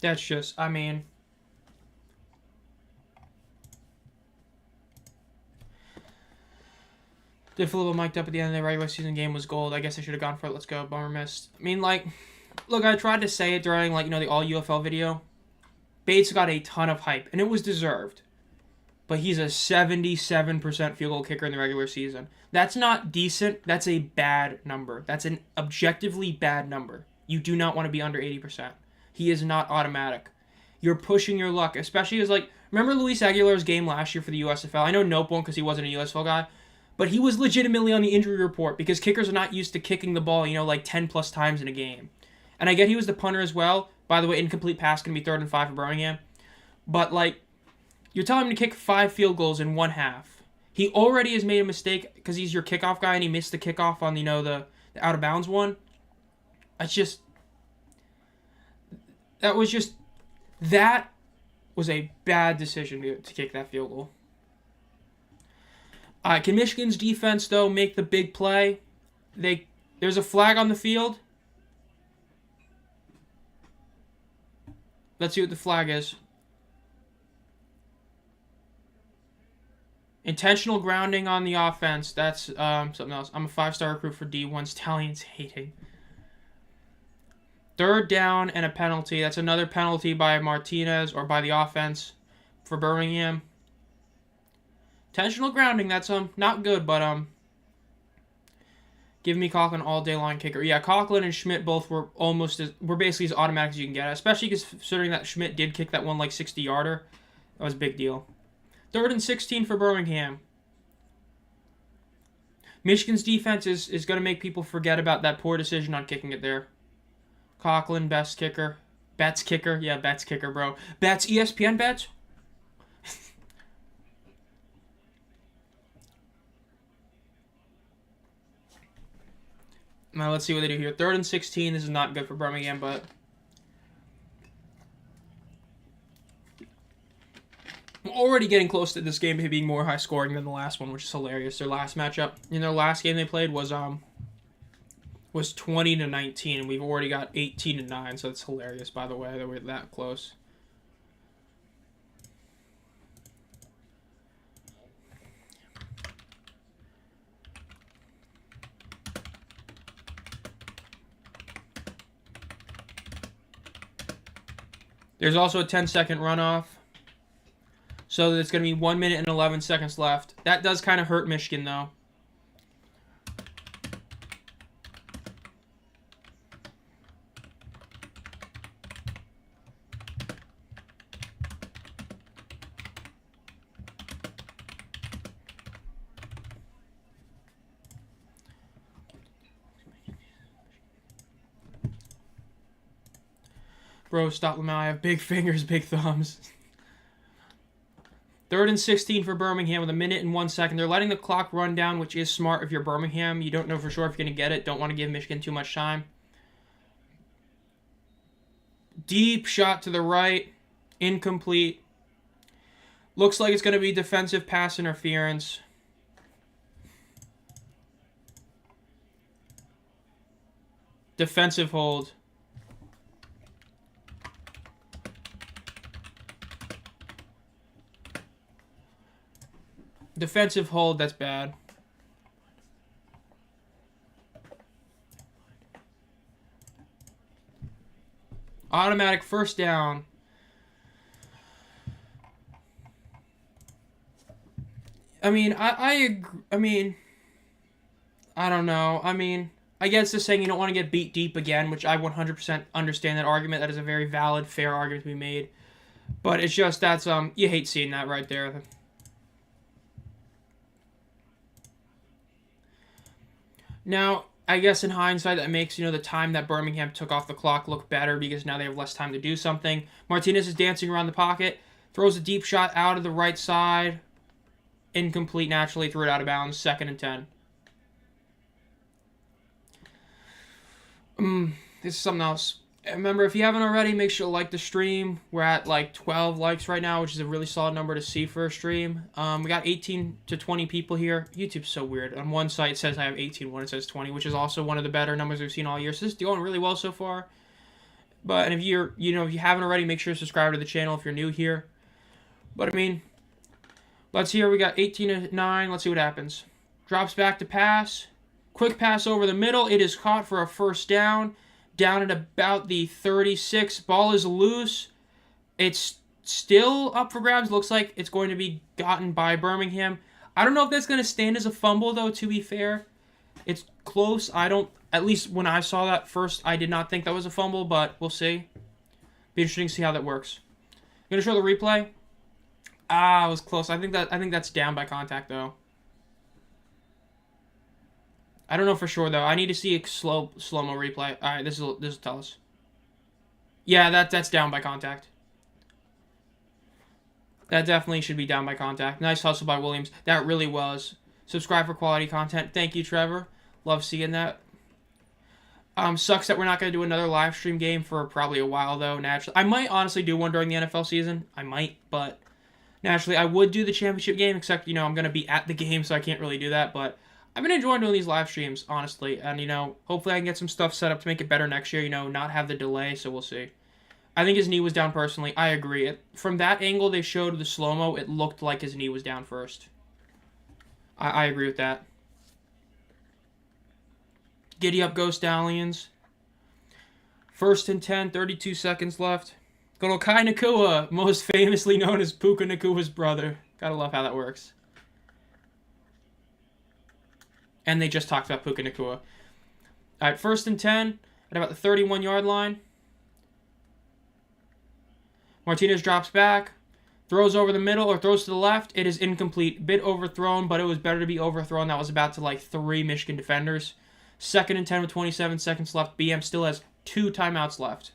That's just, I mean... Did feel a little mic'd up at the end of the regular season game was gold. I guess I should have gone for it. Let's go. Bummer missed. I mean, look, I tried to say it during, the all UFL video. Bates got a ton of hype, and it was deserved. But he's a 77% field goal kicker in the regular season. That's not decent. That's a bad number. That's an objectively bad number. You do not want to be under 80%. He is not automatic. You're pushing your luck, especially as, remember Luis Aguilar's game last year for the USFL? I know Nope won't because he wasn't a USFL guy, but he was legitimately on the injury report because kickers are not used to kicking the ball, 10-plus times in a game. And I get he was the punter as well. By the way, incomplete pass can be 3rd and 5 for Birmingham. But, you're telling him to kick 5 field goals in one half. He already has made a mistake because he's your kickoff guy and he missed the kickoff on, the the out of bounds one. That was a bad decision to kick that field goal. Can Michigan's defense, though, make the big play? There's a flag on the field. Let's see what the flag is. Intentional grounding on the offense. That's something else. I'm a 5-star recruit for D1 Stallions hating. 3rd down and a penalty. That's another penalty by Martinez or by the offense for Birmingham. Intentional grounding. That's not good, but give me Conklin all day long kicker. Yeah, Conklin and Schmidt both were basically as automatic as you can get, especially considering that Schmidt did kick that one like 60-yarder. That was a big deal. 3rd and 16 for Birmingham. Michigan's defense is going to make people forget about that poor decision on kicking it there. Conklin, best kicker. Betts kicker. Yeah, Betts kicker, bro. Betts, ESPN Betts? Now let's see what they do here. 3rd and 16. This is not good for Birmingham, but I'm already getting close to this game being more high scoring than the last one, which is hilarious. Their last matchup, their last game they played was 20-19, and we've already got 18-9, so it's hilarious, by the way, that we're that close. There's also a 10-second runoff, so it's going to be 1 minute and 11 seconds left. That does kind of hurt Michigan, though. Bro, stop Lamau. I have big fingers, big thumbs. 3rd and 16 for Birmingham with 1 minute and 1 second. They're letting the clock run down, which is smart if you're Birmingham. You don't know for sure if you're going to get it. Don't want to give Michigan too much time. Deep shot to the right. Incomplete. Looks like it's going to be defensive pass interference. Defensive hold. Defensive hold, that's bad. Automatic 1st down. I don't know. I guess just saying you don't want to get beat deep again, which I 100% understand that argument. That is a very valid, fair argument to be made. But it's just that's you hate seeing that right there. Now, I guess in hindsight, that makes, the time that Birmingham took off the clock look better because now they have less time to do something. Martinez is dancing around the pocket, throws a deep shot out of the right side. Incomplete naturally, threw it out of bounds, 2nd and 10. This is something else. Remember, if you haven't already, make sure to like the stream. We're at like 12 likes right now, which is a really solid number to see for a stream. We got 18 to 20 people here. YouTube's so weird. On one site it says I have 18, one it says 20, which is also one of the better numbers we've seen all year. So this is going really well so far. But and if if you haven't already, make sure to subscribe to the channel if you're new here. But let's hear. We got 18 to 9. Let's see what happens. Drops back to pass. Quick pass over the middle. It is caught for a 1st down. Down at about the 36. Ball is loose. It's still up for grabs. Looks like it's going to be gotten by Birmingham. I don't know if that's going to stand as a fumble, though, to be fair. It's close. At least when I saw that first, I did not think that was a fumble, but we'll see. Be interesting to see how that works. I'm going to show the replay. It was close. I think that's down by contact, though. I don't know for sure, though. I need to see a slow-mo replay. All right, this will tell us. Yeah, that's down by contact. That definitely should be down by contact. Nice hustle by Williams. That really was. Subscribe for quality content. Thank you, Trevor. Love seeing that. Sucks that we're not going to do another live stream game for probably a while, though, naturally. I might honestly do one during the NFL season. I might, but naturally, I would do the championship game, except, I'm going to be at the game, so I can't really do that, but I've been enjoying doing these live streams, honestly, and, hopefully I can get some stuff set up to make it better next year, not have the delay, so we'll see. I think his knee was down personally. I agree. From that angle they showed the slow-mo, it looked like his knee was down first. I agree with that. Giddy up, go Stallions. 1st and 10, 32 seconds left. Good old Kai Nakua, most famously known as Puka Nakua's brother. Gotta love how that works. And they just talked about Puka Nakua. Alright, 1st and 10 at about the 31-yard line. Martinez drops back, throws over the middle or throws to the left. It is incomplete. Bit overthrown, but it was better to be overthrown. That was about to 3 Michigan defenders. 2nd and 10 with 27 seconds left. BM still has 2 timeouts left.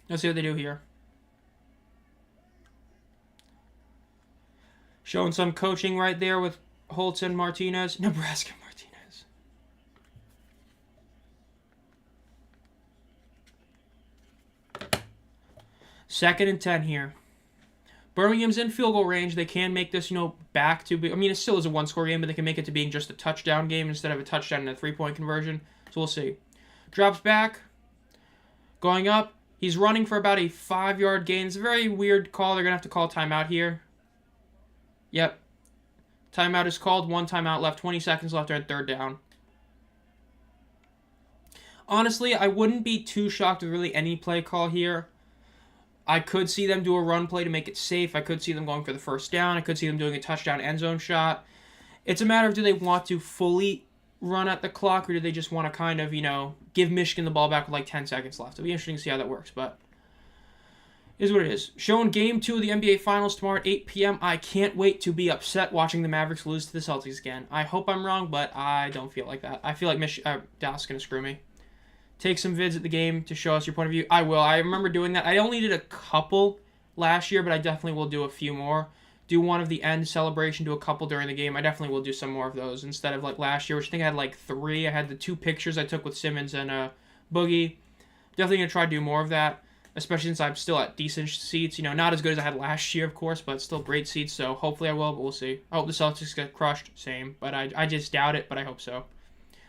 Let's see what they do here. Showing some coaching right there with Holtz and Martinez. Nebraska Martinez. Second and 10 here. Birmingham's in field goal range. They can make this, back to be... I mean, it still is a one-score game, but they can make it to being just a touchdown game instead of a touchdown and a 3-point conversion. So we'll see. Drops back. Going up. He's running for about a 5-yard gain. It's a very weird call. They're going to have to call timeout here. Yep. Timeout is called. 1 timeout left. 20 seconds left at 3rd down. Honestly, I wouldn't be too shocked with really any play call here. I could see them do a run play to make it safe. I could see them going for the 1st down. I could see them doing a touchdown end zone shot. It's a matter of, do they want to fully run at the clock, or do they just want to kind of, give Michigan the ball back with 10 seconds left? It'll be interesting to see how that works, but it is what it is. Showing Game 2 of the NBA Finals tomorrow at 8 p.m. I can't wait to be upset watching the Mavericks lose to the Celtics again. I hope I'm wrong, but I don't feel like that. I feel like Dallas is going to screw me. Take some vids at the game to show us your point of view. I will. I remember doing that. I only did a couple last year, but I definitely will do a few more. Do one of the end celebration, do a couple during the game. I definitely will do some more of those instead of last year, which I think I had 3. I had the 2 pictures I took with Simmons and Boogie. Definitely going to try to do more of that, especially since I'm still at decent seats. Not as good as I had last year, of course, but still great seats, so hopefully I will, but we'll see. I hope the Celtics get crushed. Same, but I just doubt it, but I hope so.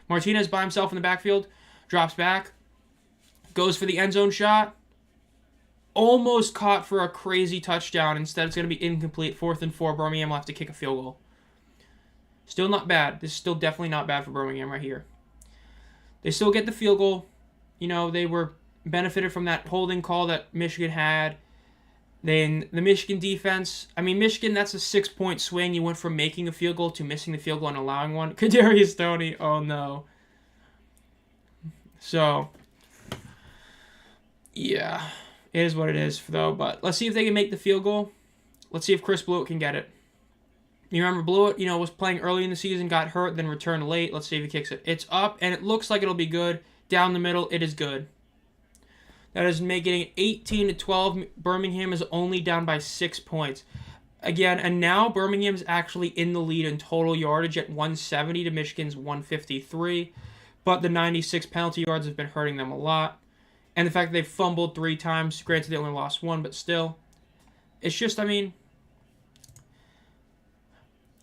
Martinez by himself in the backfield. Drops back. Goes for the end zone shot. Almost caught for a crazy touchdown. Instead, it's going to be incomplete. 4th and 4. Birmingham will have to kick a field goal. Still not bad. This is still definitely not bad for Birmingham right here. They still get the field goal. They were benefited from that holding call that Michigan had. Then the Michigan defense. I mean, Michigan, that's a 6-point swing. You went from making a field goal to missing the field goal and allowing one. Kadarius Toney. Oh, no. So, yeah. It is what it is, though. But let's see if they can make the field goal. Let's see if Chris Blewett can get it. You remember Blewett, was playing early in the season, got hurt, then returned late. Let's see if he kicks it. It's up, and it looks like it'll be good. Down the middle, it is good. That is making it 18-12. Birmingham is only down by 6 points. Again, and now Birmingham is actually in the lead in total yardage at 170 to Michigan's 153. But the 96 penalty yards have been hurting them a lot. And the fact that they've fumbled 3 times, granted they only lost 1, but still. It's just,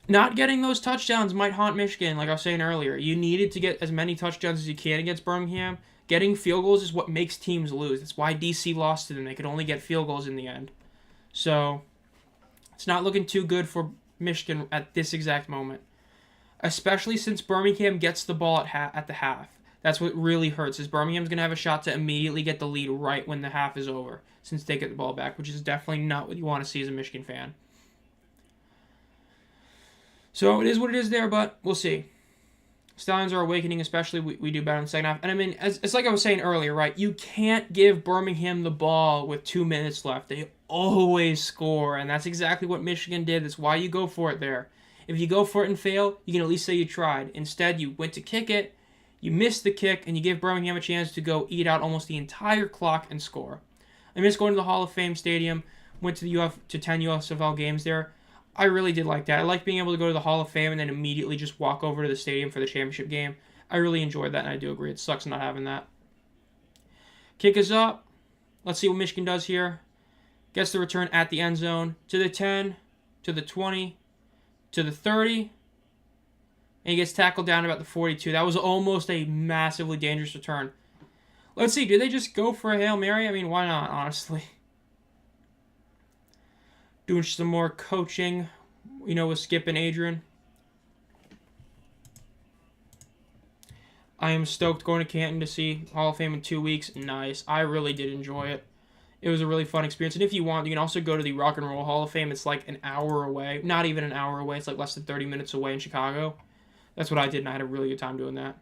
not getting those touchdowns might haunt Michigan, like I was saying earlier. You needed to get as many touchdowns as you can against Birmingham. Getting field goals is what makes teams lose. That's why DC lost to them. They could only get field goals in the end. So, it's not looking too good for Michigan at this exact moment. Especially since Birmingham gets the ball at the half. That's what really hurts, is Birmingham's going to have a shot to immediately get the lead right when the half is over, since they get the ball back, which is definitely not what you want to see as a Michigan fan. So it is what it is there, but we'll see. Stallions are awakening, especially we do better in the second half. And it's like I was saying earlier, right? You can't give Birmingham the ball with 2 minutes left. They always score, and that's exactly what Michigan did. That's why you go for it there. If you go for it and fail, you can at least say you tried. Instead, you went to kick it, you missed the kick, and you give Birmingham a chance to go eat out almost the entire clock and score. I missed going to the Hall of Fame Stadium, went to to 10 USFL games there. I really did like that. I like being able to go to the Hall of Fame and then immediately just walk over to the stadium for the championship game. I really enjoyed that, and I do agree. It sucks not having that. Kick is up. Let's see what Michigan does here. Gets the return at the end zone to the 10, to the 20, to the 30, and he gets tackled down about the 42. That was almost a massively dangerous return. Let's see, do they just go for a Hail Mary? I mean, why not, honestly? Doing some more coaching, with Skip and Adrian. I am stoked going to Canton to see Hall of Fame in 2 weeks. Nice. I really did enjoy it. It was a really fun experience. And if you want, you can also go to the Rock and Roll Hall of Fame. It's like an hour away. Not even an hour away. It's like less than 30 minutes away in Chicago. That's what I did, and I had a really good time doing that.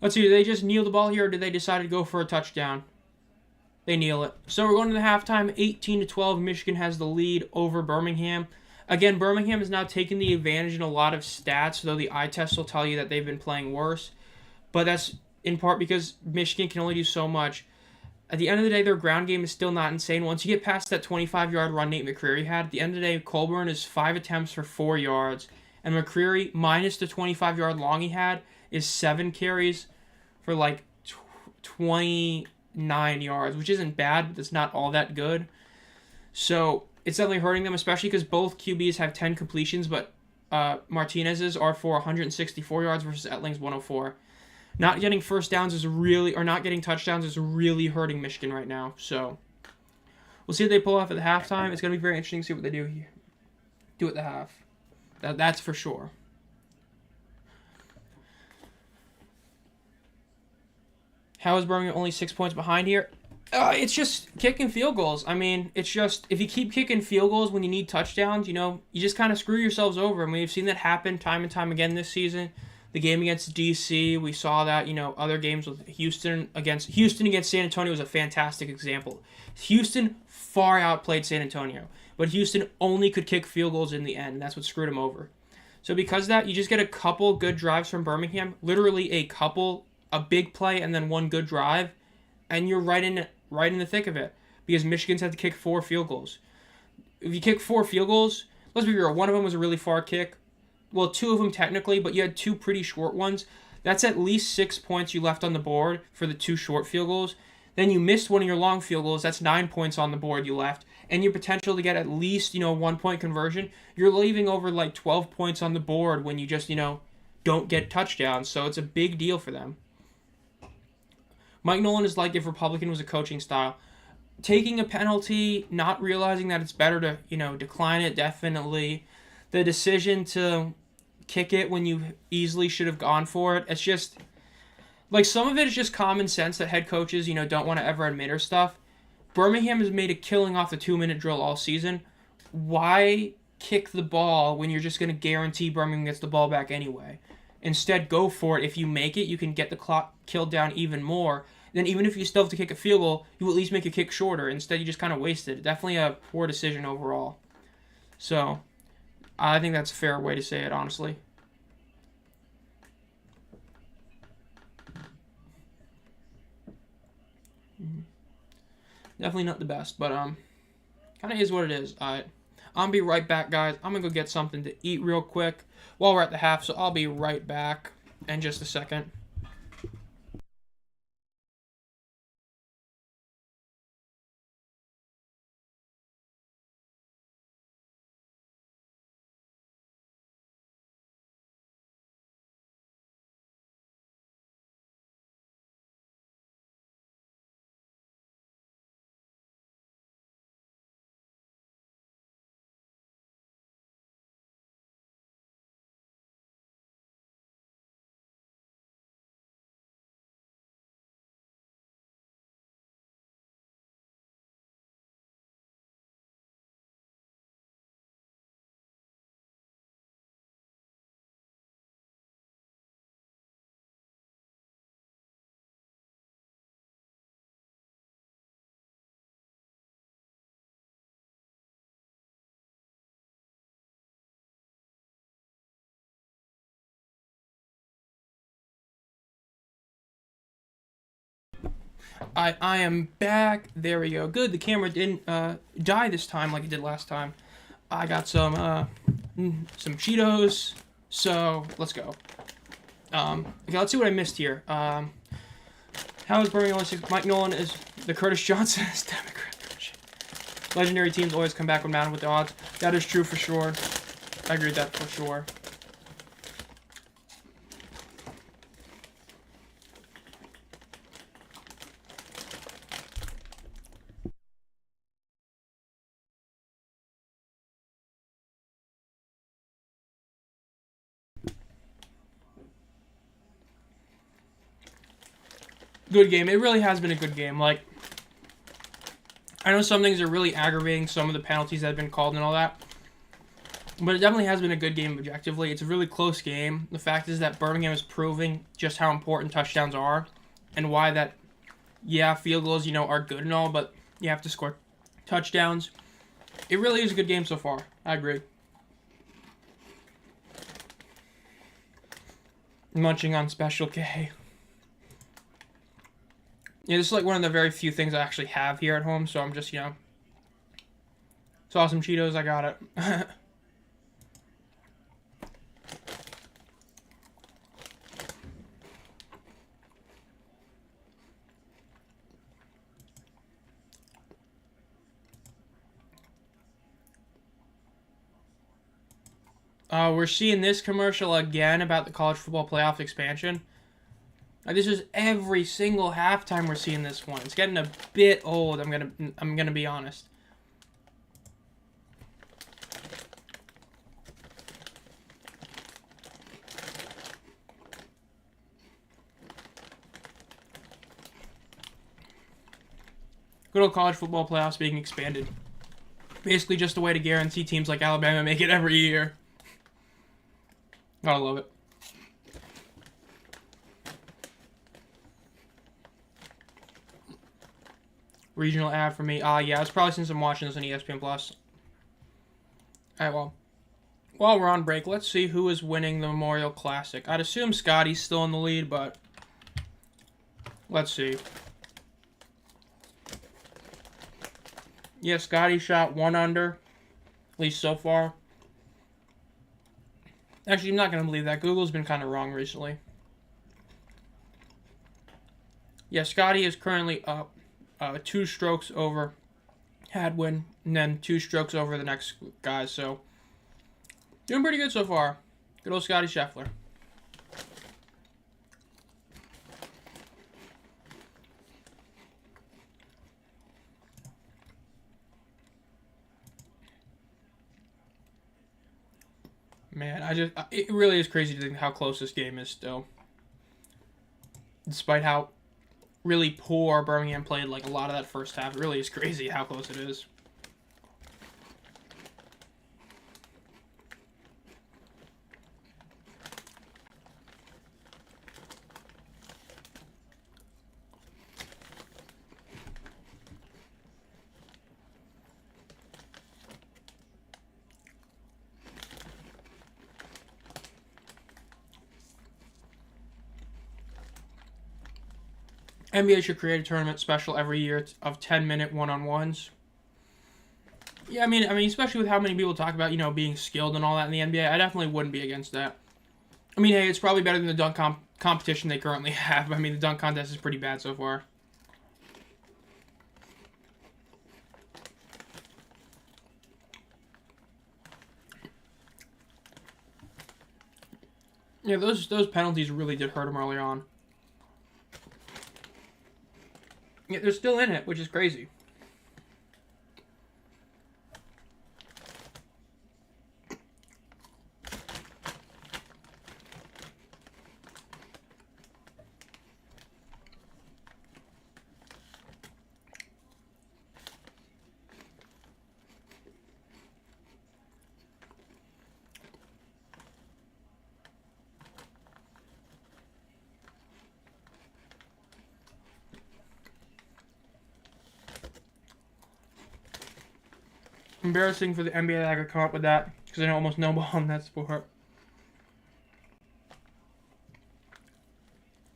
Let's see, did they just kneel the ball here, or did they decide to go for a touchdown? They kneel it. So we're going to the halftime. 18-12. Michigan has the lead over Birmingham. Again, Birmingham is now taking the advantage in a lot of stats, though the eye test will tell you that they've been playing worse. But that's in part because Michigan can only do so much. At the end of the day, their ground game is still not insane. Once you get past that 25-yard run Nate McCreary had, at the end of the day, Colburn is 5 attempts for 4 yards. And McCreary, minus the 25-yard long he had, is 7 carries for like 29 yards, which isn't bad, but it's not all that good. So it's definitely hurting them, especially because both QBs have 10 completions, but Martinez's are for 164 yards versus Etling's 104. Not getting first downs is really, or not getting touchdowns is really hurting Michigan right now. So we'll see if they pull off at the halftime. It's going to be very interesting to see what they do here. Do at the half. That's for sure. How is Birmingham only 6 points behind here? It's just kicking field goals. I mean, it's just, if you keep kicking field goals when you need touchdowns, you just kind of screw yourselves over. I mean, we've seen that happen time and time again this season. The game against DC, we saw that, other games with Houston against San Antonio was a fantastic example. Houston far outplayed San Antonio, but Houston only could kick field goals in the end. That's what screwed them over. So because of that, you just get a couple good drives from Birmingham, literally a big play and then one good drive, and you're right in the thick of it because Michigan's had to kick 4 field goals. If you kick 4 field goals, let's be real, one of them was a really far kick. Well, 2 of them technically, but you had 2 pretty short ones. That's at least 6 points you left on the board for the 2 short field goals. Then you missed one of your long field goals. That's 9 points on the board you left. And your potential to get at least, 1-point conversion. You're leaving over like 12 points on the board when you just, don't get touchdowns. So it's a big deal for them. Mike Nolan is like if Republican was a coaching style. Taking a penalty, not realizing that it's better to, decline it, definitely. The decision to kick it when you easily should have gone for it. It's just, like, some of it is just common sense that head coaches, don't want to ever admit or stuff. Birmingham has made a killing off the 2-minute drill all season. Why kick the ball when you're just going to guarantee Birmingham gets the ball back anyway? Instead, go for it. If you make it, you can get the clock killed down even more. Then even if you still have to kick a field goal, you at least make a kick shorter. Instead, you just kind of waste it. Definitely a poor decision overall. So I think that's a fair way to say it, honestly. Definitely not the best, but kind of is what it is. All right, I'll be right back, guys. I'm gonna go get something to eat real quick while we're at the half, so I'll be right back in just a second. I am back. There we go. Good. The camera didn't die this time like it did last time. I got some Cheetos. So let's go. Okay, let's see what I missed here. How is Birmingham 06? Mike Nolan is the Curtis Johnson is Democrat. Legendary teams always come back when mounted with the odds. That is true for sure. I agree with that for sure. Good game. It really has been a good game. Like, I know some things are really aggravating, some of the penalties that have been called and all that. But it definitely has been a good game objectively. It's a really close game. The fact is that Birmingham is proving just how important touchdowns are and why that, yeah, field goals, are good and all, but you have to score touchdowns. It really is a good game so far. I agree. Munching on Special K. Yeah, this is like one of the very few things I actually have here at home, so I'm just, saw some Cheetos, I got it. We're seeing this commercial again about the college football playoff expansion. This is every single halftime we're seeing this one. It's getting a bit old. I'm gonna be honest. Good old college football playoffs being expanded. Basically just a way to guarantee teams like Alabama make it every year. Gotta love it. Regional ad for me. Yeah, it's probably since I'm watching this on ESPN+. Alright, well. While we're on break, let's see who is winning the Memorial Classic. I'd assume Scotty's still in the lead, but let's see. Yeah, Scotty shot 1 under, at least so far. Actually, I'm not going to believe that. Google's been kind of wrong recently. Yeah, Scotty is currently up 2 strokes over Hadwin, and then 2 strokes over the next guys. So, doing pretty good so far. Good old Scotty Scheffler. Man, it really is crazy to think how close this game is still. Despite how really poor Birmingham played like a lot of that first half. It really is crazy how close it is. NBA should create a tournament special every year of 10-minute one-on-ones. Yeah, I mean, especially with how many people talk about, being skilled and all that in the NBA, I definitely wouldn't be against that. I mean, hey, it's probably better than the dunk competition they currently have. I mean, the dunk contest is pretty bad so far. Yeah, those penalties really did hurt him early on. Yeah, they're still in it, which is crazy. Embarrassing for the NBA that I could come up with that, because I know almost no ball in that sport.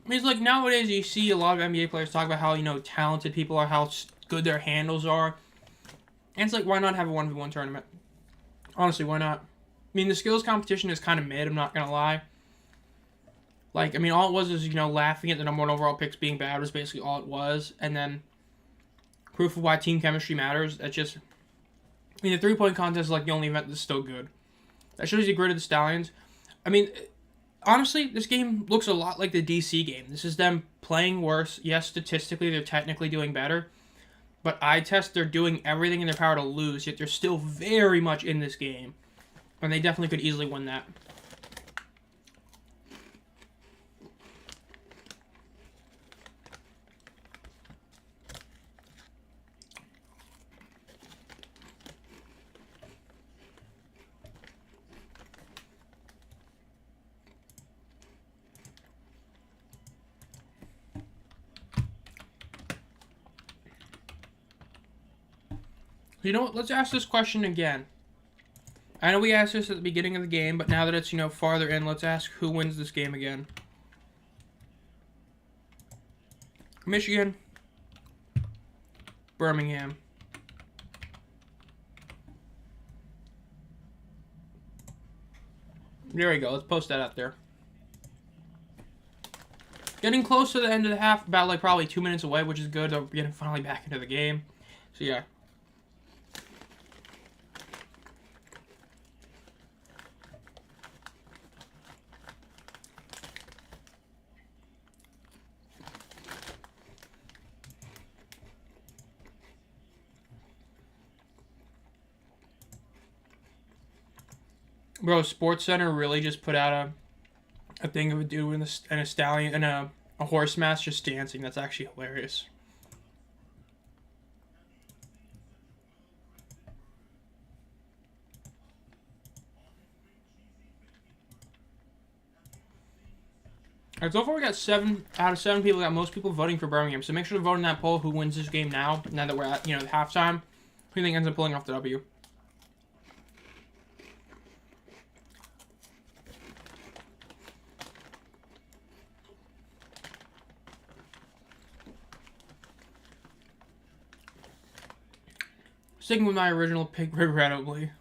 I mean, it's like nowadays you see a lot of NBA players talk about how, talented people are, how good their handles are. And it's like, why not have a 1v1 tournament? Honestly, why not? I mean, the skills competition is kind of mid, I'm not going to lie. Like, I mean, all it was is, laughing at the number 1 overall picks being bad was basically all it was. And then proof of why team chemistry matters. That's just, I mean, the 3-point contest is like the only event that's still good. That shows you the grit of the Stallions. I mean, honestly, this game looks a lot like the DC game. This is them playing worse. Yes, statistically, they're technically doing better. But eye test, they're doing everything in their power to lose, yet they're still very much in this game. And they definitely could easily win that. You know what? Let's ask this question again. I know we asked this at the beginning of the game, but now that it's, farther in, let's ask who wins this game again. Michigan. Birmingham. There we go. Let's post that out there. Getting close to the end of the half, about like probably 2 minutes away, which is good. We're getting finally back into the game. So yeah. Bro, Sports Center really just put out a thing of a dude and a stallion and a horse mask just dancing. That's actually hilarious. Alright, so far we got 7 out of 7 people. Got most people voting for Birmingham. So make sure to vote in that poll who wins this game now. Now that we're at the halftime, who do you think ends up pulling off the W? Sticking with my original pick, regrettably.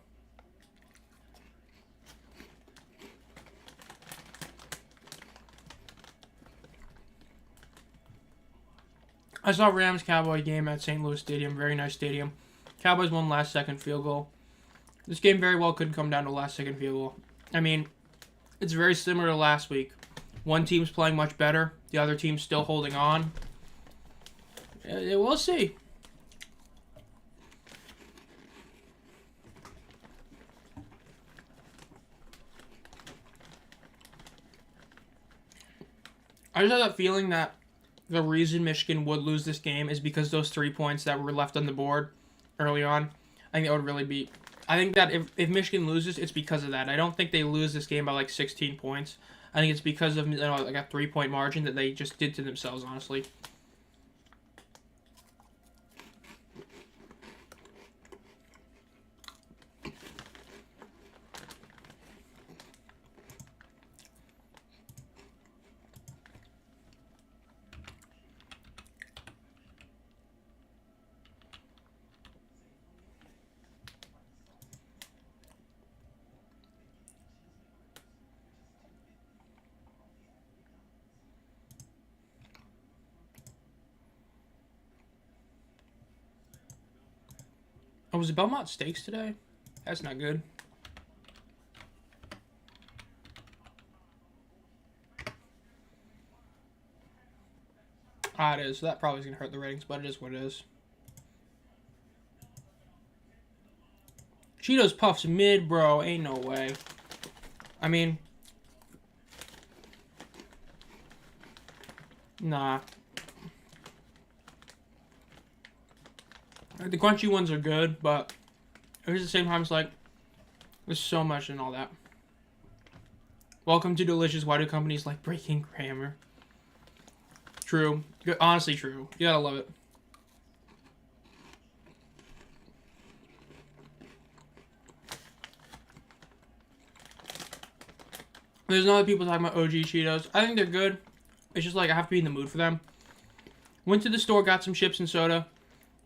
I saw Rams-Cowboy game at St. Louis Stadium. Very nice stadium. Cowboys won last-second field goal. This game very well could come down to last-second field goal. I mean, it's very similar to last week. One team's playing much better. The other team's still holding on. We'll see. I just have that feeling that the reason Michigan would lose this game is because those 3 points that were left on the board early on. I think that would really be... I think that if Michigan loses, it's because of that. I don't think they lose this game by like 16 points. I think it's because of like a 3-point margin that they just did to themselves, honestly. Oh, was it Belmont Steaks today? That's not good. Ah, it is. So that probably is going to hurt the ratings, but it is what it is. Cheetos Puffs mid, bro. Ain't no way. I mean... Nah. The crunchy ones are good, but at the same time, it's like, there's so much in all that. Welcome to Delicious. Why do companies like breaking grammar? True. Honestly, true. You gotta love it. There's other people talking about OG Cheetos. I think they're good. It's just like I have to be in the mood for them. Went to the store, got some chips and soda.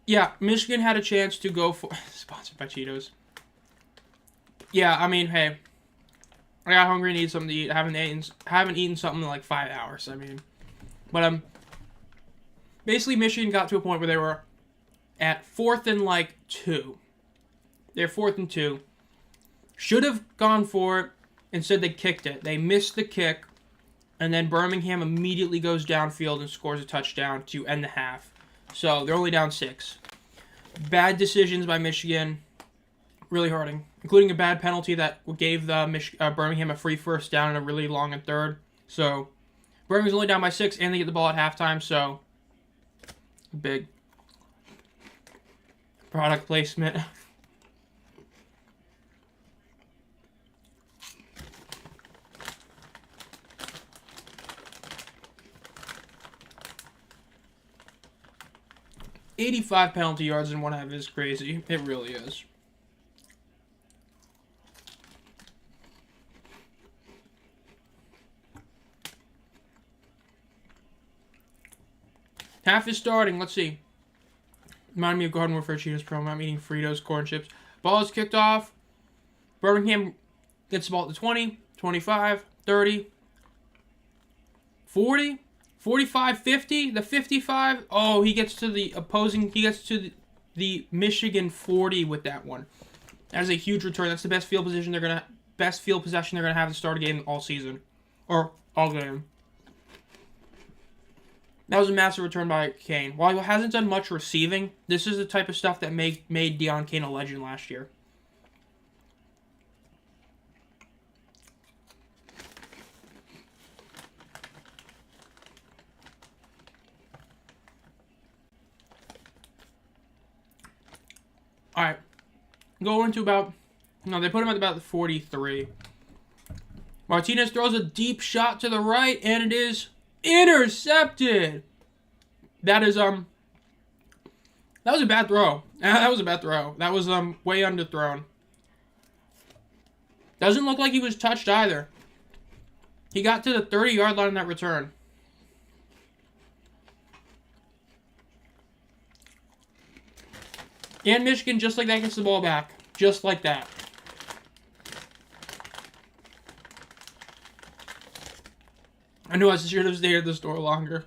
Yeah, Michigan had a chance to go for... Sponsored by Cheetos. Yeah, I mean, hey, I got hungry, need something to eat. I haven't eaten something in like 5 hours. I mean, but basically Michigan got to a point where they were at 4th and like 2. They're 4th and 2. Should have gone for it. Instead, they kicked it. They missed the kick, and then Birmingham immediately goes downfield and scores a touchdown to end the half. So they're only down 6. Bad decisions by Michigan, really hurting, including a bad penalty that gave the Birmingham a free first down and a really long and third. So Birmingham's only down by 6, and they get the ball at halftime. So big product placement. $85 penalty yards in one half is crazy. It really is. Half is starting. Let's see. Remind me of Garden Warfare Cheetos promo. I'm eating Fritos, corn chips. Ball is kicked off. Birmingham gets the ball at the 20, 25, 30, 40, 45, 50, the 55. Oh, he gets to the opposing. He gets to the Michigan 40 with that one. That is a huge return. That's the best field possession they're gonna have to start a game all season, or all game. That was a massive return by Kane. While he hasn't done much receiving, this is the type of stuff that made Deon Kane a legend last year. All right, going to about. No, they put him at about the 43. Martinez throws a deep shot to the right, and it is intercepted. That is that was a bad throw. That was a bad throw. That was way underthrown. Doesn't look like he was touched either. He got to the 30-yard line on that return. And Michigan, just like that, gets the ball back. Just like that. I knew I should have stayed at the store longer.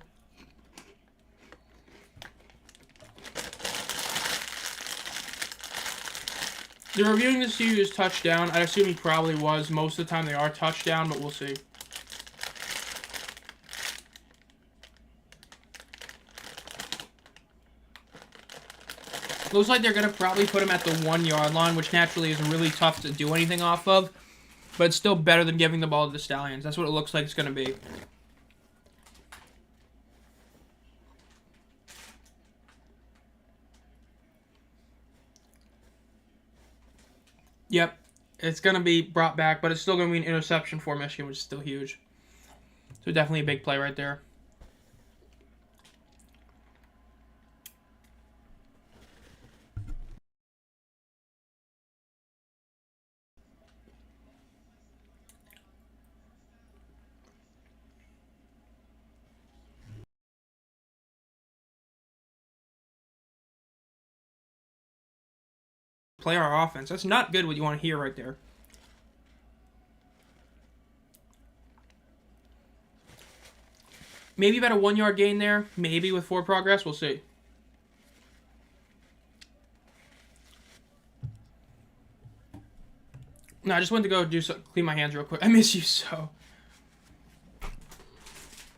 They're reviewing this to as touchdown. I assume he probably was. Most of the time they are touchdown, but we'll see. Looks like they're going to probably put him at the 1-yard line, which naturally is really tough to do anything off of. But it's still better than giving the ball to the Stallions. That's what it looks like it's going to be. Yep, it's going to be brought back, but it's still going to be an interception for Michigan, which is still huge. So definitely a big play right there. Play our offense. That's not good what you want to hear right there. Maybe about a 1-yard gain there. Maybe with 4 progress. We'll see. No, I just went to go clean my hands real quick. I miss you so.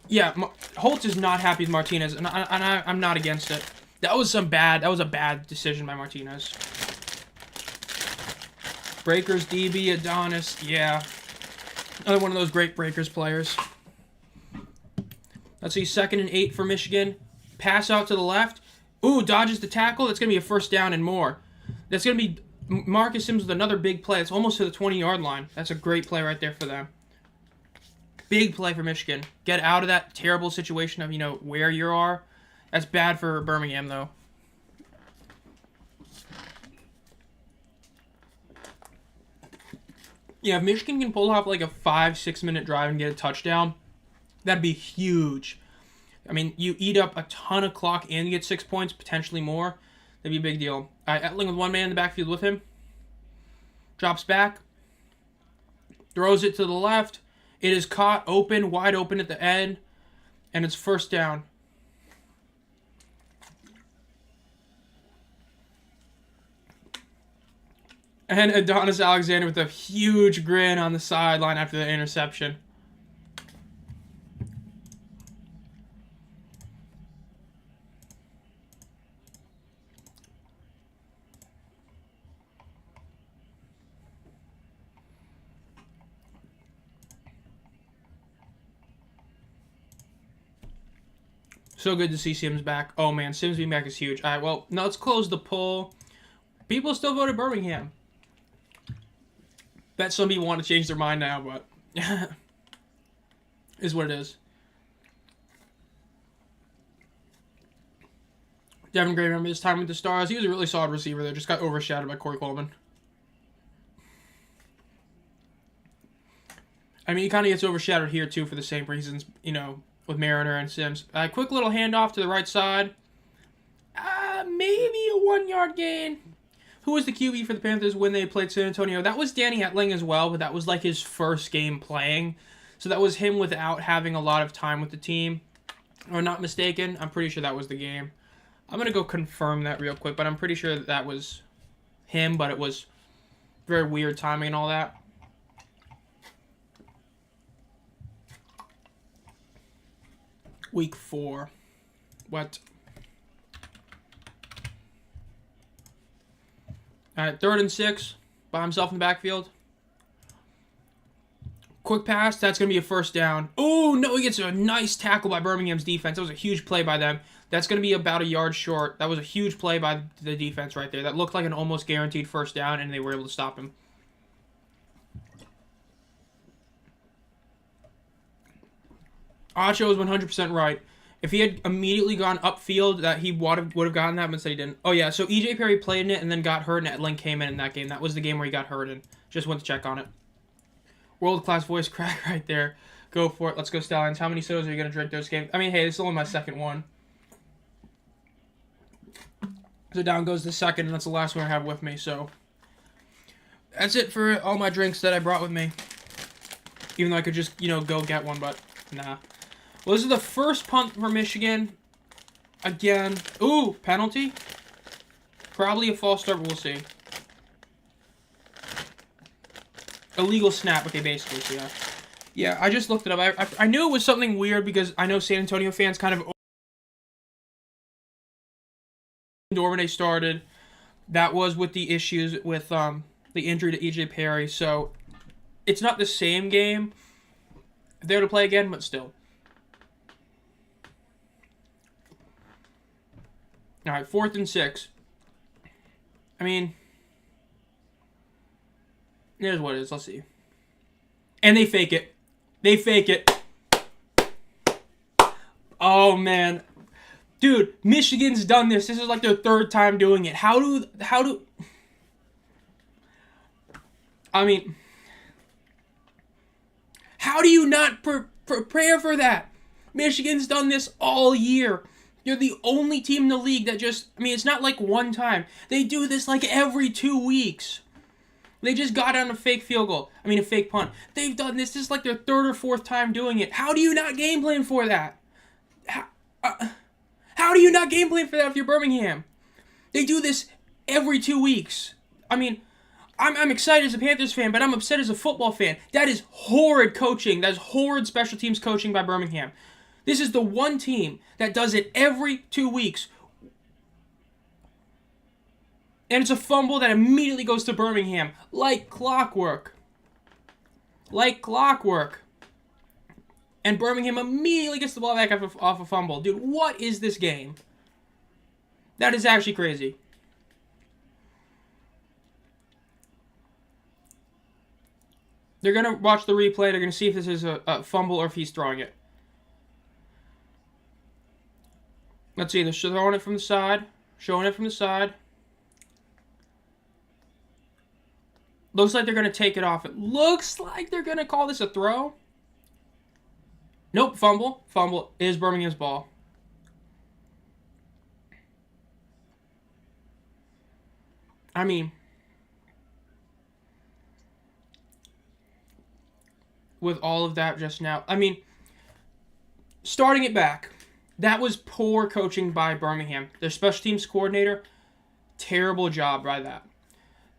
Yeah, Holtz is not happy with Martinez, and I'm not against it. That was a bad decision by Martinez. Breakers, DB, Adonis, yeah. Another one of those great Breakers players. Let's see, 2nd and 8 for Michigan. Pass out to the left. Ooh, dodges the tackle. That's going to be a first down and more. That's going to be Marcus Sims with another big play. It's almost to the 20-yard line. That's a great play right there for them. Big play for Michigan. Get out of that terrible situation of, where you are. That's bad for Birmingham, though. Yeah, if Michigan can pull off like a 5-6 minute drive and get a touchdown, that'd be huge. I mean, you eat up a ton of clock and get 6 points, potentially more. That'd be a big deal. Etling with one man in the backfield with him. Drops back. Throws it to the left. It is caught open, wide open at the end. And it's first down. And Adonis Alexander with a huge grin on the sideline after the interception. So good to see Sims back. Oh, man, Sims being back is huge. All right, well, now let's close the poll. People still voted Birmingham. Bet some people want to change their mind now, but is what it is. Devin Gray, remember this time with the Stars? He was a really solid receiver there. Just got overshadowed by Corey Coleman. I mean, he kind of gets overshadowed here, too, for the same reasons, you know, with Mariner and Sims. Quick little handoff to the right side. Maybe a 1-yard gain. Who was the QB for the Panthers when they played San Antonio? That was Danny Etling as well, but that was like his first game playing. So that was him without having a lot of time with the team. If I'm not mistaken, I'm pretty sure that was the game. I'm going to go confirm that real quick, but I'm pretty sure that was him, but it was very weird timing and all that. Week 4. What? All right, 3rd and 6 by himself in the backfield. Quick pass. That's going to be a first down. Oh, no, he gets a nice tackle by Birmingham's defense. That was a huge play by them. That's going to be about a yard short. That was a huge play by the defense right there. That looked like an almost guaranteed first down, and they were able to stop him. Acho is 100% right. If he had immediately gone upfield, that he would have gotten that, but instead he didn't. Oh, yeah, so E.J. Perry played in it and then got hurt, and Etling came in that game. That was the game where he got hurt and just went to check on it. World-class voice crack right there. Go for it. Let's go, Stallions. How many sodas are you going to drink those games? I mean, hey, this is only my second one. So down goes the second, and that's the last one I have with me. So that's it for all my drinks that I brought with me. Even though I could just, you know, go get one, but nah. Well, this is the first punt for Michigan. Again. Ooh, penalty? Probably a false start, but we'll see. Illegal snap. Okay, basically, so yeah. Yeah, I just looked it up. I knew it was something weird because I know San Antonio fans kind of... when they started, that was with the issues with the injury to E.J. Perry, so it's not the same game. They're to play again, but still. All right, 4th and 6. I mean, it is what it is. Let's see. And they fake it. They fake it. Oh, man. Dude, Michigan's done this. This is like their 3rd time doing it. How do... I mean... How do you not prepare for that? Michigan's done this all year. You're the only team in the league that just... I mean, it's not like one time. They do this like every 2 weeks. They just got on a fake field goal. I mean, a fake punt. They've done this. This is like their 3rd or 4th time doing it. How do you not game plan for that? How do you not game plan for that if you're Birmingham? They do this every 2 weeks. I mean, I'm excited as a Panthers fan, but I'm upset as a football fan. That is horrid coaching. That is horrid special teams coaching by Birmingham. This is the one team that does it every 2 weeks. And it's a fumble that immediately goes to Birmingham. Like clockwork. Like clockwork. And Birmingham immediately gets the ball back off a fumble. Dude, what is this game? That is actually crazy. They're going to watch the replay. They're going to see if this is a fumble or if he's throwing it. Let's see. They're throwing it from the side. Showing it from the side. Looks like they're going to take it off. It looks like they're going to call this a throw. Nope, fumble. Fumble is Birmingham's ball. I mean, with all of that just now. I mean, starting it back, that was poor coaching by Birmingham. Their special teams coordinator, terrible job by that.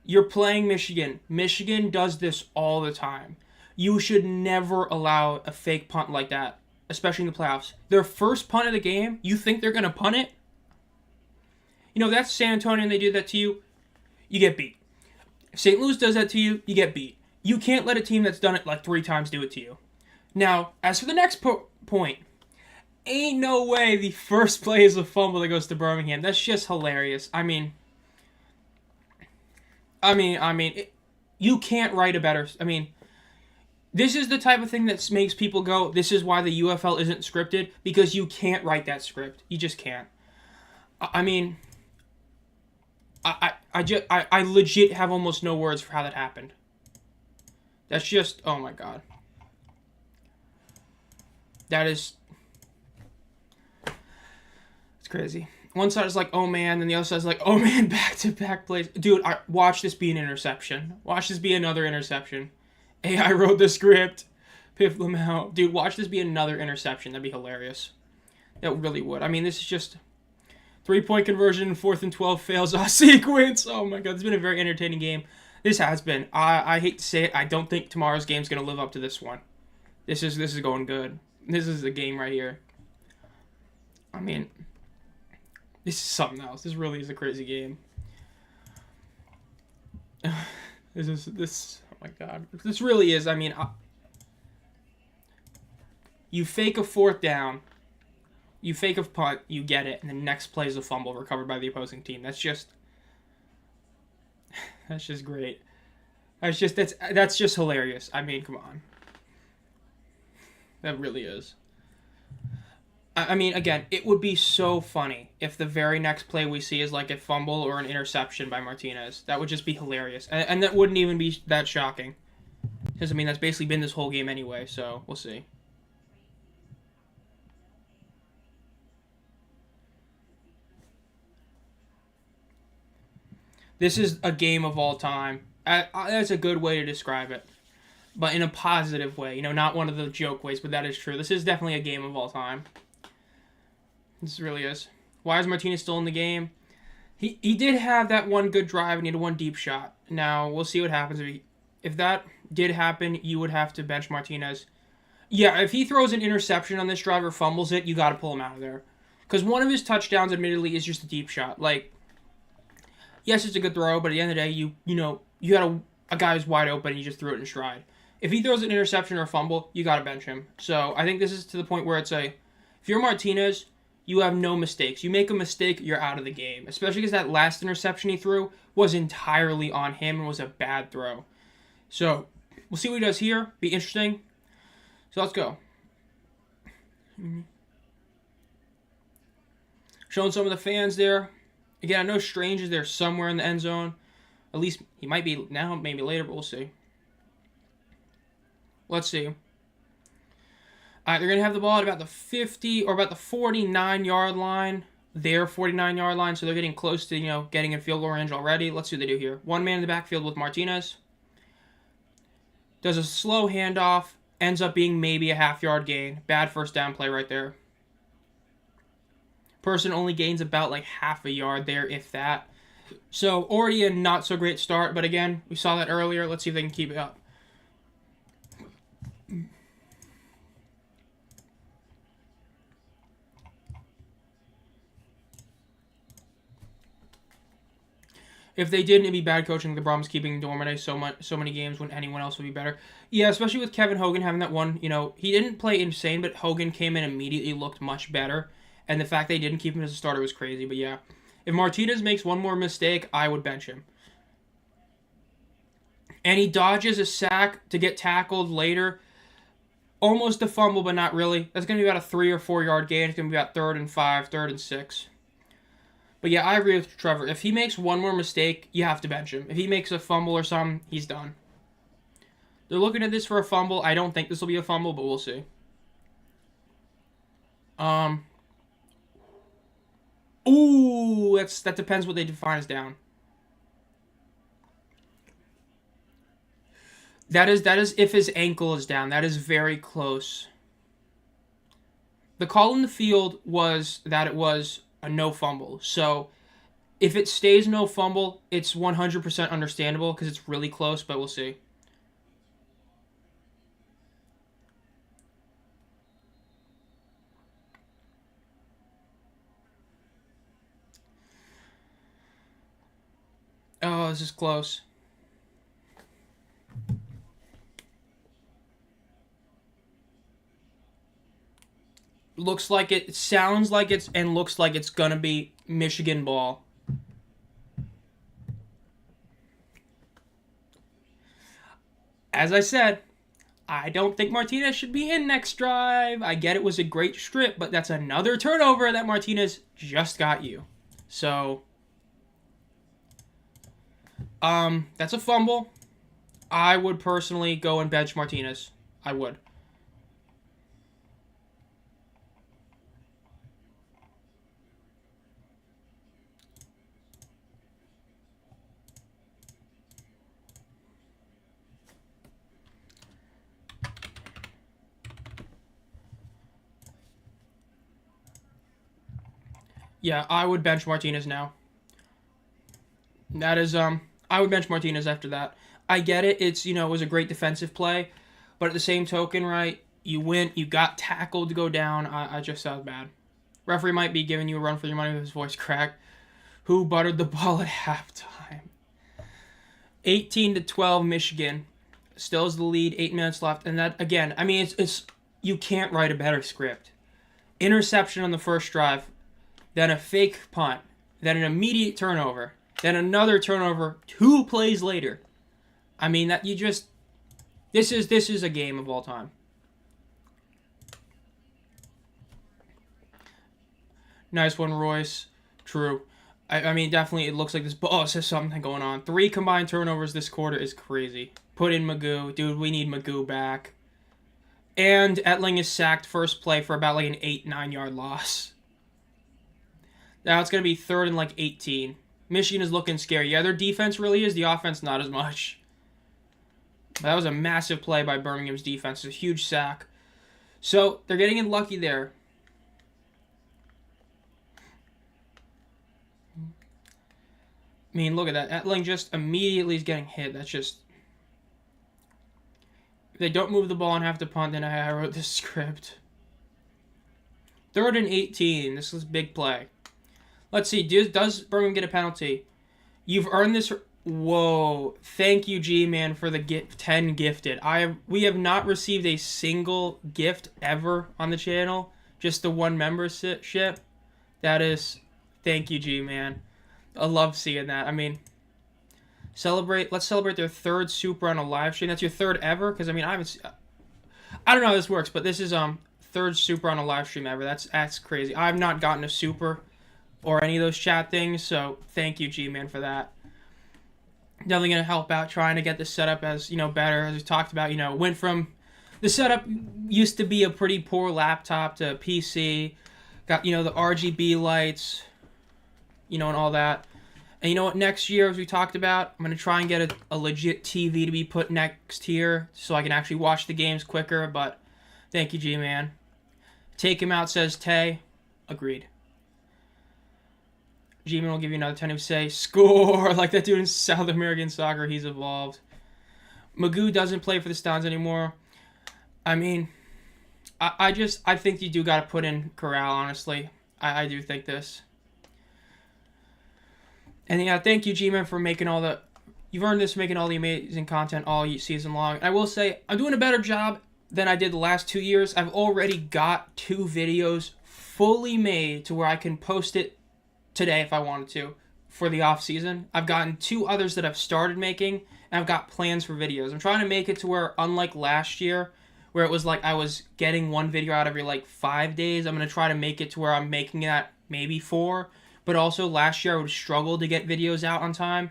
You're playing Michigan. Michigan does this all the time. You should never allow a fake punt like that, especially in the playoffs. Their first punt of the game, you think they're going to punt it? You know, that's San Antonio and they do that to you, you get beat. If St. Louis does that to you, you get beat. You can't let a team that's done it like 3 times do it to you. Now, as for the next point, ain't no way the first play is a fumble that goes to Birmingham. That's just hilarious. I mean, you can't write a better... this is the type of thing that makes people go, this is why the UFL isn't scripted, because you can't write that script. You just can't. I legit have almost no words for how that happened. That's just, oh my god. That is... it's crazy. One side is like, oh man, and the other side is like, oh man, back-to-back plays. Dude, watch this be an interception. Watch this be another interception. AI wrote the script. Piff them out. Dude, watch this be another interception. That'd be hilarious. That really would. I mean, this is just... 3-point conversion, 4th and 12 fails off sequence. Oh my god, it's been a very entertaining game. This has been. I hate to say it, I don't think tomorrow's game is going to live up to this one. This is going good. This is the game right here. I mean... this is something else. This really is a crazy game. This. Oh my god. This really is. I mean, you fake a 4th down, you fake a punt, you get it, and the next play is a fumble recovered by the opposing team. That's just great. That's just hilarious. I mean, come on. That really is. I mean, again, it would be so funny if the very next play we see is like a fumble or an interception by Martinez. That would just be hilarious. And that wouldn't even be that shocking. Because, I mean, that's basically been this whole game anyway, so we'll see. This is a game of all time. That's a good way to describe it. But in a positive way. You know, not one of the joke ways, but that is true. This is definitely a game of all time. This really is. Why is Martinez still in the game? He did have that one good drive and he had one deep shot. Now, we'll see what happens. If that did happen, you would have to bench Martinez. Yeah, if he throws an interception on this drive or fumbles it, you got to pull him out of there. Because one of his touchdowns, admittedly, is just a deep shot. Like, yes, it's a good throw, but at the end of the day, you had a guy who's wide open and you just threw it in stride. If he throws an interception or a fumble, you got to bench him. So I think this is to the point where it's if you're Martinez, you have no mistakes. You make a mistake, you're out of the game. Especially because that last interception he threw was entirely on him and was a bad throw. So, we'll see what he does here. Be interesting. So, let's go. Showing some of the fans there. Again, I know Strange is there somewhere in the end zone. At least he might be now, maybe later, but we'll see. Let's see. All right, they're going to have the ball at about the 50 or about the 49-yard line. Their 49-yard line, so they're getting close to, getting in field goal range already. Let's see what they do here. One man in the backfield with Martinez. Does a slow handoff. Ends up being maybe a half-yard gain. Bad first down play right there. Person only gains about like half a yard there, if that. So, already a not-so-great start, but again, we saw that earlier. Let's see if they can keep it up. If they didn't, it'd be bad coaching. The Brahms keeping Dormade so many games when anyone else would be better. Yeah, especially with Kevin Hogan having that one. He didn't play insane, but Hogan came in immediately, looked much better. And the fact they didn't keep him as a starter was crazy. But yeah, if Martinez makes one more mistake, I would bench him. And he dodges a sack to get tackled later. Almost a fumble, but not really. That's going to be about a 3 or 4 yard gain. It's going to be about 3rd and 5, 3rd and 6. But yeah, I agree with Trevor. If he makes one more mistake, you have to bench him. If he makes a fumble or something, he's done. They're looking at this for a fumble. I don't think this will be a fumble, but we'll see. Ooh, that depends what they define as down. That is if his ankle is down. That is very close. The call in the field was that it was a no fumble. So if it stays no fumble, it's 100% understandable because it's really close, but we'll see. Oh, this is close. Looks like it, sounds like it's, and looks like it's gonna be Michigan ball. As I said, I don't think Martinez should be in next drive. I get it was a great strip, but that's another turnover that Martinez just got you. So, that's a fumble. I would personally go and bench Martinez. I would. Yeah, I would bench Martinez now. That is, I would bench Martinez after that. I get it. It's, it was a great defensive play. But at the same token, right, you went, you got tackled to go down. I just sounds bad. Referee might be giving you a run for your money with his voice cracked. Who buttered the ball at halftime? 18-12 Michigan. Still is the lead, 8 minutes left. And that, again, I mean, it's you can't write a better script. Interception on the first drive, then a fake punt, then an immediate turnover, then another turnover 2 plays later. I mean, that you just, this is a game of all time. Nice one, Royce. True. I mean, definitely it looks like this. Oh, there's something going on. 3 combined turnovers this quarter is crazy. Put in Magoo. Dude, we need Magoo back. And Etling is sacked first play for about like an 8-9 yard loss. Now it's going to be 3rd and like 18. Michigan is looking scary. Yeah, their defense really is. The offense, not as much. That was a massive play by Birmingham's defense. It's a huge sack. So, they're getting in lucky there. I mean, look at that. Etling just immediately is getting hit. That's just... If they don't move the ball and have to punt, then I wrote this script. 3rd and 18. This is a big play. Let's see. Does Birmingham get a penalty? You've earned this... Whoa. Thank you, G-Man, for the 10 gifted. We have not received a single gift ever on the channel. Just the 1 membership. That is... Thank you, G-Man. I love seeing that. I mean, let's celebrate their 3rd super on a live stream. That's your 3rd ever? Because, I mean, I don't know how this works, but this is 3rd super on a live stream ever. That's crazy. I've not gotten a super or any of those chat things, so thank you, G-Man, for that. Definitely going to help out trying to get this setup as, better. As we talked about, went from... The setup used to be a pretty poor laptop to PC. Got, the RGB lights... and all that. And you know what, next year, as we talked about, I'm going to try and get a legit TV to be put next here so I can actually watch the games quicker, but thank you, G-Man. Take him out, says Tay. Agreed. G-Man will give you another 10 if say, score! Like that dude in South American soccer, he's evolved. Magoo doesn't play for the Stallions anymore. I mean, I think you do got to put in Corral, honestly. I do think this. And yeah, thank you, G-Man, for making all the... You've earned this, making all the amazing content all season long. I will say, I'm doing a better job than I did the last 2 years. I've already got 2 videos fully made to where I can post it today if I wanted to for the off season. I've gotten 2 others that I've started making, and I've got plans for videos. I'm trying to make it to where, unlike last year, where it was like I was getting 1 video out every like 5 days, I'm going to try to make it to where I'm making that maybe 4. But also, last year I would struggle to get videos out on time.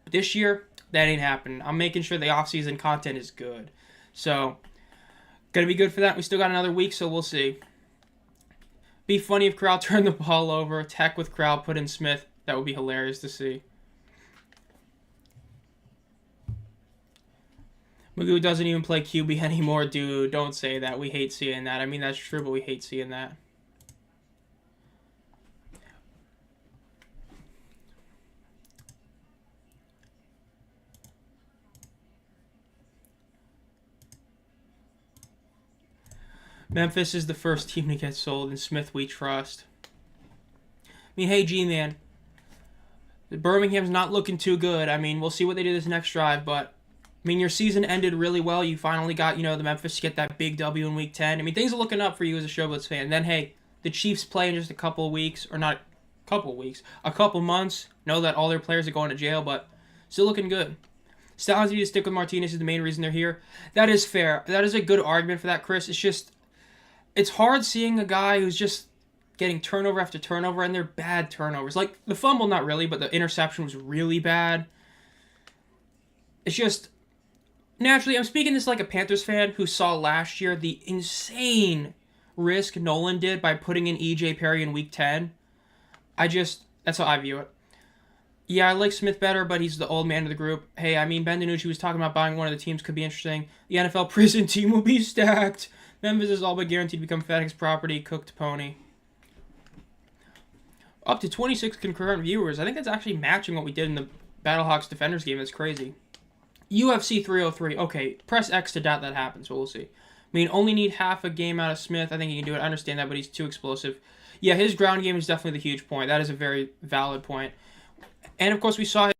But this year, that ain't happening. I'm making sure the off-season content is good. So, gonna be good for that. We still got another week, so we'll see. Be funny if Corral turned the ball over. Tech with Corral, put in Smith. That would be hilarious to see. Magoo doesn't even play QB anymore, dude. Don't say that. We hate seeing that. I mean, that's true, but we hate seeing that. Memphis is the first team to get sold, and Smith we trust. I mean, hey, G-Man. Birmingham's not looking too good. I mean, we'll see what they do this next drive, but I mean, your season ended really well. You finally got, the Memphis to get that big W in Week 10. I mean, things are looking up for you as a Showblitz fan. And then, hey, the Chiefs play in just a couple of weeks, or not a couple of weeks, a couple months. Know that all their players are going to jail, but still looking good. Stallions need to stick with Martinez is the main reason they're here. That is fair. That is a good argument for that, Chris. It's just, it's hard seeing a guy who's just getting turnover after turnover, and they're bad turnovers. Like, the fumble, not really, but the interception was really bad. It's just, naturally, I'm speaking this like a Panthers fan who saw last year the insane risk Nolan did by putting in E.J. Perry in Week 10. That's how I view it. Yeah, I like Smith better, but he's the old man of the group. Hey, I mean, Ben DiNucci was talking about buying one of the teams. Could be interesting. The NFL prison team will be stacked. Memphis is all but guaranteed to become FedEx property. Cooked pony. Up to 26 concurrent viewers. I think that's actually matching what we did in the Battlehawks Defenders game. That's crazy. UFC 303. Okay, press X to doubt that happens, but we'll see. I mean, only need half a game out of Smith. I think he can do it. I understand that, but he's too explosive. Yeah, his ground game is definitely the huge point. That is a very valid point. And, of course, we saw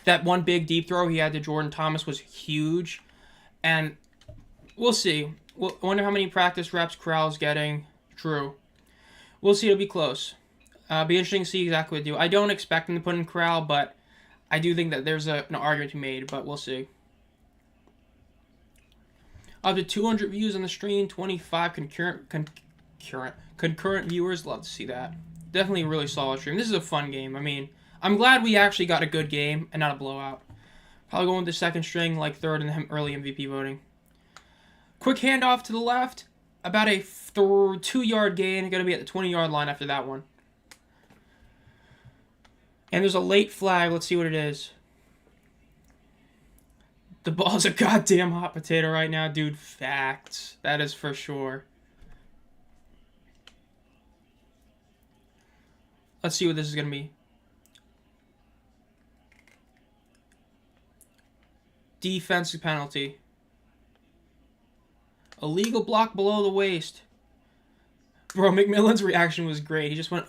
that one big deep throw he had to Jordan Thomas was huge. And we'll see. I wonder how many practice reps Corral's getting. True. We'll see. It'll be close. Be interesting to see exactly what they do. I don't expect him to put in Corral, but I do think that there's an argument to be made, but we'll see. Up to 200 views on the stream, 25 concurrent viewers. Love to see that. Definitely a really solid stream. This is a fun game. I mean, I'm glad we actually got a good game and not a blowout. Probably going with the second string, like third in the early MVP voting. Quick handoff to the left. About a 2-yard gain. Going to be at the 20-yard line after that one. And there's a late flag. Let's see what it is. The ball's a goddamn hot potato right now, dude. Facts. That is for sure. Let's see what this is going to be. Defensive penalty. Illegal block below the waist. Bro, McMillan's reaction was great. He just went...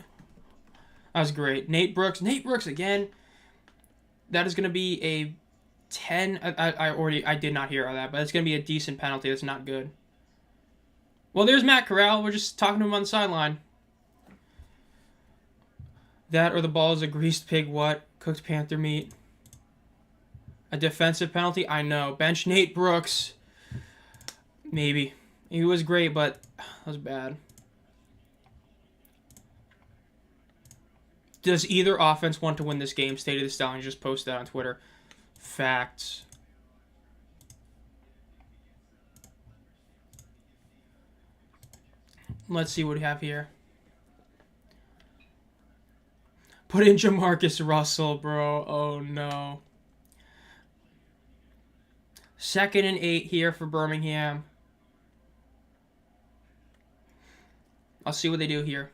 That was great. Nate Brooks again. That is going to be a 10. I did not hear all that, but it's going to be a decent penalty. That's not good. Well, there's Matt Corral. We're just talking to him on the sideline. That or the ball is a greased pig what? Cooked panther meat. A defensive penalty? I know. Bench Nate Brooks. Maybe. He was great, but that was bad. Does either offense want to win this game? State of the Stallions just posted that on Twitter. Facts. Let's see what we have here. Put in Jamarcus Russell, bro. Oh, no. 2nd and 8 here for Birmingham. I'll see what they do here.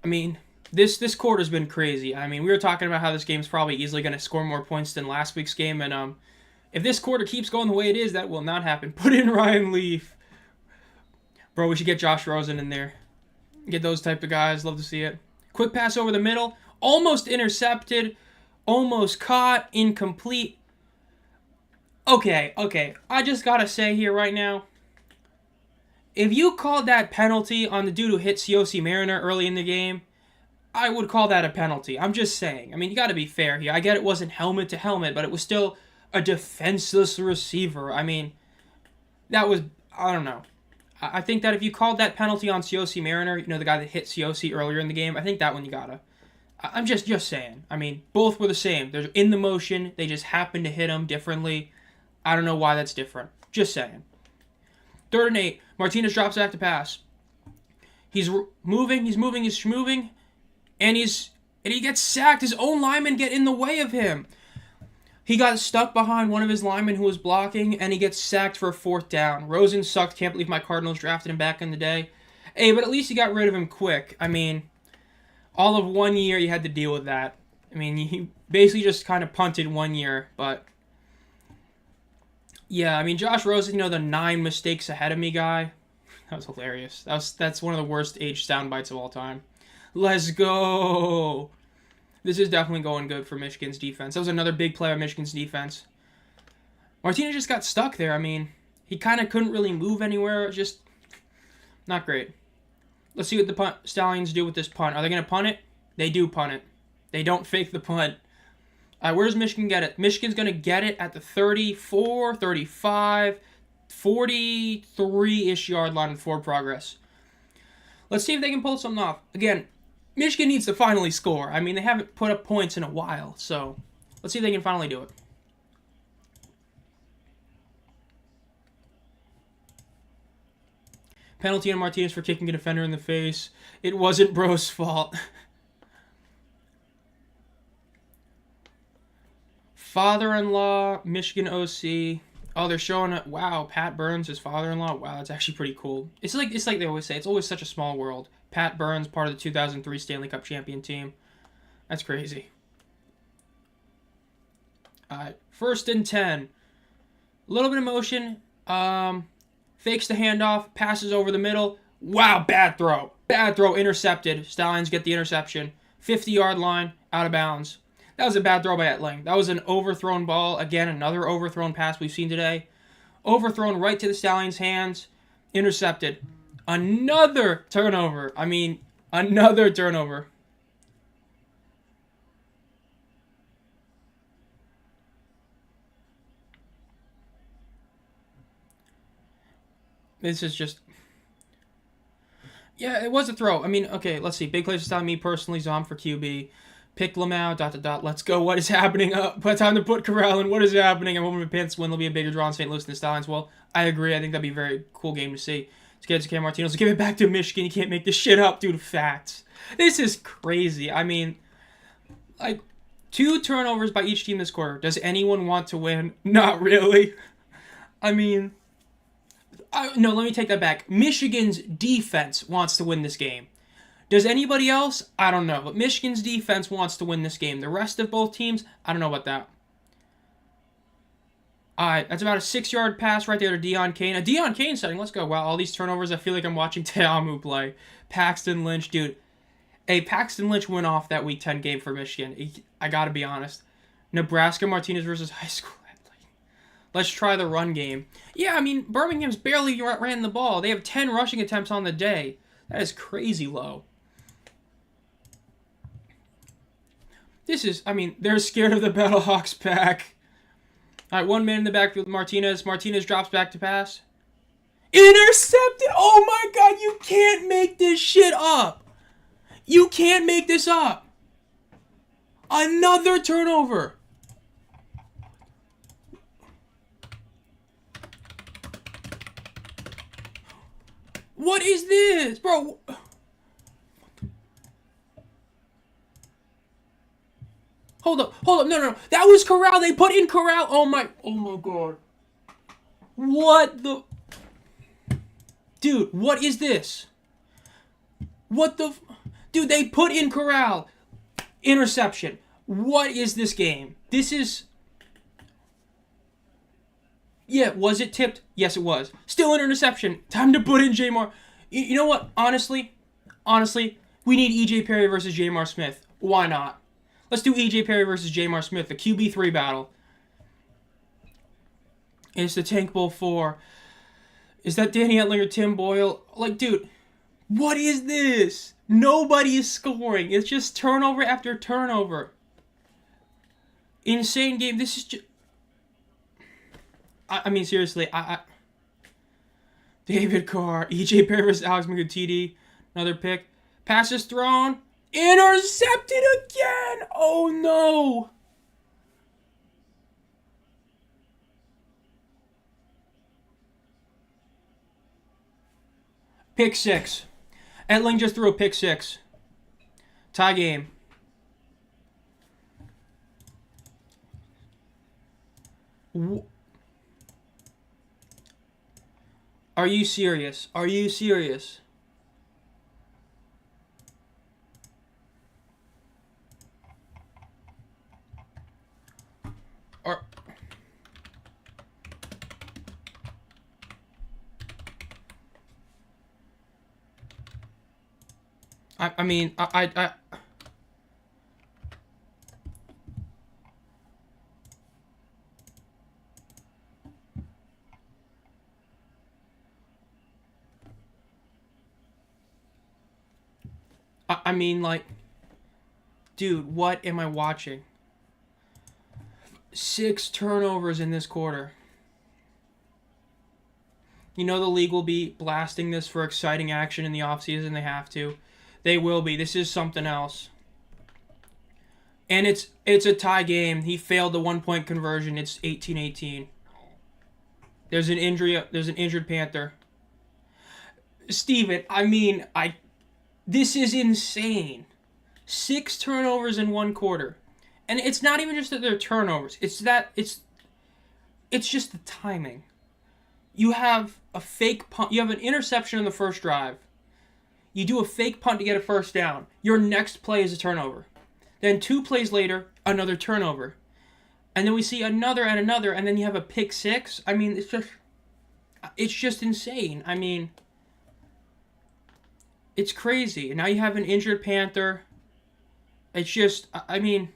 I mean... This quarter's been crazy. I mean, we were talking about how this game's probably easily going to score more points than last week's game, and if this quarter keeps going the way it is, that will not happen. Put in Ryan Leaf. Bro, we should get Josh Rosen in there. Get those type of guys. Love to see it. Quick pass over the middle. Almost intercepted. Almost caught. Incomplete. Okay. I just got to say here right now, if you called that penalty on the dude who hit Cioce Mariner early in the game, I would call that a penalty. I'm just saying. I mean, you got to be fair here. I get it wasn't helmet to helmet, but it was still a defenseless receiver. I mean, that was, I don't know. I think that if you called that penalty on Cioce Mariner, the guy that hit Cioce earlier in the game, I think that one you gotta. I'm just saying. I mean, both were the same. They're in the motion. They just happened to hit him differently. I don't know why that's different. Just saying. 3rd and 8. Martinez drops back to pass. He's moving, and he gets sacked. His own linemen get in the way of him. He got stuck behind one of his linemen who was blocking, and he gets sacked for a 4th down. Rosen sucked. Can't believe my Cardinals drafted him back in the day. Hey, but at least he got rid of him quick. I mean, all of 1 year you had to deal with that. I mean, he basically just kind of punted 1 year, but yeah, I mean, Josh Rosen, the 9 mistakes ahead of me guy. That was hilarious. That's one of the worst age sound bites of all time. Let's go. This is definitely going good for Michigan's defense. That was another big play on Michigan's defense. Martinez just got stuck there. I mean, he kind of couldn't really move anywhere. Just not great. Let's see what the Stallions do with this punt. Are they going to punt it? They do punt it. They don't fake the punt. Where does Michigan get it? Michigan's going to get it at the 34, 35, 43-ish yard line in forward progress. Let's see if they can pull something off. Again, Michigan needs to finally score. I mean, they haven't put up points in a while, so let's see if they can finally do it. Penalty on Martinez for kicking a defender in the face. It wasn't Bro's fault. Father-in-law, Michigan OC. Oh, they're showing it. Wow, Pat Burns, his father-in-law. Wow, that's actually pretty cool. It's like they always say. It's always such a small world. Pat Burns, part of the 2003 Stanley Cup champion team. That's crazy. All right, 1st and 10. A little bit of motion. Fakes the handoff. Passes over the middle. Wow, bad throw. Bad throw. Intercepted. Stallions get the interception. 50-yard line. Out of bounds. That was a bad throw by Etling. That was an overthrown ball. Again, another overthrown pass we've seen today. Overthrown right to the Stallions' hands. Intercepted. Another turnover. I mean, another turnover. This is just... Yeah, it was a throw. I mean, okay, let's see. Big plays to stop me personally. Zomb for QB. Pick Lamau, ... Let's go. What is happening? Time to put Corral in. What is happening? I'm hoping the Panthers win. There'll be a bigger draw in St. Louis than the Stallions. Well, I agree. I think that'd be a very cool game to see. Let's get to Cam Martinez. Give it back to Michigan. You can't make this shit up due to facts. This is crazy. I mean, like, 2 turnovers by each team this quarter. Does anyone want to win? Not really. I mean, no, let me take that back. Michigan's defense wants to win this game. Does anybody else? I don't know. But Michigan's defense wants to win this game. The rest of both teams, I don't know about that. All right, that's about a 6-yard pass right there to Deion Kane. A Deion Kane setting. Let's go. Wow, all these turnovers. I feel like I'm watching Teamu play. Paxton Lynch, dude. Hey, Paxton Lynch went off that Week 10 game for Michigan. I got to be honest. Nebraska Martinez versus high school. Let's try the run game. Yeah, I mean, Birmingham's barely ran the ball. They have 10 rushing attempts on the day. That is crazy low. This is, I mean, they're scared of the Battlehawks pack. All right, 1 man in the backfield with Martinez. Martinez drops back to pass. Intercepted! Oh my God, you can't make this shit up. You can't make this up. Another turnover. What is this? Bro. Hold up. No. That was Corral. They put in Corral. Oh my God. What the... Dude, what is this? What the... Dude, they put in Corral. Interception. What is this game? This is... Yeah, was it tipped? Yes, it was. Still an interception. Time to put in Jamar. You know what? Honestly, we need E.J. Perry versus Jamar Smith. Why not? Let's do E.J. Perry versus Jamar Smith, the QB3 battle. It's the Tank Bowl 4. Is that Danny Etling or Tim Boyle? Like, dude, what is this? Nobody is scoring. It's just turnover after turnover. Insane game. This is just... I mean, seriously, David Carr, E.J. Perry versus Alex McGuire, another pick. Passes thrown. Intercepted again! Oh, no! Pick 6. Etling just threw a pick 6. Tie game. Are you serious? Are you serious? Are... I mean, I mean, like, dude, what am I watching? 6 turnovers in this quarter. You know the league will be blasting this for exciting action in the offseason. They have to. They will be. This is something else. And it's a tie game. He failed the 1-point conversion. It's 18-18. There's an injury. There's an injured Panther. Steven, I mean, this is insane. 6 turnovers in 1 quarter. And it's not even just that they're turnovers. It's just the timing. You have a fake punt. You have an interception in the first drive. You do a fake punt to get a first down. Your next play is a turnover. Then 2 plays later, another turnover. And then we see another and another, and then you have a pick 6. I mean, it's just insane. I mean, it's crazy. And now you have an injured Panther. It's just, I mean,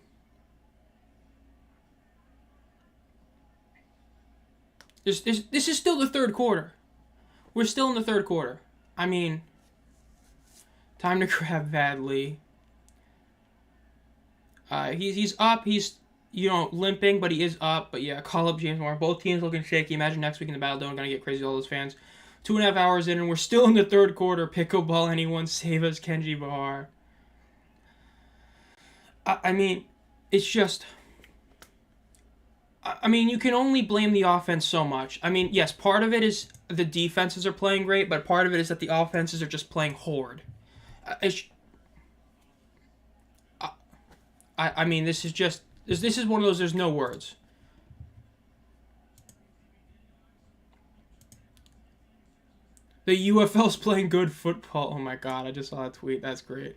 this is still the third quarter. We're still in the third quarter. I mean, time to grab Vadley. He's up. He's, limping, but he is up. But yeah, call up James Moore. Both teams looking shaky. Imagine next week in the Battle Dome, gonna get crazy with all those fans. 2.5 hours in, and we're still in the third quarter. Pickleball, anyone save us, Kenji Bahar. I mean, it's just... I mean, you can only blame the offense so much. I mean, yes, part of it is the defenses are playing great, but part of it is that the offenses are just playing horde. I mean, this is one of those, there's no words. The UFL's playing good football. Oh my god, I just saw that tweet. That's great.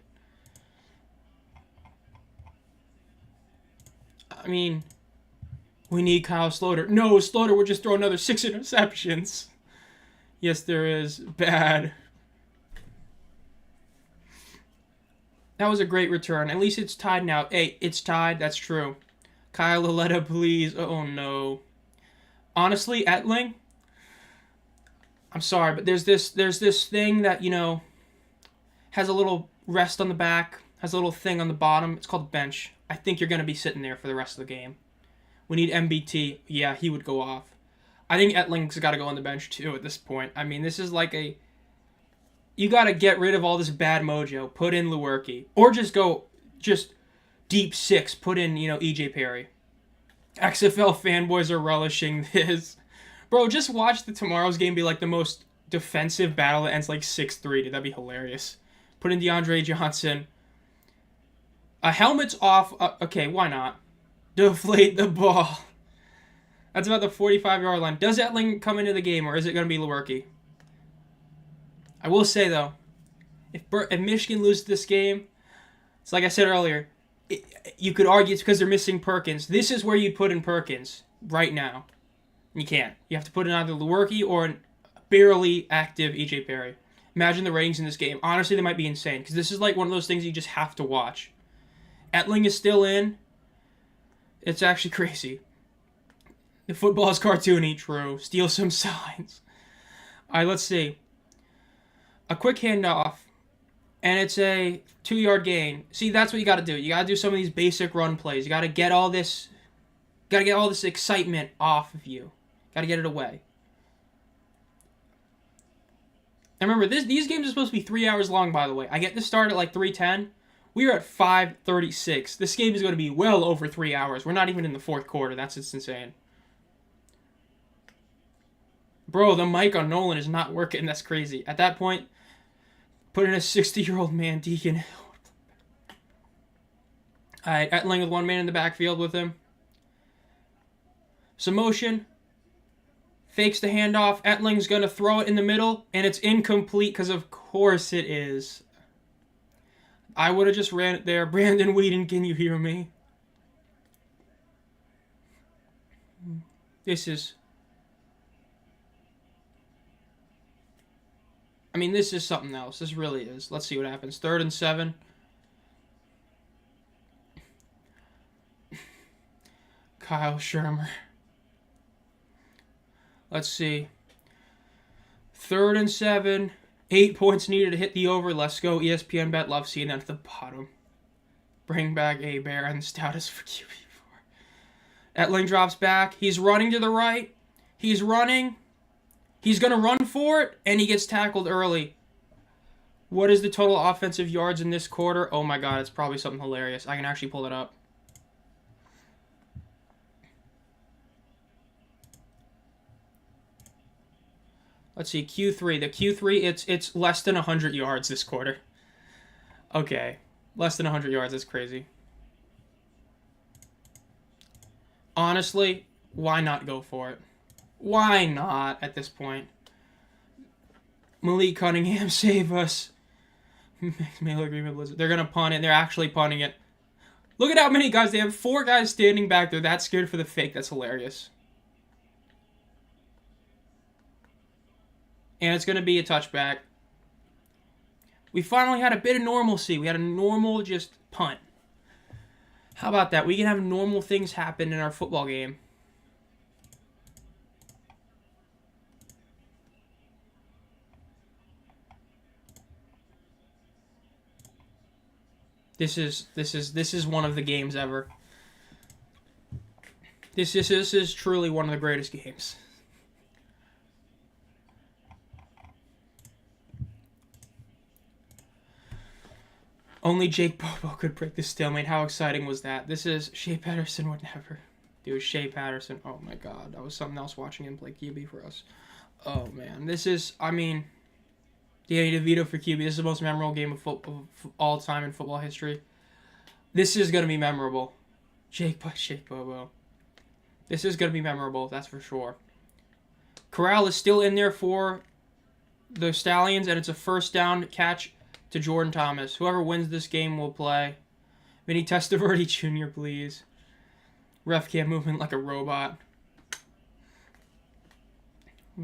I mean... We need Kyle Sloter. No, Sloter would just throw another 6 interceptions. Yes, there is. Bad. That was a great return. At least it's tied now. Hey, it's tied. That's true. Kyle Laletta, please. Oh, no. Honestly, Etling, I'm sorry, but there's this thing that, has a little rest on the back, has a little thing on the bottom. It's called bench. I think you're going to be sitting there for the rest of the game. We need MBT. Yeah, he would go off. I think Etling's got to go on the bench, too, at this point. I mean, this is like you got to get rid of all this bad mojo. Put in Lewerke. Or just deep 6. Put in, EJ Perry. XFL fanboys are relishing this. Bro, just watch tomorrow's game be like the most defensive battle that ends like 6-3. Dude, that'd be hilarious. Put in DeAndre Johnson. A helmet's off. Okay, why not? Deflate the ball. That's about the 45-yard line. Does Etling come into the game, or is it going to be Lewerke? I will say, though, if Michigan loses this game, it's like I said earlier, you could argue it's because they're missing Perkins. This is where you put in Perkins right now. You can't. You have to put in either Lewerke or a barely active EJ Perry. Imagine the ratings in this game. Honestly, they might be insane, because this is like one of those things you just have to watch. Etling is still in. It's actually crazy. The football is cartoony, true. Steal some signs. All right, let's see. A quick handoff, and it's a 2-yard gain. See, that's what you got to do. You got to do some of these basic run plays. You got to get all this excitement off of you. Got to get it away. And remember, these games are supposed to be 3 hours long, by the way. I get this start at like 3:10. We are at 5:36. This game is going to be well over 3 hours. We're not even in the fourth quarter. That's just insane. Bro, the mic on Nolan is not working. That's crazy. At that point, put in a 60-year-old man, Deacon. Alright, Etling with one man in the backfield with him. Some motion. Fakes the handoff. Etling's going to throw it in the middle, and it's incomplete because of course it is. I would have just ran it there. Brandon Whedon, can you hear me? This is... I mean, this is something else. This really is. Let's see what happens. 3rd and 7. Kyle Shermer. Let's see. 3rd and 7. 8 points needed to hit the over. Let's go. ESPN bet. Love seeing that at the bottom. Bring back A-Bear and status for QB4. Etling drops back. He's running to the right. He's running. He's going to run for it, and he gets tackled early. What is the total offensive yards in this quarter? Oh my god, it's probably something hilarious. I can actually pull it up. Let's see, Q3. The Q3, it's less than 100 yards this quarter. Okay, less than 100 yards. That's crazy. Honestly, why not go for it? Why not at this point? Malik Cunningham, save us. Mail agreement Blizzard. They're going to punt it. They're actually punting it. Look at how many guys. They have 4 guys standing back there. That scared for the fake. That's hilarious. And it's going to be a touchback. We finally had a bit of normalcy. We had a normal just punt. How about that? We can have normal things happen in our football game. This is one of the games ever. This is truly one of the greatest games. Only Jake Bobo could break this stalemate. How exciting was that? This is... Shea Patterson would never. Dude, Shea Patterson. Oh my god. That was something else watching him play QB for us. Oh man. This is... I mean... Danny DeVito for QB. This is the most memorable game of all time in football history. This is going to be memorable. Shea Bobo. This is going to be memorable. That's for sure. Corral is still in there for the Stallions, and it's a first down catch to Jordan Thomas. Whoever wins this game will play. Vinny Testaverde Jr., please. Ref cam movement like a robot.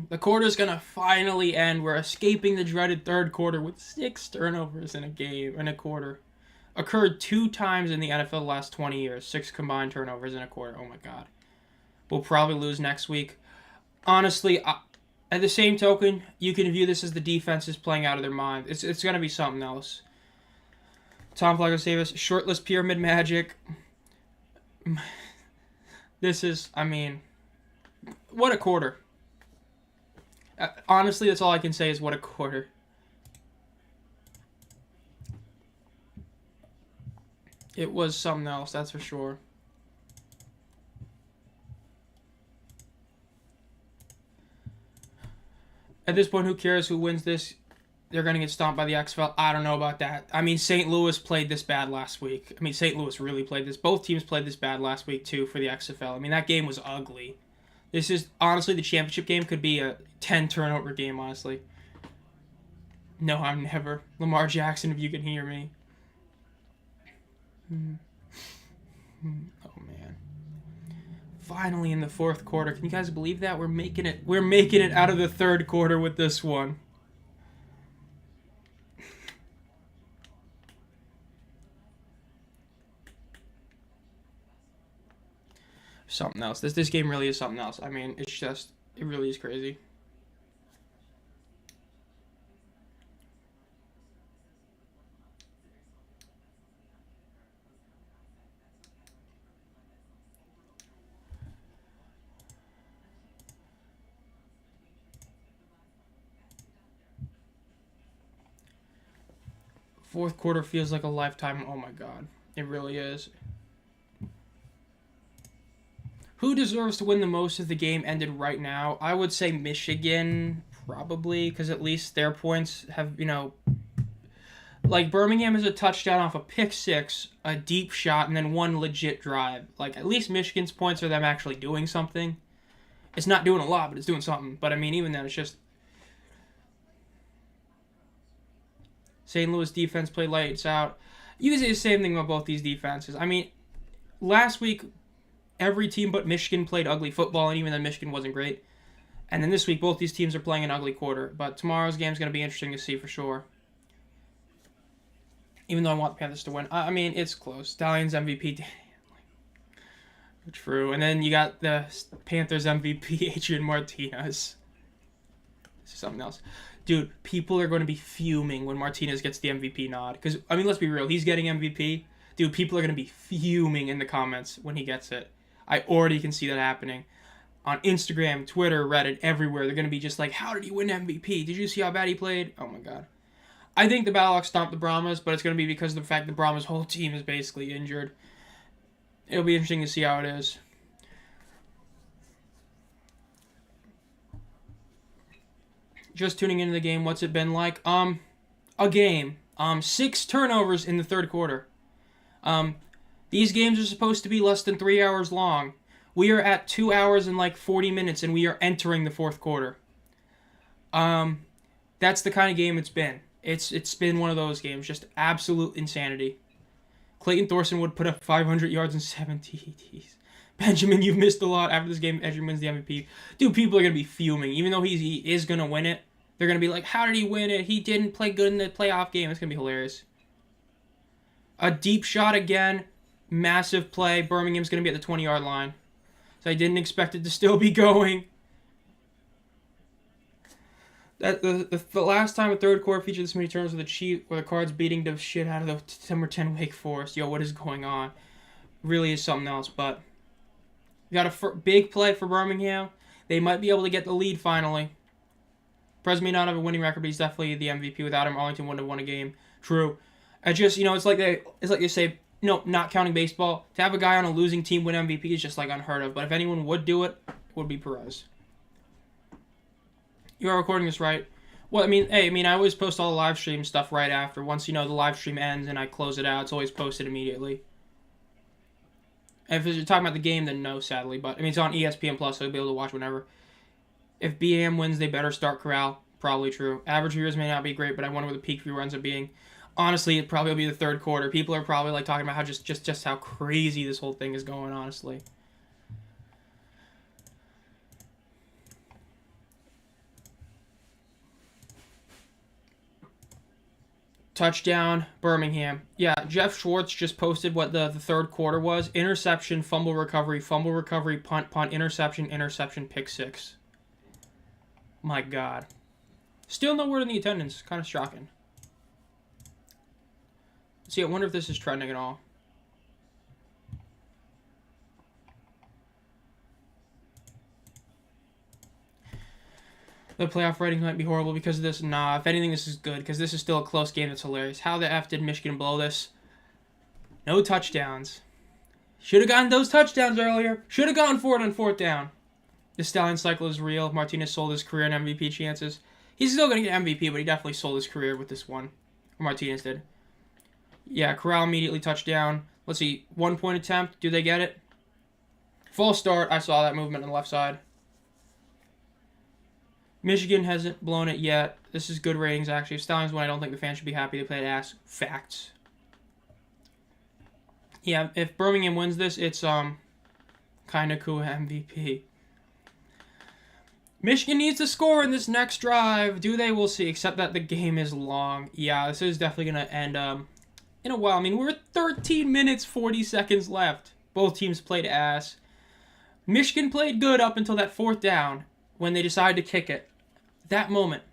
The quarter's going to finally end. We're escaping the dreaded third quarter with 6 turnovers in a quarter. Occurred 2 times in the NFL the last 20 years. 6 combined turnovers in a quarter. Oh my god. We'll probably lose next week. Honestly, at the same token, you can view this as the defense is playing out of their mind. It's going to be something else. Tom Flacco save us. Shortless pyramid magic. This is, I mean, what a quarter. Honestly, that's all I can say is what a quarter. It was something else, that's for sure. At this point, who cares who wins this? They're going to get stomped by the XFL. I don't know about that. I mean, St. Louis played this bad last week. I mean, St. Louis really played this. Both teams played this bad last week, too, for the XFL. I mean, that game was ugly. This is, honestly, the championship game could be a 10-turnover game, honestly. No, I'm never. Lamar Jackson, if you can hear me. Oh, man. Finally in the fourth quarter. Can you guys believe that? We're making it out of the third quarter with this one. Something else. This game really is something else. I mean, it really is crazy. Fourth quarter feels like a lifetime. Oh my god. It really is. Who deserves to win the most if the game ended right now? I would say Michigan, probably, because at least their points have, Like, Birmingham is a touchdown off a pick six, a deep shot, and then one legit drive. Like, at least Michigan's points are them actually doing something. It's not doing a lot, but it's doing something. But, I mean, even then, it's just... St. Louis defense played lights out. You can say the same thing about both these defenses. I mean, last week, every team but Michigan played ugly football, and even then Michigan wasn't great. And then this week, both these teams are playing an ugly quarter. But tomorrow's game is going to be interesting to see for sure. Even though I want the Panthers to win. I mean, it's close. Stallions MVP. True. And then you got the Panthers MVP, Adrian Martinez. This is something else. Dude, people are going to be fuming when Martinez gets the MVP nod. Because, I mean, let's be real. He's getting MVP. Dude, people are going to be fuming in the comments when he gets it. I already can see that happening. On Instagram, Twitter, Reddit, everywhere. They're going to be just like, how did he win MVP? Did you see how bad he played? Oh, my God. I think the Battlehawks stomped the Brahmas, but it's going to be because of the fact the Brahmas' whole team is basically injured. It'll be interesting to see how it is. Just tuning into the game, what's it been like? A game. 6 turnovers in the third quarter. These games are supposed to be less than 3 hours long. We are at 2 hours and like 40 minutes, and we are entering the fourth quarter. That's the kind of game it's been. It's been one of those games, just absolute insanity. Clayton Thorson would put up 500 yards and 7 TDs. Benjamin, you've missed a lot after this game. Edgerton wins the MVP. Dude, people are going to be fuming. Even though he is going to win it, they're going to be like, how did he win it? He didn't play good in the playoff game. It's going to be hilarious. A deep shot again. Massive play. Birmingham's going to be at the 20-yard line. So I didn't expect it to still be going. The last time a third quarter featured this many turnovers with the Cards beating the shit out of the number 10 Wake Forest. Yo, what is going on? Really is something else, but we got a big play for Birmingham. They might be able to get the lead finally. Prez may not have a winning record, but he's definitely the MVP. Without him, Arlington wouldn't have won a game. True. I just, it's like they say, not counting baseball. To have a guy on a losing team win MVP is just like unheard of. But if anyone would do it, it would be Perez. You are recording this right. Well, I always post all the live stream stuff right after. Once, the live stream ends and I close it out, it's always posted immediately. And if you're talking about the game, then no, sadly. But, it's on ESPN+, so you'll be able to watch whenever. If BAM wins, they better start Corral. Probably true. Average viewers may not be great, but I wonder what the peak viewer ends up being. Honestly, it probably will be the third quarter. People are probably, talking about how just how crazy this whole thing is going, honestly. Touchdown, Birmingham. Yeah, Jeff Schwartz just posted what the third quarter was. Interception, fumble recovery, punt, interception, pick six. My God. Still no word in the attendance. Kind of shocking. See, I wonder if this is trending at all. The playoff ratings might be horrible because of this. Nah, if anything, this is good because this is still a close game that's hilarious. How the F did Michigan blow this? No touchdowns. Should have gotten those touchdowns earlier. Should have gone for it on fourth down. The Stallion cycle is real. Martinez sold his career in MVP chances. He's still going to get MVP, but he definitely sold his career with this one. Or Martinez did. Yeah, Corral immediately touchdown. Let's see. 1-point attempt. Do they get it? False start. I saw that movement on the left side. Michigan hasn't blown it yet. This is good ratings, actually. If Stallions win, I don't think the fans should be happy. They played ass. Facts. Yeah, if Birmingham wins this, it's kind of cool MVP. Michigan needs to score in this next drive. Do they? We'll see. Except that the game is long. Yeah, this is definitely going to end in a while. We're at 13 minutes, 40 seconds left. Both teams played ass. Michigan played good up until that fourth down when they decided to kick it. That moment.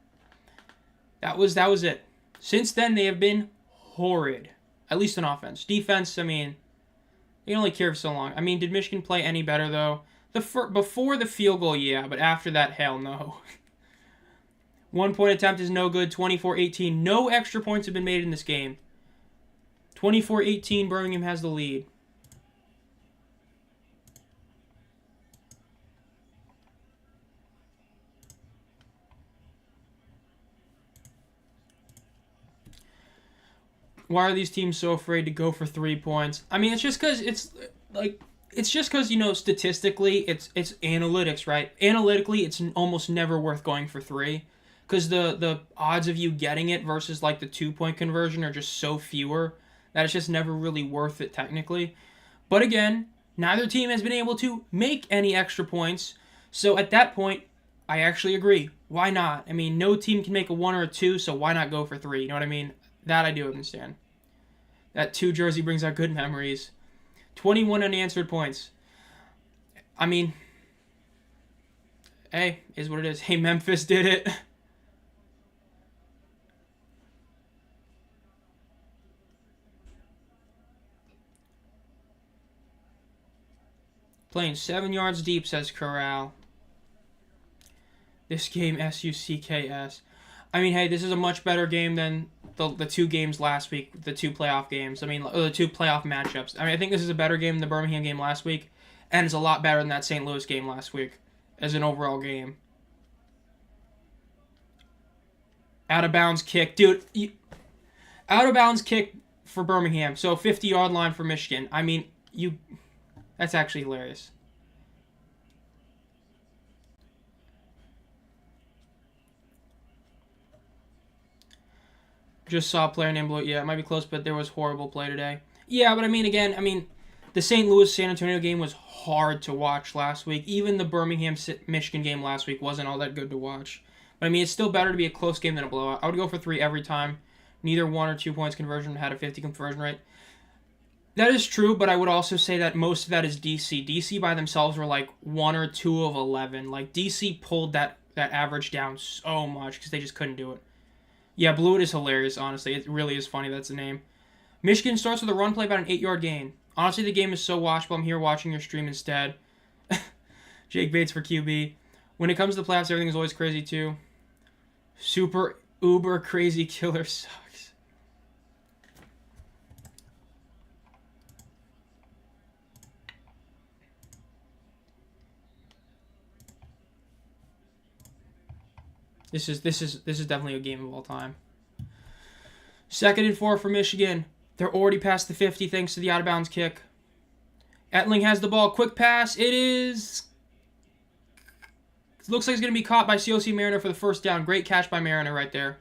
That was it. Since then, they have been horrid. At least on offense. Defense, they can only care for so long. Did Michigan play any better, though? Before the field goal, yeah, but after that, hell no. 1-point attempt is no good. 24-18. No extra points have been made in this game. 24-18, Birmingham has the lead. Why are these teams so afraid to go for 3 points? I mean, it's just because statistically, it's analytics, right? Analytically, it's almost never worth going for 3, because the odds of you getting it versus like the 2-point conversion are just so fewer that it's just never really worth it technically. But again, neither team has been able to make any extra points, so at that point, I actually agree. Why not? I mean, no team can make a 1 or a 2, so why not go for 3? You know what I mean? That I do understand. That 2 jersey brings out good memories. 21 unanswered points. I mean, hey, is what it is. Hey, Memphis did it. Playing 7 yards deep, says Corral. This game, SUCKS. I mean, hey, this is a much better game than the 2 games last week, the 2 playoff games. I mean, the 2 playoff matchups. I mean, I think this is a better game than the Birmingham game last week, and it's a lot better than that St. Louis game last week as an overall game. Out of bounds kick. Dude, out of bounds kick for Birmingham. So 50-yard line for Michigan. I mean, that's actually hilarious. Just saw a player named Blue. Yeah, it might be close, but there was horrible play today. Yeah, but I mean, again, the St. Louis-San Antonio game was hard to watch last week. Even the Birmingham-Michigan game last week wasn't all that good to watch. But I mean, it's still better to be a close game than a blowout. I would go for 3 every time. Neither 1 or 2 points conversion had a 50 conversion rate. That is true, but I would also say that most of that is DC. DC by themselves were like 1 or 2 of 11. Like, DC pulled that average down so much because they just couldn't do it. Yeah, Blewett is hilarious, honestly. It really is funny, that's the name. Michigan starts with a run play about an 8-yard gain. Honestly, the game is so watchable. I'm here watching your stream instead. Jake Bates for QB. When it comes to the playoffs, everything is always crazy, too. Super, uber crazy killer sucks. This is definitely a game of all time. 2nd and 4 for Michigan. They're already past the 50 thanks to the out of bounds kick. Etling has the ball. Quick pass. It is. Looks like it's going to be caught by COC Mariner for the first down. Great catch by Mariner right there.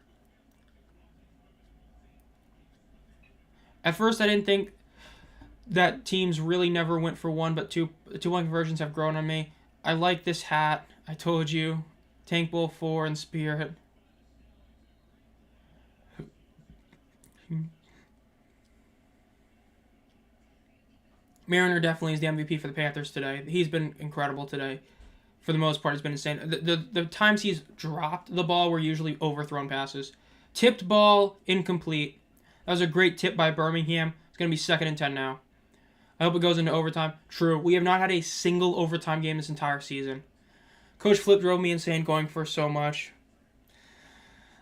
At first, I didn't think that teams really never went for 1, but 2-1 conversions have grown on me. I like this hat. I told you. Tank Bull 4 and Spirit. Mariner definitely is the MVP for the Panthers today. He's been incredible today. For the most part, it's been insane. The times he's dropped the ball were usually overthrown passes. Tipped ball, incomplete. That was a great tip by Birmingham. It's going to be 2nd and 10 now. I hope it goes into overtime. True. We have not had a single overtime game this entire season. Coach Flip drove me insane going for so much.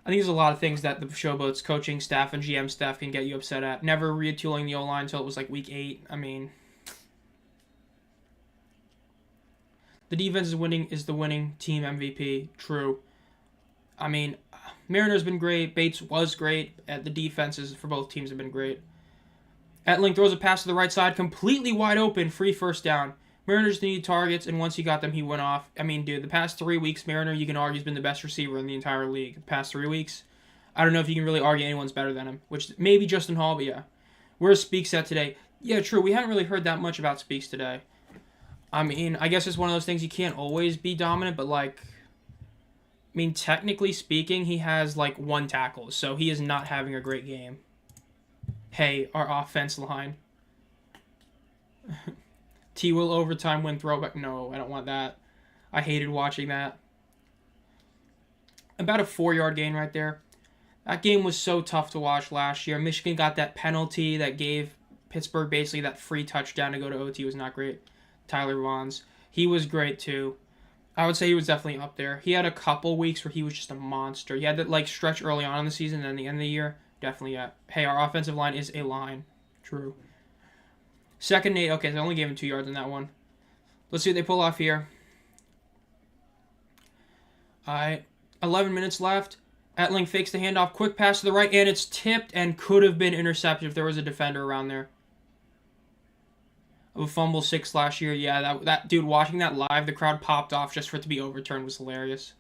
I think there's a lot of things that the Showboats coaching staff and GM staff can get you upset at. Never retooling the O-line until it was like week 8. I mean, the defense is the winning team MVP. True. I mean, Mariner's been great. Bates was great. The defenses for both teams have been great. Etling throws a pass to the right side, completely wide open, free first down. Mariners need targets, and once he got them, he went off. I mean, dude, the past 3 weeks, Mariner, you can argue, has been the best receiver in the entire league. The past 3 weeks, I don't know if you can really argue anyone's better than him, which maybe Justin Hall, but yeah. Where's Speaks at today? Yeah, true, we haven't really heard that much about Speaks today. I mean, I guess it's one of those things you can't always be dominant, but, like, I mean, technically speaking, he has, like, 1 tackle, so he is not having a great game. Hey, our offense line. T-Will overtime win throwback. No, I don't want that. I hated watching that. About a 4-yard gain right there. That game was so tough to watch last year. Michigan got that penalty that gave Pittsburgh basically that free touchdown to go to OT. It was not great. Tyler Vaughns. He was great too. I would say he was definitely up there. He had a couple weeks where he was just a monster. He had that like stretch early on in the season, and then the end of the year, definitely, yeah. Hey, our offensive line is a line. True. 2nd and 8. Okay, they only gave him 2 yards in that one. Let's see what they pull off here. All right. 11 minutes left. Etling fakes the handoff, quick pass to the right, and it's tipped and could have been intercepted if there was a defender around there. Of a fumble 6 last year, yeah, that dude, watching that live, the crowd popped off just for it to be overturned was hilarious.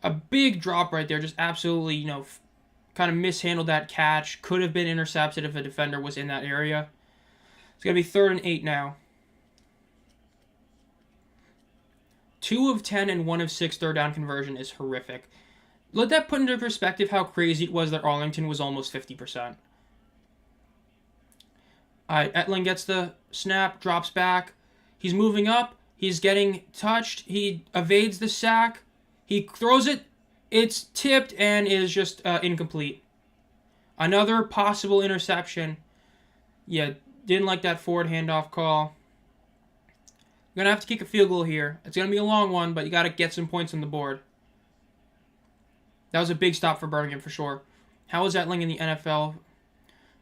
A big drop right there, just absolutely, kind of mishandled that catch. Could have been intercepted if a defender was in that area. It's going to be 3rd and 8 now. 2 of 10 and 1 of 6 third down conversion is horrific. Let that put into perspective how crazy it was that Arlington was almost 50%. Alright, Etling gets the snap, drops back. He's moving up. He's getting touched. He evades the sack. He throws it. It's tipped and is just incomplete. Another possible interception. Yeah, didn't like that forward handoff call. You're going to have to kick a field goal here. It's going to be a long one, but you got to get some points on the board. That was a big stop for Birmingham for sure. How is Etling in the NFL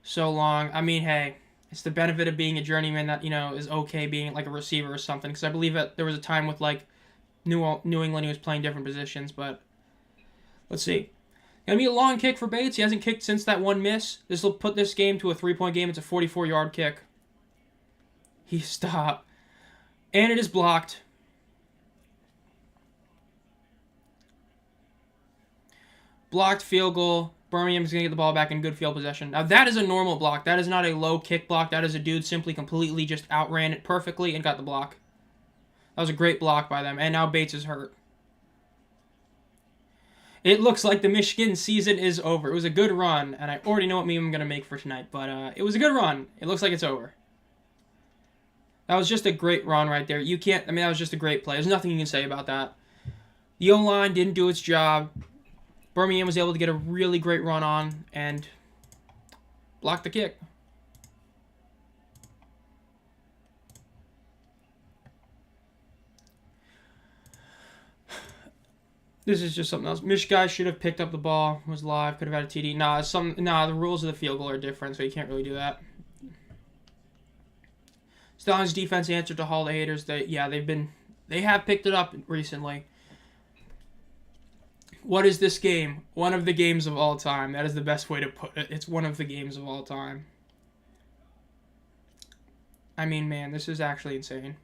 so long? I mean, hey, it's the benefit of being a journeyman that, is okay being like a receiver or something. Because I believe that there was a time with like New England he was playing different positions. But let's see. Going to be a long kick for Bates. He hasn't kicked since that one miss. This will put this game to a 3-point game. It's a 44-yard kick. He stopped. And it is blocked. Blocked field goal. Birmingham's going to get the ball back in good field possession. Now, that is a normal block. That is not a low kick block. That is a dude simply completely just outran it perfectly and got the block. That was a great block by them. And now Bates is hurt. It looks like the Michigan season is over. It was a good run, and I already know what meme I'm going to make for tonight, but it was a good run. It looks like it's over. That was just a great run right there. That was just a great play. There's nothing you can say about that. The O-line didn't do its job. Birmingham was able to get a really great run on and block the kick. This is just something else. Mich guy should have picked up the ball. Was live. Could have had a TD. The rules of the field goal are different, so you can't really do that. Stallions defense answered to Hall the haters. They have picked it up recently. What is this game? One of the games of all time. That is the best way to put it. It's one of the games of all time. I mean, man, this is actually insane.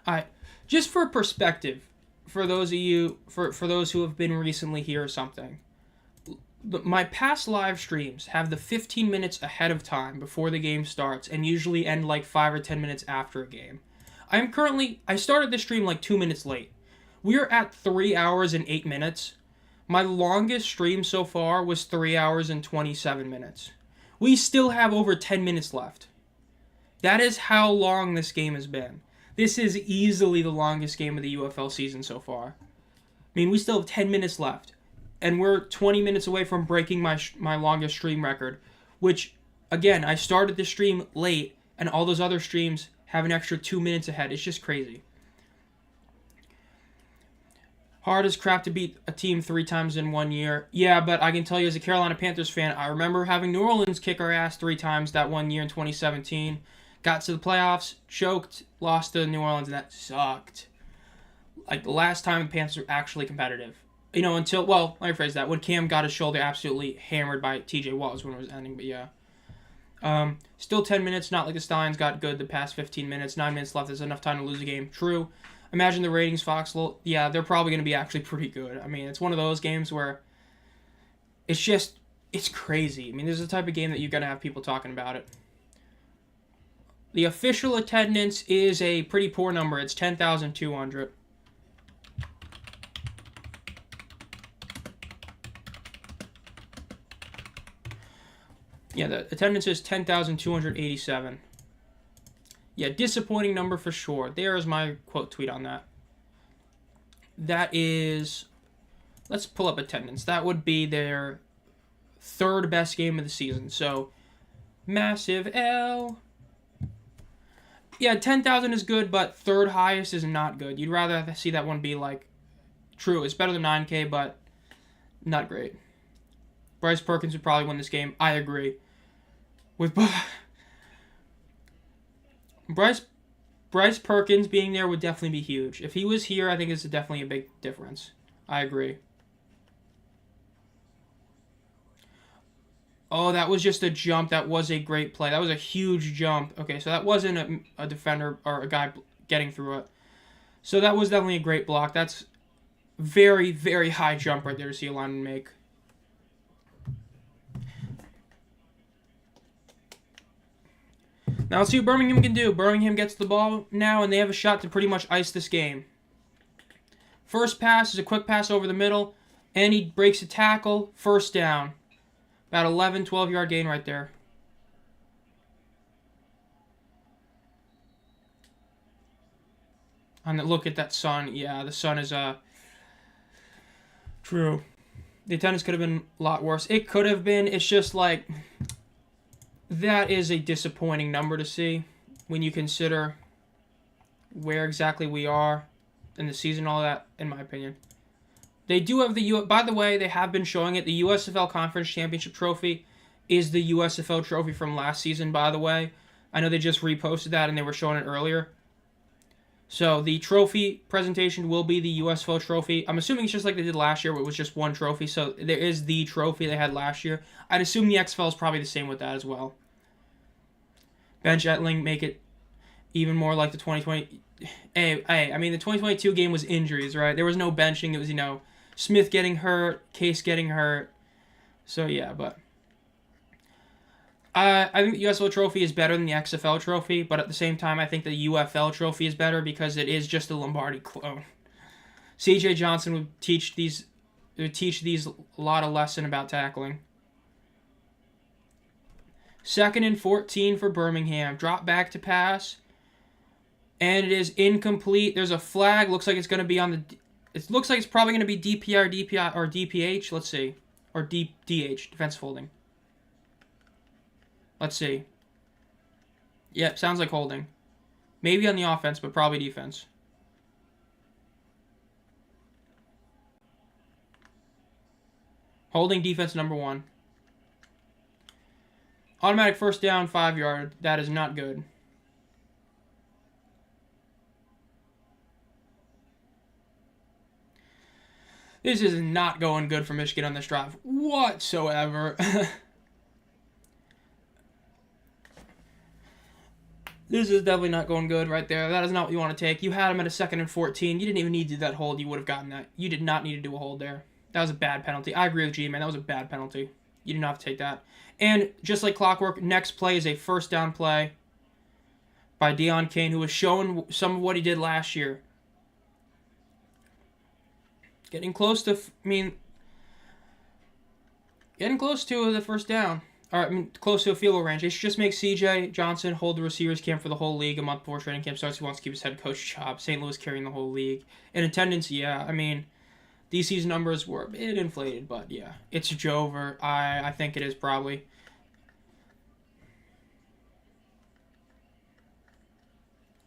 Alright, just for perspective, for those of you, for those who have been recently here or something, my past live streams have the 15 minutes ahead of time before the game starts and usually end like 5 or 10 minutes after a game. I started this stream like 2 minutes late. We are at 3 hours and 8 minutes. My longest stream so far was 3 hours and 27 minutes. We still have over 10 minutes left. That is how long this game has been. This is easily the longest game of the UFL season so far. I mean, we still have 10 minutes left. And we're 20 minutes away from breaking my longest stream record. Which, again, I started the stream late, and all those other streams have an extra 2 minutes ahead. It's just crazy. Hard as crap to beat a team 3 times in 1 year. Yeah, but I can tell you as a Carolina Panthers fan, I remember having New Orleans kick our ass 3 times that 1 year in 2017. Got to the playoffs, choked, lost to New Orleans, and that sucked. Like, the last time the Panthers were actually competitive. Let me rephrase that. When Cam got his shoulder absolutely hammered by TJ Watt was when it was ending, but yeah. Still 10 minutes, not like the Stallions got good the past 15 minutes. 9 minutes left, there's enough time to lose the game. True. Imagine the ratings, Fox. They're probably going to be actually pretty good. I mean, it's one of those games where it's crazy. I mean, this is the type of game that you're going to have people talking about it. The official attendance is a pretty poor number. It's 10,200. Yeah, the attendance is 10,287. Yeah, disappointing number for sure. There is my quote tweet on that. That is... Let's pull up attendance. That would be their 3rd best game of the season. So, massive L. Yeah, 10,000 is good, but 3rd highest is not good. You'd rather see that one be like... True, it's better than 9K, but not great. Bryce Perkins would probably win this game. I agree. With Bryce Bryce Perkins being there would definitely be huge. If he was here, I think it's definitely a big difference. I agree. Oh, that was just a jump. That was a great play. That was a huge jump. Okay, so that wasn't a defender or a guy getting through it. So that was definitely a great block. That's very, very high jump right there to see a lineman make. Now let's see what Birmingham can do. Birmingham gets the ball now, and they have a shot to pretty much ice this game. First pass is a quick pass over the middle, and he breaks a tackle. First down. About 11, 12-yard gain right there. And look at that sun. Yeah, the sun is true. The attendance could have been a lot worse. It could have been. It's just like that is a disappointing number to see when you consider where exactly we are in the season, all that, in my opinion. They do have by the way, they have been showing it. The USFL Conference Championship trophy is the USFL trophy from last season, by the way. I know they just reposted that and they were showing it earlier. So the trophy presentation will be the USFL trophy. I'm assuming it's just like they did last year where it was just one trophy. So there is the trophy they had last year. I'd assume the XFL is probably the same with that as well. Bench Etling make it even more like the 2020. I mean, the 2022 game was injuries, right? There was no benching. It was, Smith getting hurt, Case getting hurt. So, yeah, but I think the USFL trophy is better than the XFL trophy, but at the same time, I think the UFL trophy is better because it is just a Lombardi clone. CJ Johnson would teach these a lot of lesson about tackling. 2nd and 14 for Birmingham. Drop back to pass. And it is incomplete. There's a flag. Looks like it's going to be on the... It looks like it's probably going to be DPI, or DPH. Let's see. Or DH, defensive holding. Let's see. Yep, sounds like holding. Maybe on the offense, but probably defense. Holding defense number 1. Automatic first down, 5-yard. That is not good. This is not going good for Michigan on this drive whatsoever. This is definitely not going good right there. That is not what you want to take. You had him at a 2nd and 14. You didn't even need to do that hold. You would have gotten that. You did not need to do a hold there. That was a bad penalty. I agree with G, man. That was a bad penalty. You did not have to take that. And just like clockwork, next play is a first down play by Deion Kane, who was showing some of what he did last year. Getting close to the first down. Close to a field goal range. It should just make CJ Johnson hold the receivers camp for the whole league a month before training camp starts. He wants to keep his head coach job. St. Louis carrying the whole league. In attendance, yeah. DC's numbers were a bit inflated, but yeah. It's Jover. I think it is probably.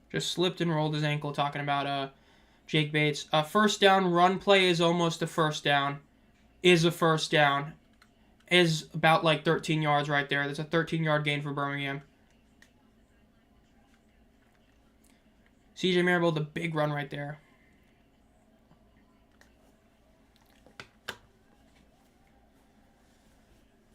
Just slipped and rolled his ankle talking about Jake Bates. First down run play is almost a first down. Is a first down. Is about like 13 yards right there. That's a 13-yard gain for Birmingham. CJ Marable, the big run right there.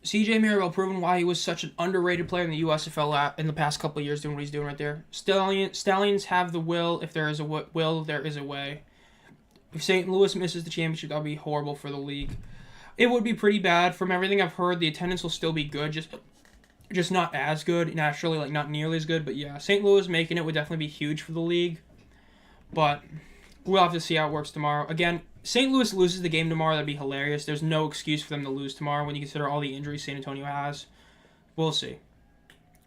CJ Marable proving why he was such an underrated player in the USFL in the past couple of years, doing what he's doing right there. Stallions have the will. If there is a will, there is a way. If St. Louis misses the championship, that would be horrible for the league. It would be pretty bad. From everything I've heard, the attendance will still be good, just not as good, naturally, like not nearly as good. But yeah, St. Louis making it would definitely be huge for the league. But we'll have to see how it works tomorrow. Again, St. Louis loses the game tomorrow, that'd be hilarious. There's no excuse for them to lose tomorrow when you consider all the injuries San Antonio has. We'll see.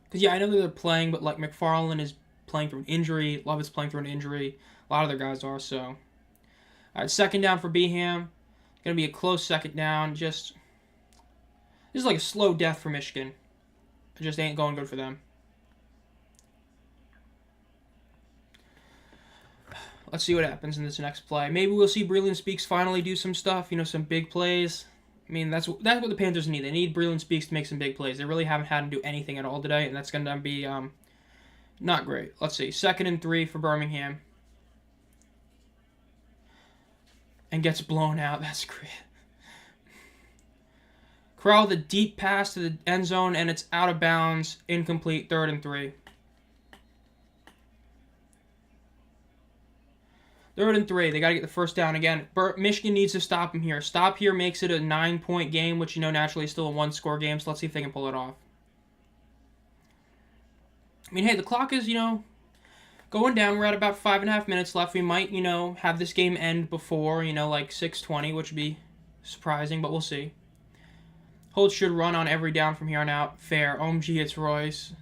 Because, yeah, I know that they're playing, but, like, McFarland is playing through an injury. Lovett's playing through an injury. A lot of their guys are, so. All right, second down for Beham. Going to be a close second down. This is like a slow death for Michigan. It just ain't going good for them. Let's see what happens in this next play. Maybe we'll see Breland Speaks finally do some stuff, some big plays. That's what the Panthers need. They need Breland Speaks to make some big plays. They really haven't had him do anything at all today, and that's going to be Not great. Let's see. 2nd and 3 for Birmingham. And gets blown out. That's great. Corral the deep pass to the end zone, and it's out of bounds. Incomplete. 3rd and 3. 3rd and 3. They got to get the first down again. Michigan needs to stop him here. Stop here makes it a 9-point game, which, naturally is still a 1-score game. So let's see if they can pull it off. I mean, hey, the clock is, going down. We're at about 5.5 minutes left. We might, have this game end before, like 6:20, which would be surprising, but we'll see. Holt should run on every down from here on out. Fair. OMG, it's Royce.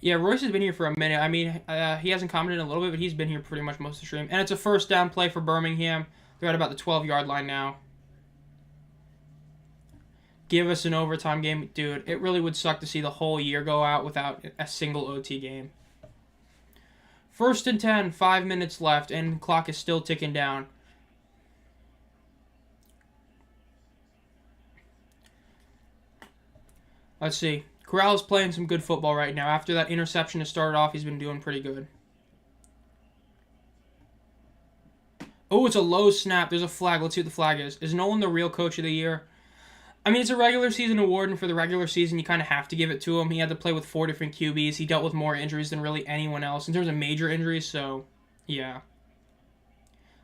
Yeah, Royce has been here for a minute. I mean, he hasn't commented in a little bit, but he's been here pretty much most of the stream. And it's a first down play for Birmingham. They're at about the 12-yard line now. Give us an overtime game. Dude, it really would suck to see the whole year go out without a single OT game. 1st and 10, 5 minutes left, and the clock is still ticking down. Let's see. Corral is playing some good football right now. After that interception to start off, he's been doing pretty good. Oh, it's a low snap. There's a flag. Let's see what the flag is. Is Nolan the real coach of the year? I mean, it's a regular season award, and for the regular season, you kind of have to give it to him. He had to play with 4 different QBs. He dealt with more injuries than really anyone else in terms of major injuries, so, yeah.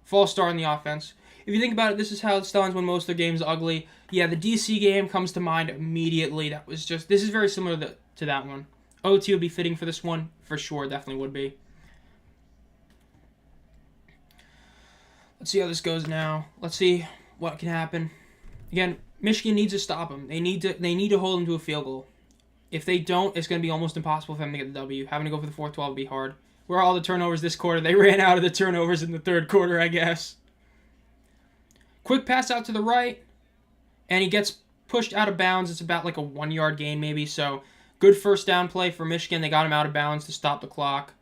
False start in the offense. If you think about it, this is how the Stallions win most of their games ugly. Yeah, the DC game comes to mind immediately. This is very similar to that one. OT would be fitting for this one. For sure, definitely would be. Let's see how this goes now. Let's see what can happen. Again, Michigan needs to stop them. They need to hold them to a field goal. If they don't, it's going to be almost impossible for them to get the W. Having to go for the 4-12 would be hard. Where are all the turnovers this quarter? They ran out of the turnovers in the 3rd quarter, I guess. Quick pass out to the right, and he gets pushed out of bounds. It's about like a 1-yard gain maybe, so good first down play for Michigan. They got him out of bounds to stop the clock.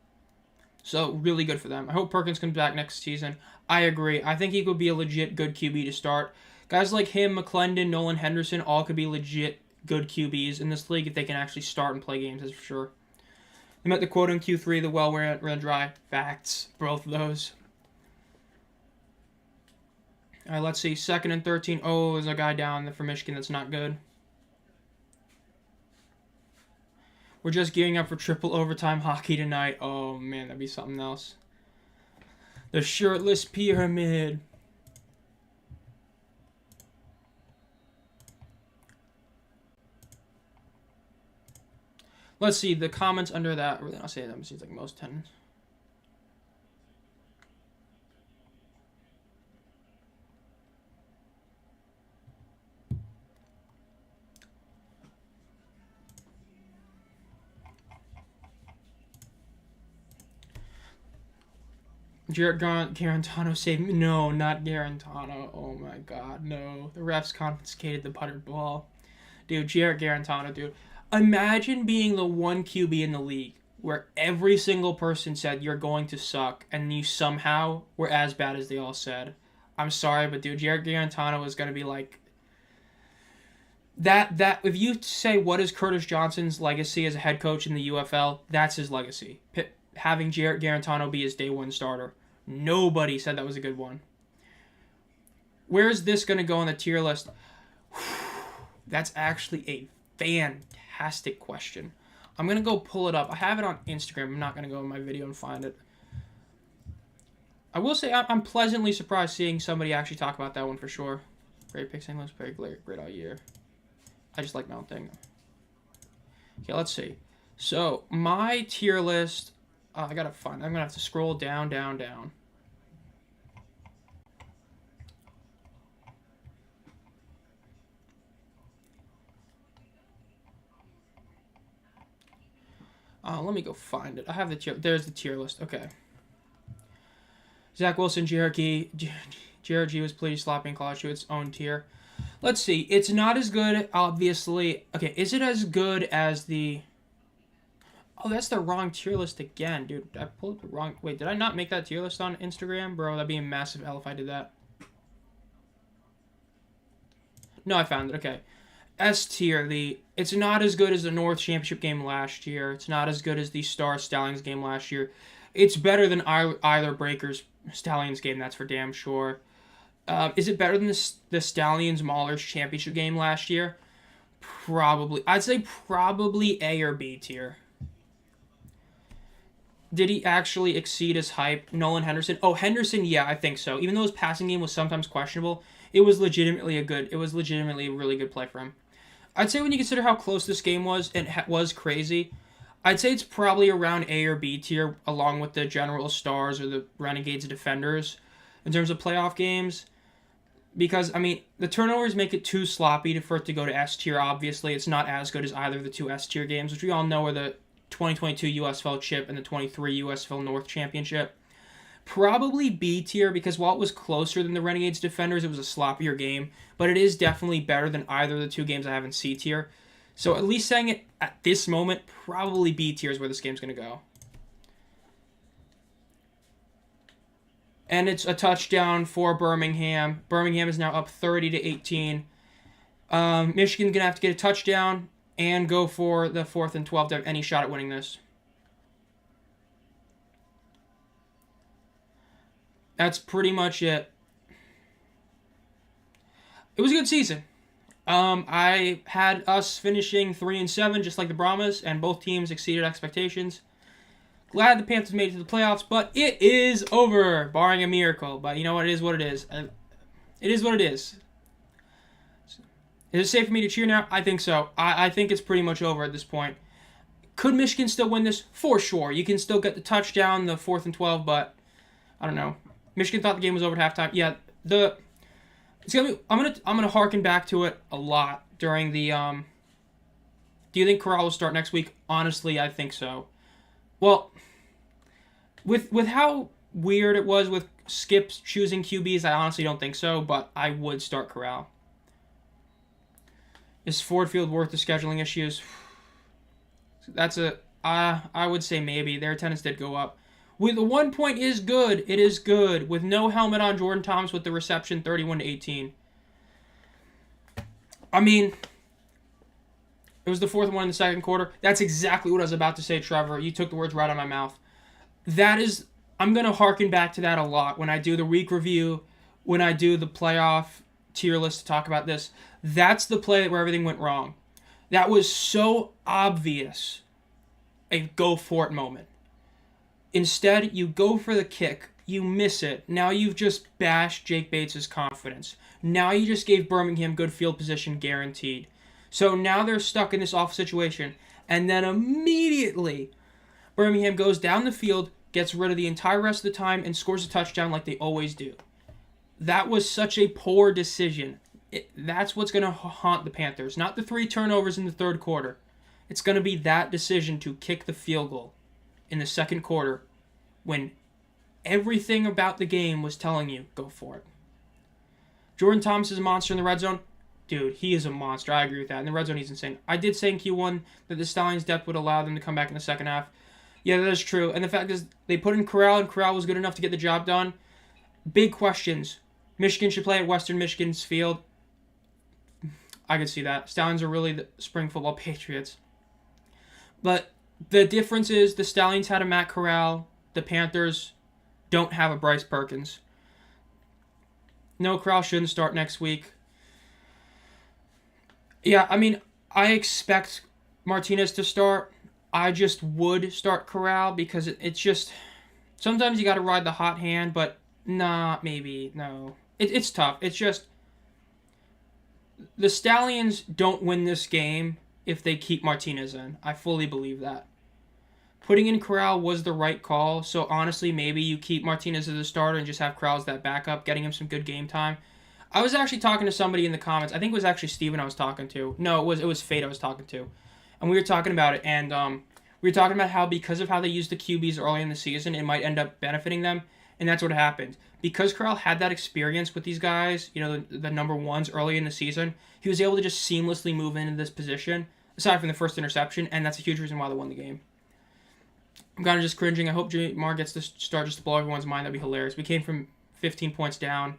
So really good for them. I hope Perkins comes back next season. I agree. I think he could be a legit good QB to start. Guys like him, McClendon, Nolan Henderson, all could be legit good QBs in this league if they can actually start and play games, that's for sure. They met the quota in Q3, the well ran dry. Facts, both of those. All right, let's see. 2nd and 13. Oh, there's a guy down for Michigan that's not good. We're just gearing up for triple overtime hockey tonight. Oh, man, that'd be something else. The shirtless pyramid. Let's see. The comments under that. Really, I'll say them. It seems like most 10. Jarrett Garantano saved me. No, not Garantano. Oh my god, no. The refs confiscated the buttered ball. Dude, Jarrett Garantano, dude. Imagine being the one QB in the league where every single person said you're going to suck, and you somehow were as bad as they all said. I'm sorry, but dude, Jarrett Garantano is going to be like... That if you say what is Curtis Johnson's legacy as a head coach in the UFL, that's his legacy. Having Jarrett Garantano be his day one starter. Nobody said that was a good one. Where is this going to go on the tier list? That's actually a fantastic question. I'm going to go pull it up. I have it on Instagram. I'm not going to go in my video and find it. I will say I'm pleasantly surprised seeing somebody actually talk about that one for sure. Great pick, St. Louis, very great all year. I just like mounting. Okay, let's see. So, my tier list... I gotta find... I'm gonna have to scroll down. Let me go find it. I have the tier... There's the tier list. Okay. Zach Wilson, Jared G was pretty sloppy in college to its own tier. Let's see. It's not as good, obviously. Okay, is it as good as the... Oh, that's the wrong tier list again, dude. I pulled the wrong... Wait, did I not make that tier list on Instagram? Bro, that'd be a massive L if I did that. No, I found it. Okay. S tier. It's not as good as the North Championship game last year. It's not as good as the Star Stallions game last year. It's better than either Breakers Stallions game. That's for damn sure. Is it better than the Stallions Maulers Championship game last year? Probably. I'd say probably A or B tier. Did he actually exceed his hype? Nolan Henderson? Oh, Henderson, yeah, I think so. Even though his passing game was sometimes questionable, it was legitimately a really good play for him. I'd say when you consider how close this game was, and was crazy, I'd say it's probably around A or B tier, along with the General Stars or the Renegades Defenders, in terms of playoff games. Because, I mean, the turnovers make it too sloppy for it to go to S tier, obviously. It's not as good as either of the two S tier games, which we all know are the 2022 USFL Chip and the 23 USFL North Championship. Probably B tier, because while it was closer than the Renegades Defenders, it was a sloppier game. But it is definitely better than either of the two games I have in C tier. So at least saying it at this moment, probably B tier is where this game's going to go. And it's a touchdown for Birmingham. Birmingham is now up 30-18. Michigan's going to have to get a touchdown and go for the 4th and 12 to have any shot at winning this. That's pretty much it. It was a good season. I had us finishing 3-7, just like the Brahmas, and both teams exceeded expectations. Glad the Panthers made it to the playoffs, but it is over, barring a miracle. But you know what? It is what it is. It is what it is. Is it safe for me to cheer now? I think so. I think it's pretty much over at this point. Could Michigan still win this? For sure. You can still get the touchdown, the 4th and 12, but I don't know. Michigan thought the game was over at halftime. Yeah, it's gonna be. I'm gonna harken back to it a lot during the. Do you think Corral will start next week? Honestly, I think so. Well, with how weird it was with Skip choosing QBs, I honestly don't think so, but I would start Corral. Is Ford Field worth the scheduling issues? That's I would say maybe. Their attendance did go up. With the 1 point is good. It is good. With no helmet on Jordan Thomas with the reception, 31-18. I mean, it was the 4th one in the second quarter. That's exactly what I was about to say, Trevor. You took the words right out of my mouth. I'm going to harken back to that a lot when I do the week review, when I do the playoff tier list to talk about this. That's the play where everything went wrong. That was so obvious a go-for-it moment. Instead, you go for the kick. You miss it. Now you've just bashed Jake Bates' confidence. Now you just gave Birmingham good field position guaranteed. So now they're stuck in this awful situation. And then immediately, Birmingham goes down the field, gets rid of the entire rest of the time, and scores a touchdown like they always do. That was such a poor decision. That's what's going to haunt the Panthers. Not the 3 turnovers in the third quarter. It's going to be that decision to kick the field goal in the second quarter when everything about the game was telling you, go for it. Jordan Thomas is a monster in the red zone. Dude, he is a monster. I agree with that. In the red zone, he's insane. I did say in Q1 that the Stallions' depth would allow them to come back in the second half. Yeah, that is true. And the fact is, they put in Corral, and Corral was good enough to get the job done. Big questions. Michigan should play at Western Michigan's field. I could see that. Stallions are really the spring football patriots. But the difference is the Stallions had a Matt Corral. The Panthers don't have a Bryce Perkins. No, Corral shouldn't start next week. Yeah, I mean, I expect Martinez to start. I just would start Corral because it's just... Sometimes you got to ride the hot hand, but nah, maybe, no. It's tough. It's just... The Stallions don't win this game if they keep Martinez in. I fully believe that. Putting in Corral was the right call, so honestly, maybe you keep Martinez as a starter and just have Corral as that backup, getting him some good game time. I was actually talking to somebody in the comments. I think it was actually Steven I was talking to. No, it was Fate I was talking to. And we were talking about it, and we were talking about how because of how they used the QBs early in the season, it might end up benefiting them, and that's what happened. Because Corral had that experience with these guys, you know, the number ones early in the season, he was able to just seamlessly move into this position, aside from the first interception, and that's a huge reason why they won the game. I'm kind of just cringing. I hope Jamar gets this start just to blow everyone's mind. That'd be hilarious. We came from 15 points down.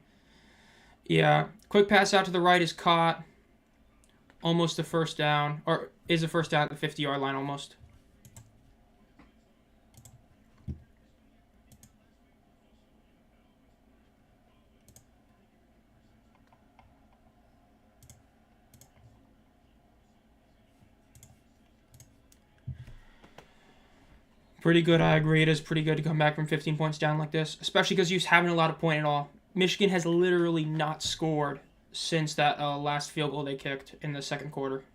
Yeah. Quick pass out to the right is caught. almost a first down, or is a first down at the 50-yard line almost. Pretty good, I agree. It is pretty good to come back from 15 points down like this, especially because you haven't allowed a point at all. Michigan has literally not scored since that last field goal they kicked in the second quarter.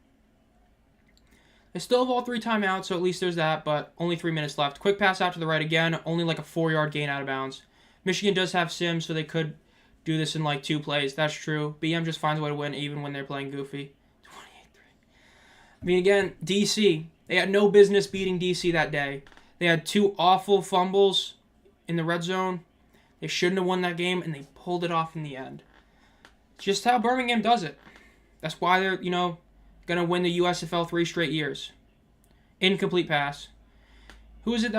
They still have all 3 timeouts, so at least there's that, but only 3 minutes left. Quick pass out to the right again, only like a 4-yard gain out of bounds. Michigan does have Sims, so they could do this in like 2 plays. That's true. BM just finds a way to win even when they're playing goofy. 28-3. I mean, again, DC. They had no business beating DC that day. They had 2 awful fumbles in the red zone. They shouldn't have won that game, and they pulled it off in the end. Just how Birmingham does it. That's why they're, going to win the USFL 3 straight years. Incomplete pass. Who is it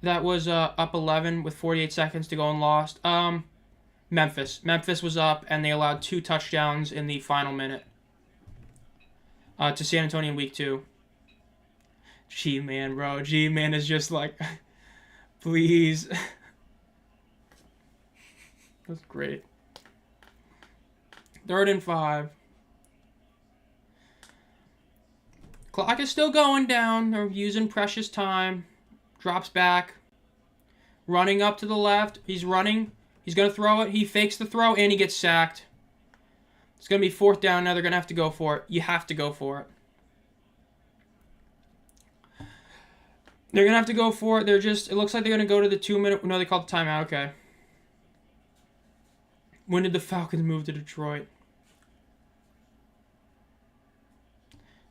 that was up 11 with 48 seconds to go and lost? Memphis. Memphis was up, and they allowed 2 touchdowns in the final minute to San Antonio in week 2. G-Man, bro. G-Man is just like, please. That's great. 3rd and 5. Clock is still going down. They're using precious time. Drops back. Running up to the left. He's running. He's going to throw it. He fakes the throw, and he gets sacked. It's going to be 4th down now. They're going to have to go for it. You have to go for it. They're going to have to go for it. It looks like they're going to go to the 2-minute. No, they called the timeout. Okay. When did the Falcons move to Detroit?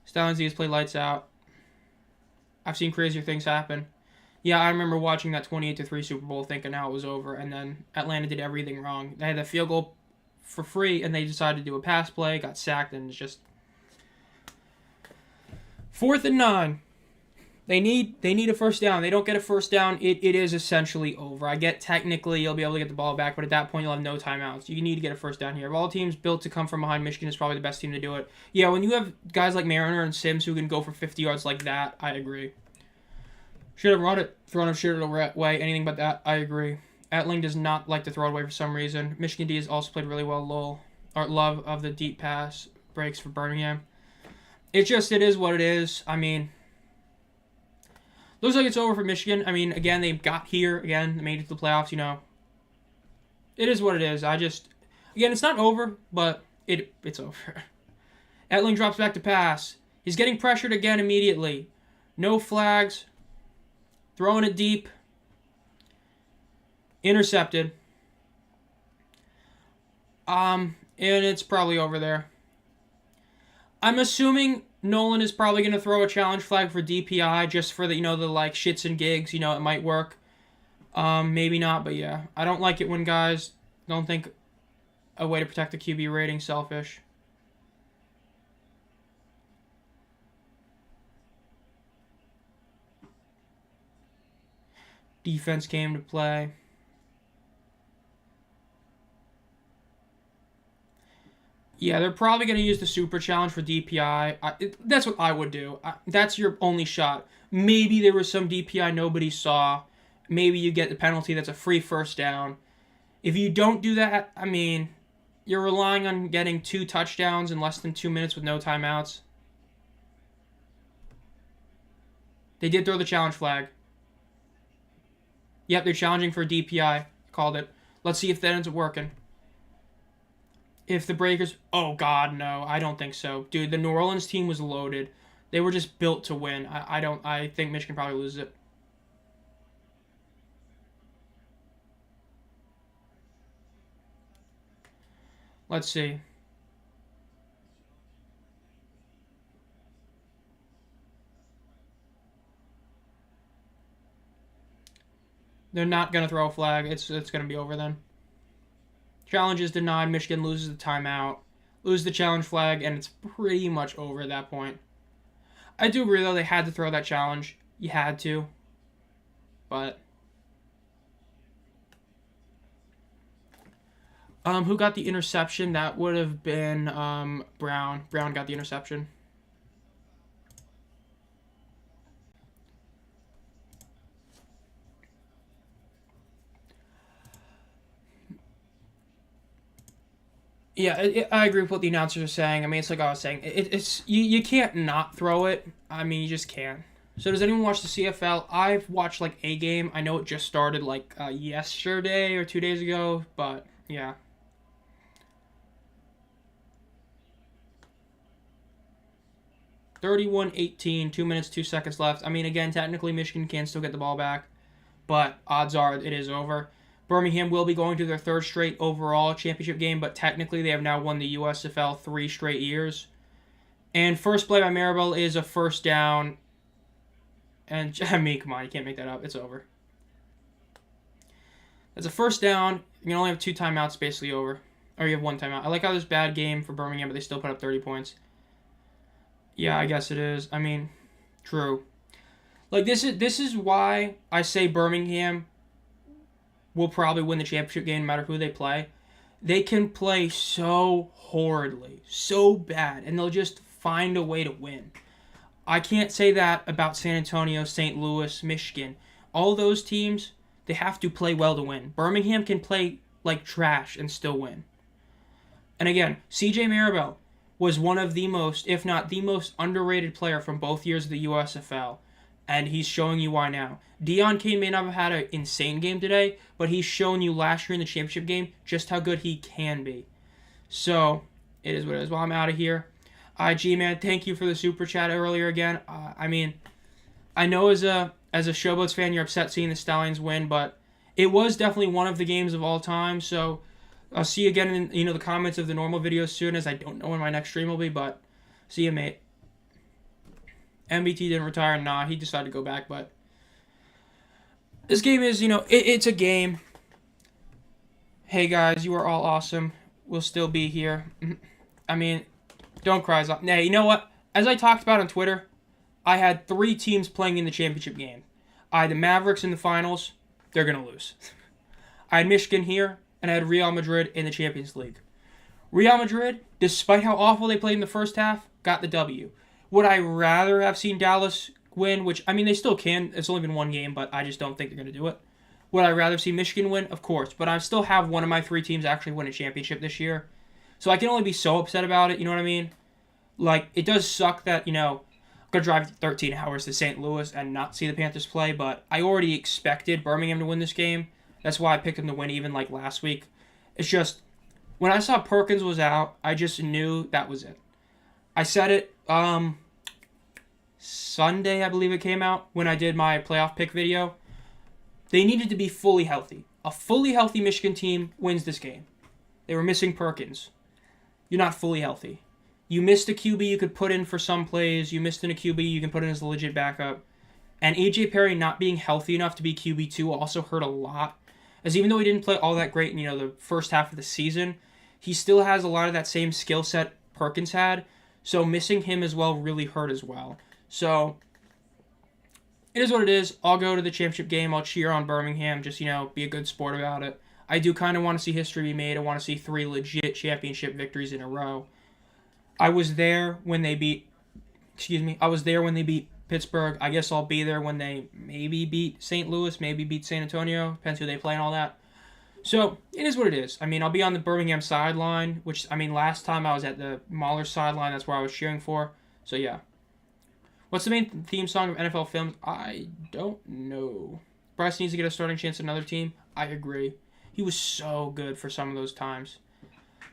Stallions play lights out. I've seen crazier things happen. Yeah, I remember watching that 28-3 Super Bowl thinking how it was over, and then Atlanta did everything wrong. They had that field goal for free, and they decided to do a pass play, got sacked, and it's just 4th and 9. They need a first down. They don't get a first down, it is essentially over. I get technically you'll be able to get the ball back, but at that point you'll have no timeouts. You need to get a first down here. Of all teams built to come from behind, Michigan is probably the best team to do it. Yeah, when you have guys like Mariner and Sims who can go for 50 yards like that, I agree. Should have run it, thrown it, shoot it away, anything but that, I agree. Etling does not like to throw it away for some reason. Michigan D has also played really well. Love of the deep pass breaks for Birmingham. It is what it is. I mean, looks like it's over for Michigan. I mean, again, they got here. Again, they made it to the playoffs, It is what it is. Again, it's not over, but it's over. Etling drops back to pass. He's getting pressured again immediately. No flags. Throwing it deep. Intercepted. And it's probably over there. I'm assuming Nolan is probably going to throw a challenge flag for DPI just for the, the like shits and gigs. It might work. Maybe not, but yeah. I don't like it when guys don't think a way to protect the QB rating selfish. Defense came to play. Yeah, they're probably going to use the super challenge for DPI. That's what I would do. That's your only shot. Maybe there was some DPI nobody saw. Maybe you get the penalty that's a free first down. If you don't do that, I mean, you're relying on getting 2 touchdowns in less than 2 minutes with no timeouts. They did throw the challenge flag. Yep, they're challenging for DPI. Called it. Let's see if that ends up working. If the Breakers... Oh, God, no. I don't think so. Dude, the New Orleans team was loaded. They were just built to win. I think Michigan probably loses it. Let's see. They're not going to throw a flag. It's going to be over then. Challenge is denied. Michigan loses the timeout. Lose the challenge flag, and it's pretty much over at that point. I do agree, though, they had to throw that challenge. You had to. But... who got the interception? That would have been Brown. Brown got the interception. Yeah, I agree with what the announcers are saying. I mean, it's like I was saying. It's you can't not throw it. I mean, you just can't. So does anyone watch the CFL? I've watched like a game. I know it just started like yesterday or 2 days ago, but yeah. 31-18, 2 minutes, 2 seconds left. I mean, again, technically Michigan can still get the ball back, but odds are it is over. Birmingham will be going to their third straight overall championship game, but technically they have now won the USFL 3 straight years. And first play by Maribel is a first down. And I mean, come on, you can't make that up. It's over. It's a first down. You can only have 2 timeouts, basically over. Or you have 1 timeout. I like how this bad game for Birmingham, but they still put up 30 points. Yeah, I guess it is. I mean, true. Like this is why I say Birmingham will probably win the championship game no matter who they play. They can play so horridly, so bad, and they'll just find a way to win. I can't say that about San Antonio, St. Louis, Michigan. All those teams, they have to play well to win. Birmingham can play like trash and still win. And again, CJ Maribel was one of the most, if not the most underrated player from both years of the USFL. And he's showing you why now. Deion Kane may not have had an insane game today, but he's shown you last year in the championship game just how good he can be. So, it is what it is. Well, I'm out of here. G-Man, thank you for the super chat earlier again. I mean, I know as a Showboats fan, you're upset seeing the Stallions win, but it was definitely one of the games of all time. So, I'll see you again in the comments of the normal videos soon, as I don't know when my next stream will be, but see you, mate. MBT didn't retire. Nah, he decided to go back, but this game is, it's a game. Hey, guys, you are all awesome. We'll still be here. I mean, don't cry. Hey, you know what? As I talked about on Twitter, I had 3 teams playing in the championship game. I had the Mavericks in the finals. They're going to lose. I had Michigan here, and I had Real Madrid in the Champions League. Real Madrid, despite how awful they played in the first half, got the W. Would I rather have seen Dallas win, which, I mean, they still can. It's only been 1 game, but I just don't think they're going to do it. Would I rather see Michigan win? Of course. But I still have one of my 3 teams actually win a championship this year. So I can only be so upset about it, you know what I mean? Like, it does suck that, I'm going to drive 13 hours to St. Louis and not see the Panthers play, but I already expected Birmingham to win this game. That's why I picked them to win even like last week. It's just, when I saw Perkins was out, I just knew that was it. I said it Sunday, I believe it came out, when I did my playoff pick video. They needed to be fully healthy. A fully healthy Michigan team wins this game. They were missing Perkins. You're not fully healthy. You missed a QB you could put in for some plays. You missed in a QB you can put in as a legit backup. And AJ Perry not being healthy enough to be QB2 also hurt a lot. As even though he didn't play all that great in, the first half of the season, he still has a lot of that same skill set Perkins had. So missing him as well really hurt as well. So it is what it is. I'll go to the championship game. I'll cheer on Birmingham. Just, be a good sport about it. I do kind of want to see history be made. I want to see 3 legit championship victories in a row. I was there when they beat Pittsburgh. I guess I'll be there when they maybe beat St. Louis, maybe beat San Antonio. Depends who they play and all that. So, it is what it is. I mean, I'll be on the Birmingham sideline, which, last time I was at the Mahler sideline. That's where I was cheering for. So, yeah. What's the main theme song of NFL films? I don't know. Bryce needs to get a starting chance at another team. I agree. He was so good for some of those times.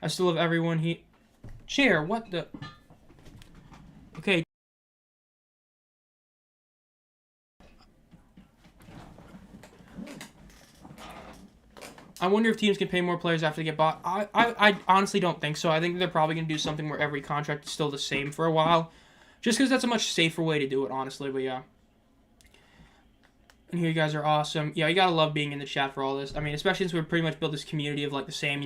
I still love everyone he... Chair, what the... Okay. I wonder if teams can pay more players after they get bought. I honestly don't think so. I think they're probably going to do something where every contract is still the same for a while. Just because that's a much safer way to do it, honestly. But yeah. And here you guys are awesome. Yeah, you got to love being in the chat for all this. I mean, especially since we've pretty much built this community of like the same,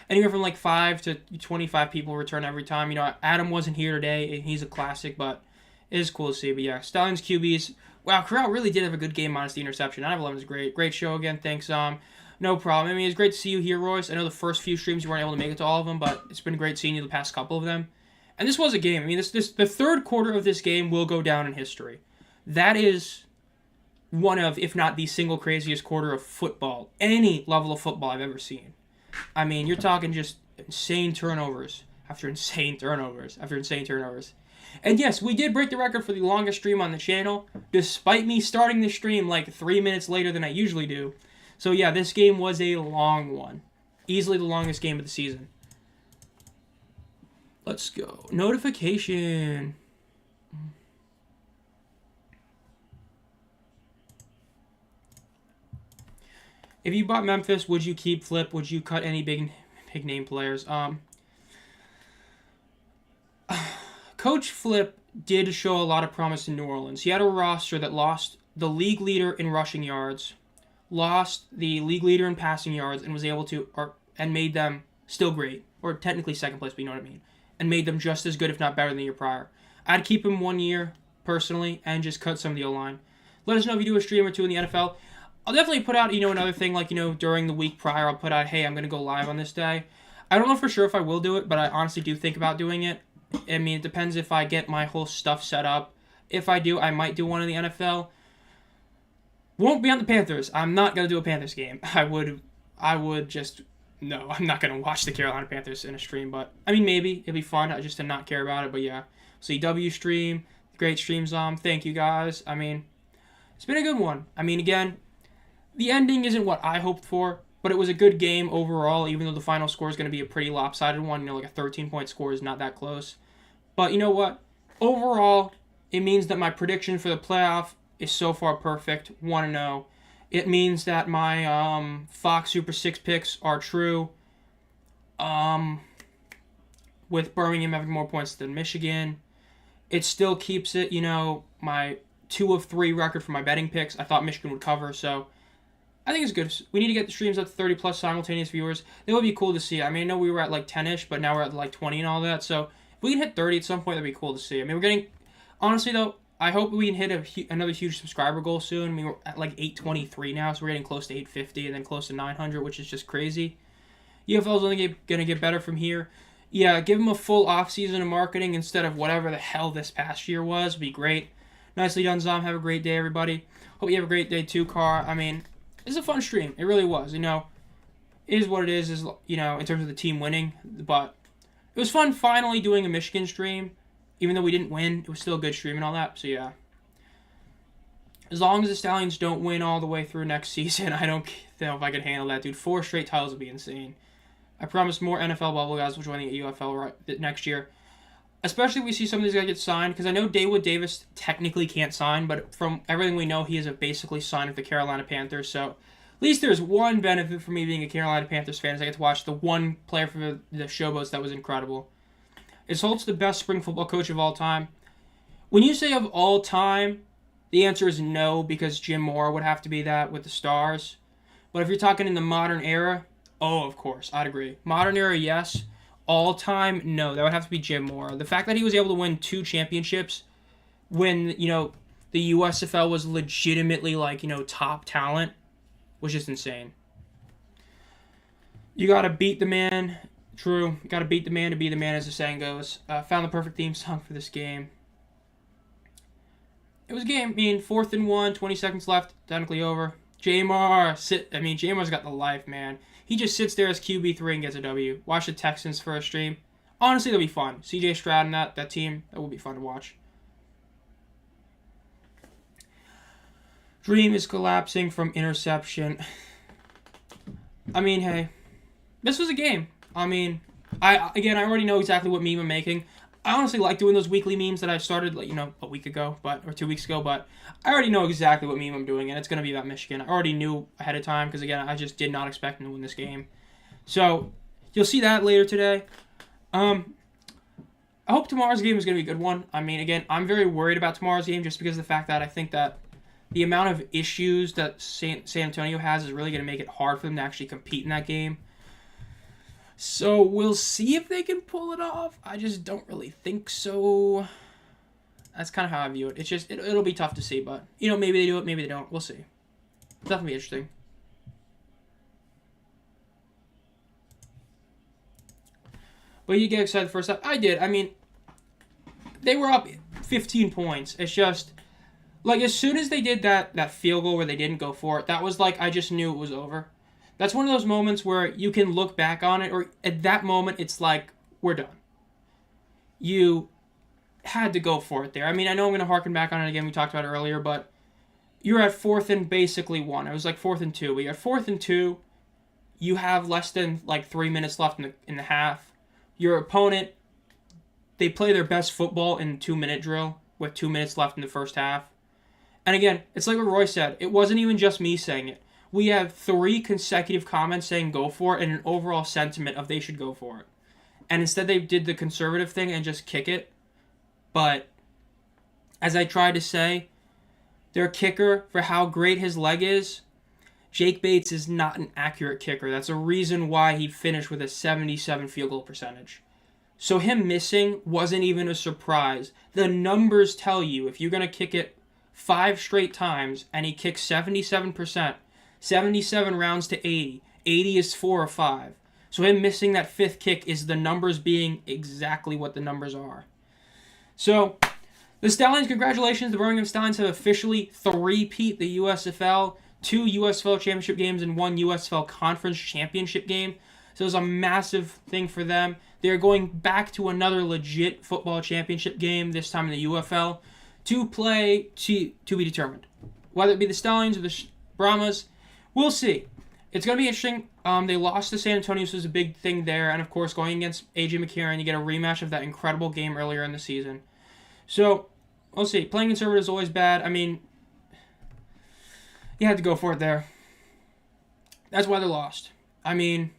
anywhere from like 5 to 25 people return every time. Adam wasn't here today, and he's a classic, but it is cool to see. But yeah, Stallions QBs. Wow, Corral really did have a good game minus the interception. 9-11 is great. Great show again. Thanks, no problem. I mean, it's great to see you here, Royce. I know the first few streams you weren't able to make it to all of them, but it's been great seeing you the past couple of them. And this was a game. I mean, the third quarter of this game will go down in history. That is one of, if not the single craziest quarter of football, any level of football I've ever seen. I mean, you're talking just insane turnovers after insane turnovers after insane turnovers. And yes, we did break the record for the longest stream on the channel, despite me starting the stream like 3 minutes later than I usually do. So yeah, this game was a long one. Easily the longest game of the season. Let's go. Notification. If you bought Memphis, would you keep Flip? Would you cut any big name players? Coach Flip did show a lot of promise in New Orleans. He had a roster that lost the league leader in rushing yards, lost the league leader in passing yards, and was able to, and made them still great, or technically second place, but you know what I mean, and made them just as good, if not better, than the year prior. I'd keep him 1 year, personally, and just cut some of the O-line. Let us know if you do a stream or two in the NFL. I'll definitely put out, another thing, like, during the week prior, I'll put out, hey, I'm going to go live on this day. I don't know for sure if I will do it, but I honestly do think about doing it. I mean, it depends if I get my whole stuff set up. If I do, I might do one in the NFL. Won't be on the Panthers. I'm not going to do a Panthers game. I would just, no, I'm not going to watch the Carolina Panthers in a stream, but, I mean, maybe. It'd be fun just to not care about it, but yeah. CW stream, great stream, Zomb. Thank you, guys. I mean, it's been a good one. I mean, again, the ending isn't what I hoped for, but it was a good game overall, even though the final score is going to be a pretty lopsided one. Like a 13-point score is not that close. But you know what? Overall, it means that my prediction for the playoff is so far perfect, 1-0. It means that my Fox Super 6 picks are true, with Birmingham having more points than Michigan. It still keeps it, my 2 of 3 record for my betting picks. I thought Michigan would cover, so I think it's good. We need to get the streams up to 30-plus simultaneous viewers. That would be cool to see. I mean, I know we were at like 10-ish, but now we're at like 20 and all that. So if we can hit 30 at some point, that'd be cool to see. I mean, we're getting... Honestly, though, I hope we can hit another huge subscriber goal soon. I mean, we're at like 823 now, so we're getting close to 850 and then close to 900, which is just crazy. UFL is only going to get better from here. Yeah, give them a full off-season of marketing instead of whatever the hell this past year was. Would be great. Nicely done, Zom. Have a great day, everybody. Hope you have a great day, too, Car. I mean... It's a fun stream. It really was. It is what it is, in terms of the team winning. But it was fun finally doing a Michigan stream. Even though we didn't win, it was still a good stream and all that. So, yeah. As long as the Stallions don't win all the way through next season, I don't know if I can handle that, dude. 4 straight titles would be insane. I promise more NFL bubble guys will join the UFL next year. Especially if we see some of these guys get signed, because I know Dawood Davis technically can't sign, but from everything we know, he is basically signed with the Carolina Panthers. So at least there's one benefit for me being a Carolina Panthers fan, is I get to watch the one player for the Showboats that was incredible. Is Holtz the best spring football coach of all time? When you say of all time, the answer is no, because Jim Mora would have to be that with the Stars. But if you're talking in the modern era, oh, of course, I'd agree. Modern era, yes. All time, no. That would have to be Jim Mora. The fact that he was able to win 2 championships when, the USFL was legitimately, top talent was just insane. You gotta beat the man. True. You gotta beat the man to be the man, as the saying goes. Found the perfect theme song for this game. It was a game. 4th and 1, 20 seconds left, technically over. Jamar's got the life, man. He just sits there as QB3 and gets a W. Watch the Texans for a stream. Honestly, that'll be fun. CJ Stroud and that team, that will be fun to watch. Dream is collapsing from interception. I mean, hey. This was a game. I mean, I already know exactly what meme I'm making. I honestly like doing those weekly memes that I started, a week ago, or 2 weeks ago, but I already know exactly what meme I'm doing, and it's going to be about Michigan. I already knew ahead of time, because, again, I just did not expect them to win this game. So, you'll see that later today. I hope tomorrow's game is going to be a good one. I mean, again, I'm very worried about tomorrow's game, just because of the fact that I think that the amount of issues that San Antonio has is really going to make it hard for them to actually compete in that game. So, we'll see if they can pull it off. I just don't really think so. That's kind of how I view it. It's just, it'll be tough to see, but, maybe they do it, maybe they don't. We'll see. It'll definitely be interesting. But you get excited first up. I did. I mean, they were up 15 points. It's just, as soon as they did that field goal where they didn't go for it, that was I just knew it was over. That's one of those moments where you can look back on it, or at that moment, it's like, we're done. You had to go for it there. I mean, I know I'm going to harken back on it again. We talked about it earlier, but you're at 4th and basically 1. It was like 4th and 2. But you're at 4th and 2. You have less than like 3 minutes left in the half. Your opponent, they play their best football in the 2-minute drill with 2 minutes left in the first half. And again, it's like what Roy said. It wasn't even just me saying it. We have 3 consecutive comments saying go for it and an overall sentiment of they should go for it. And instead they did the conservative thing and just kick it. But as I tried to say, their kicker, for how great his leg is, Jake Bates is not an accurate kicker. That's a reason why he finished with a 77 field goal percentage. So him missing wasn't even a surprise. The numbers tell you if you're going to kick it 5 straight times and he kicks 77%, 77 rounds to 80. 80 is 4 or 5. So him missing that 5th kick is the numbers being exactly what the numbers are. So the Stallions, congratulations. The Birmingham Stallions have officially three-peat the USFL, 2 USFL Championship games and 1 USFL Conference Championship game. So it was a massive thing for them. They're going back to another legit football championship game, this time in the UFL, to play to be determined. Whether it be the Stallions or the Brahmas, we'll see. It's going to be interesting. They lost to San Antonio, so it was a big thing there. And, of course, going against A.J. McCarron, you get a rematch of that incredible game earlier in the season. So, we'll see. Playing conservative is always bad. I mean, you had to go for it there. That's why they lost. I mean,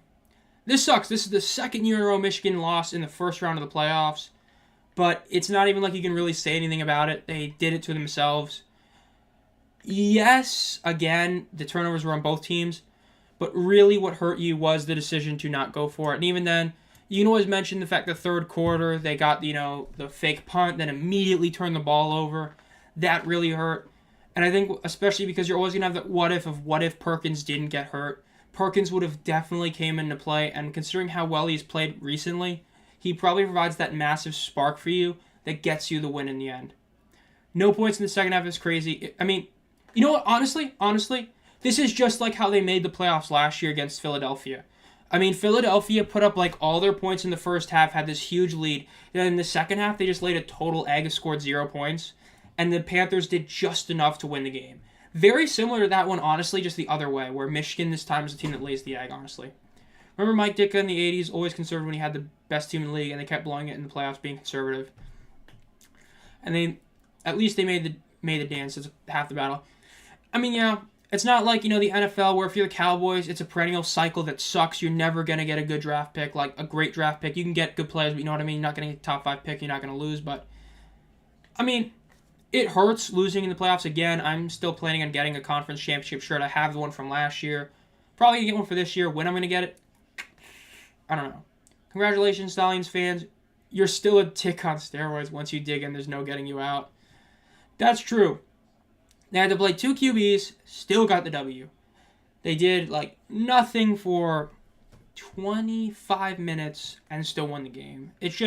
this sucks. This is the second year in a row Michigan lost in the first round of the playoffs. But it's not even like you can really say anything about it. They did it to themselves. Yes, again, the turnovers were on both teams. But really what hurt you was the decision to not go for it. And even then, you can always mention the fact the third quarter, they got, the fake punt, then immediately turned the ball over. That really hurt. And I think especially because you're always going to have that what if Perkins didn't get hurt. Perkins would have definitely came into play. And considering how well he's played recently, he probably provides that massive spark for you that gets you the win in the end. No points in the second half is crazy. I mean, you know what? Honestly, this is just like how they made the playoffs last year against Philadelphia. I mean, Philadelphia put up like all their points in the first half, had this huge lead. Then in the second half, they just laid a total egg, scored 0 points. And the Panthers did just enough to win the game. Very similar to that one, honestly, just the other way, where Michigan this time is the team that lays the egg, honestly. Remember Mike Ditka in the 80s, always conservative when he had the best team in the league, and they kept blowing it in the playoffs, being conservative. And at least they made the dance. It's half the battle. I mean, yeah, it's not like, the NFL where if you're the Cowboys, it's a perennial cycle that sucks. You're never going to get a good draft pick, like a great draft pick. You can get good players, but you know what I mean? You're not going to get a top 5 pick. You're not going to lose. But, I mean, it hurts losing in the playoffs again. I'm still planning on getting a conference championship shirt. I have the one from last year. Probably going to get one for this year. When I'm going to get it, I don't know. Congratulations, Stallions fans. You're still a tick on steroids. Once you dig in, there's no getting you out. That's true. They had to play 2 QBs, still got the W. They did, nothing for 25 minutes and still won the game. It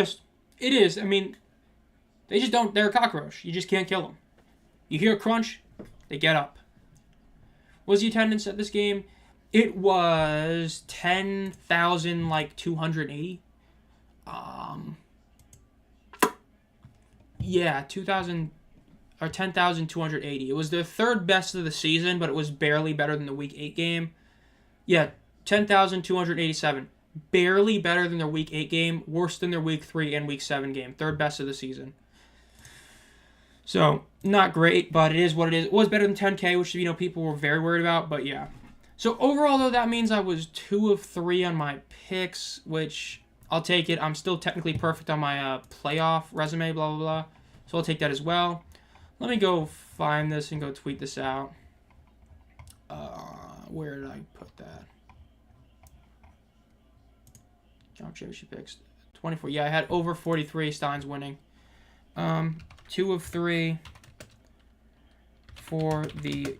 is. I mean, they're a cockroach. You just can't kill them. You hear a crunch, they get up. What was the attendance at this game? It was 10,280. Yeah, 10,280. It was their third best of the season, but it was barely better than the Week 8 game. Yeah, 10,287. Barely better than their Week 8 game. Worse than their Week 3 and Week 7 game. Third best of the season. So, not great, but it is what it is. It was better than 10K, which, people were very worried about, but yeah. So, overall, though, that means I was 2 of 3 on my picks, which I'll take it. I'm still technically perfect on my playoff resume, blah, blah, blah. So, I'll take that as well. Let me go find this and go tweet this out. Where did I put that? Jump championship picks. 24. Yeah, I had over 43 Stallions winning. 2 of 3 for the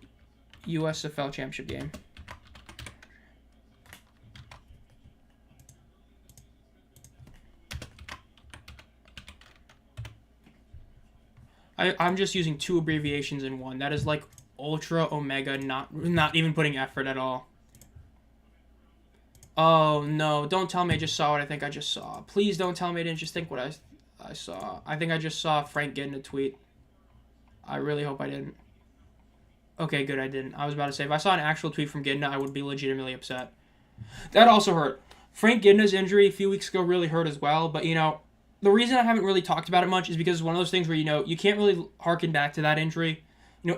USFL championship game. I'm just using 2 abbreviations in one. That is like Ultra Omega, not even putting effort at all. Oh, no. Don't tell me I just saw what I think I just saw. Please don't tell me I didn't just think what I saw. I think I just saw Frank getting a tweet. I really hope I didn't. Okay, good, I didn't. I was about to say, if I saw an actual tweet from Gidna, I would be legitimately upset. That also hurt. Frank Gidna's injury a few weeks ago really hurt as well, but, the reason I haven't really talked about it much is because it's one of those things where, you can't really harken back to that injury.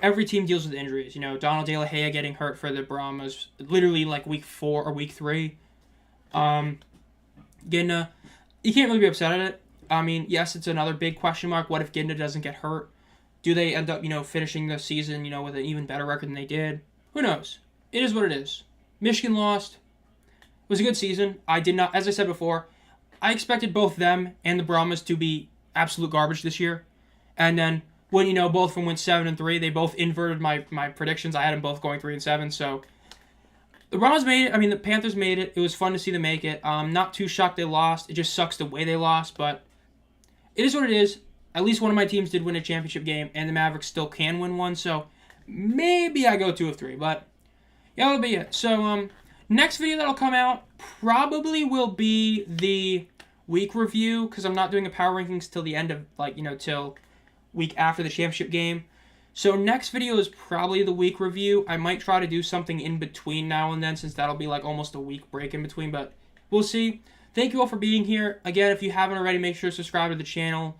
Every team deals with injuries. Donald De La Gea getting hurt for the Brahmas literally like week 4 or week 3. Gidna, you can't really be upset at it. I mean, yes, it's another big question mark. What if Gidna doesn't get hurt? Do they end up, finishing the season, with an even better record than they did? Who knows? It is what it is. Michigan lost. It was a good season. I did not, as I said before, I expected both them and the Brahmas to be absolute garbage this year. And then when, both of them went 7-3, they both inverted my predictions. I had them both going 3-7. So the Brahmas made it. I mean, the Panthers made it. It was fun to see them make it. Not too shocked they lost. It just sucks the way they lost, but it is what it is. At least one of my teams did win a championship game, and the Mavericks still can win one, so maybe I go 2 of 3, but yeah, that'll be it. So, next video that'll come out probably will be the week review, because I'm not doing a power rankings till the end of, till week after the championship game. So, next video is probably the week review. I might try to do something in between now and then, since that'll be, almost a week break in between, but we'll see. Thank you all for being here. Again, if you haven't already, make sure to subscribe to the channel.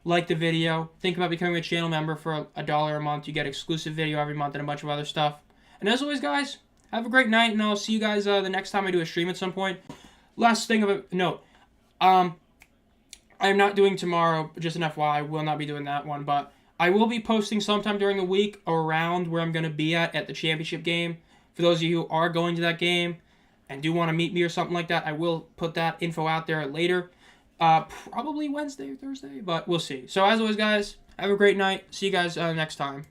Like the video. Think about becoming a channel member for $1 a month. You get exclusive video every month and a bunch of other stuff. And as always, guys, have a great night, and I'll see you guys the next time I do a stream at some point. Last thing of a note. I am not doing tomorrow, just an FYI. I will not be doing that one, but I will be posting sometime during the week around where I'm going to be at the championship game. For those of you who are going to that game and do want to meet me or something like that, I will put that info out there later. Probably Wednesday or Thursday, but we'll see. So as always, guys, have a great night. See you guys next time.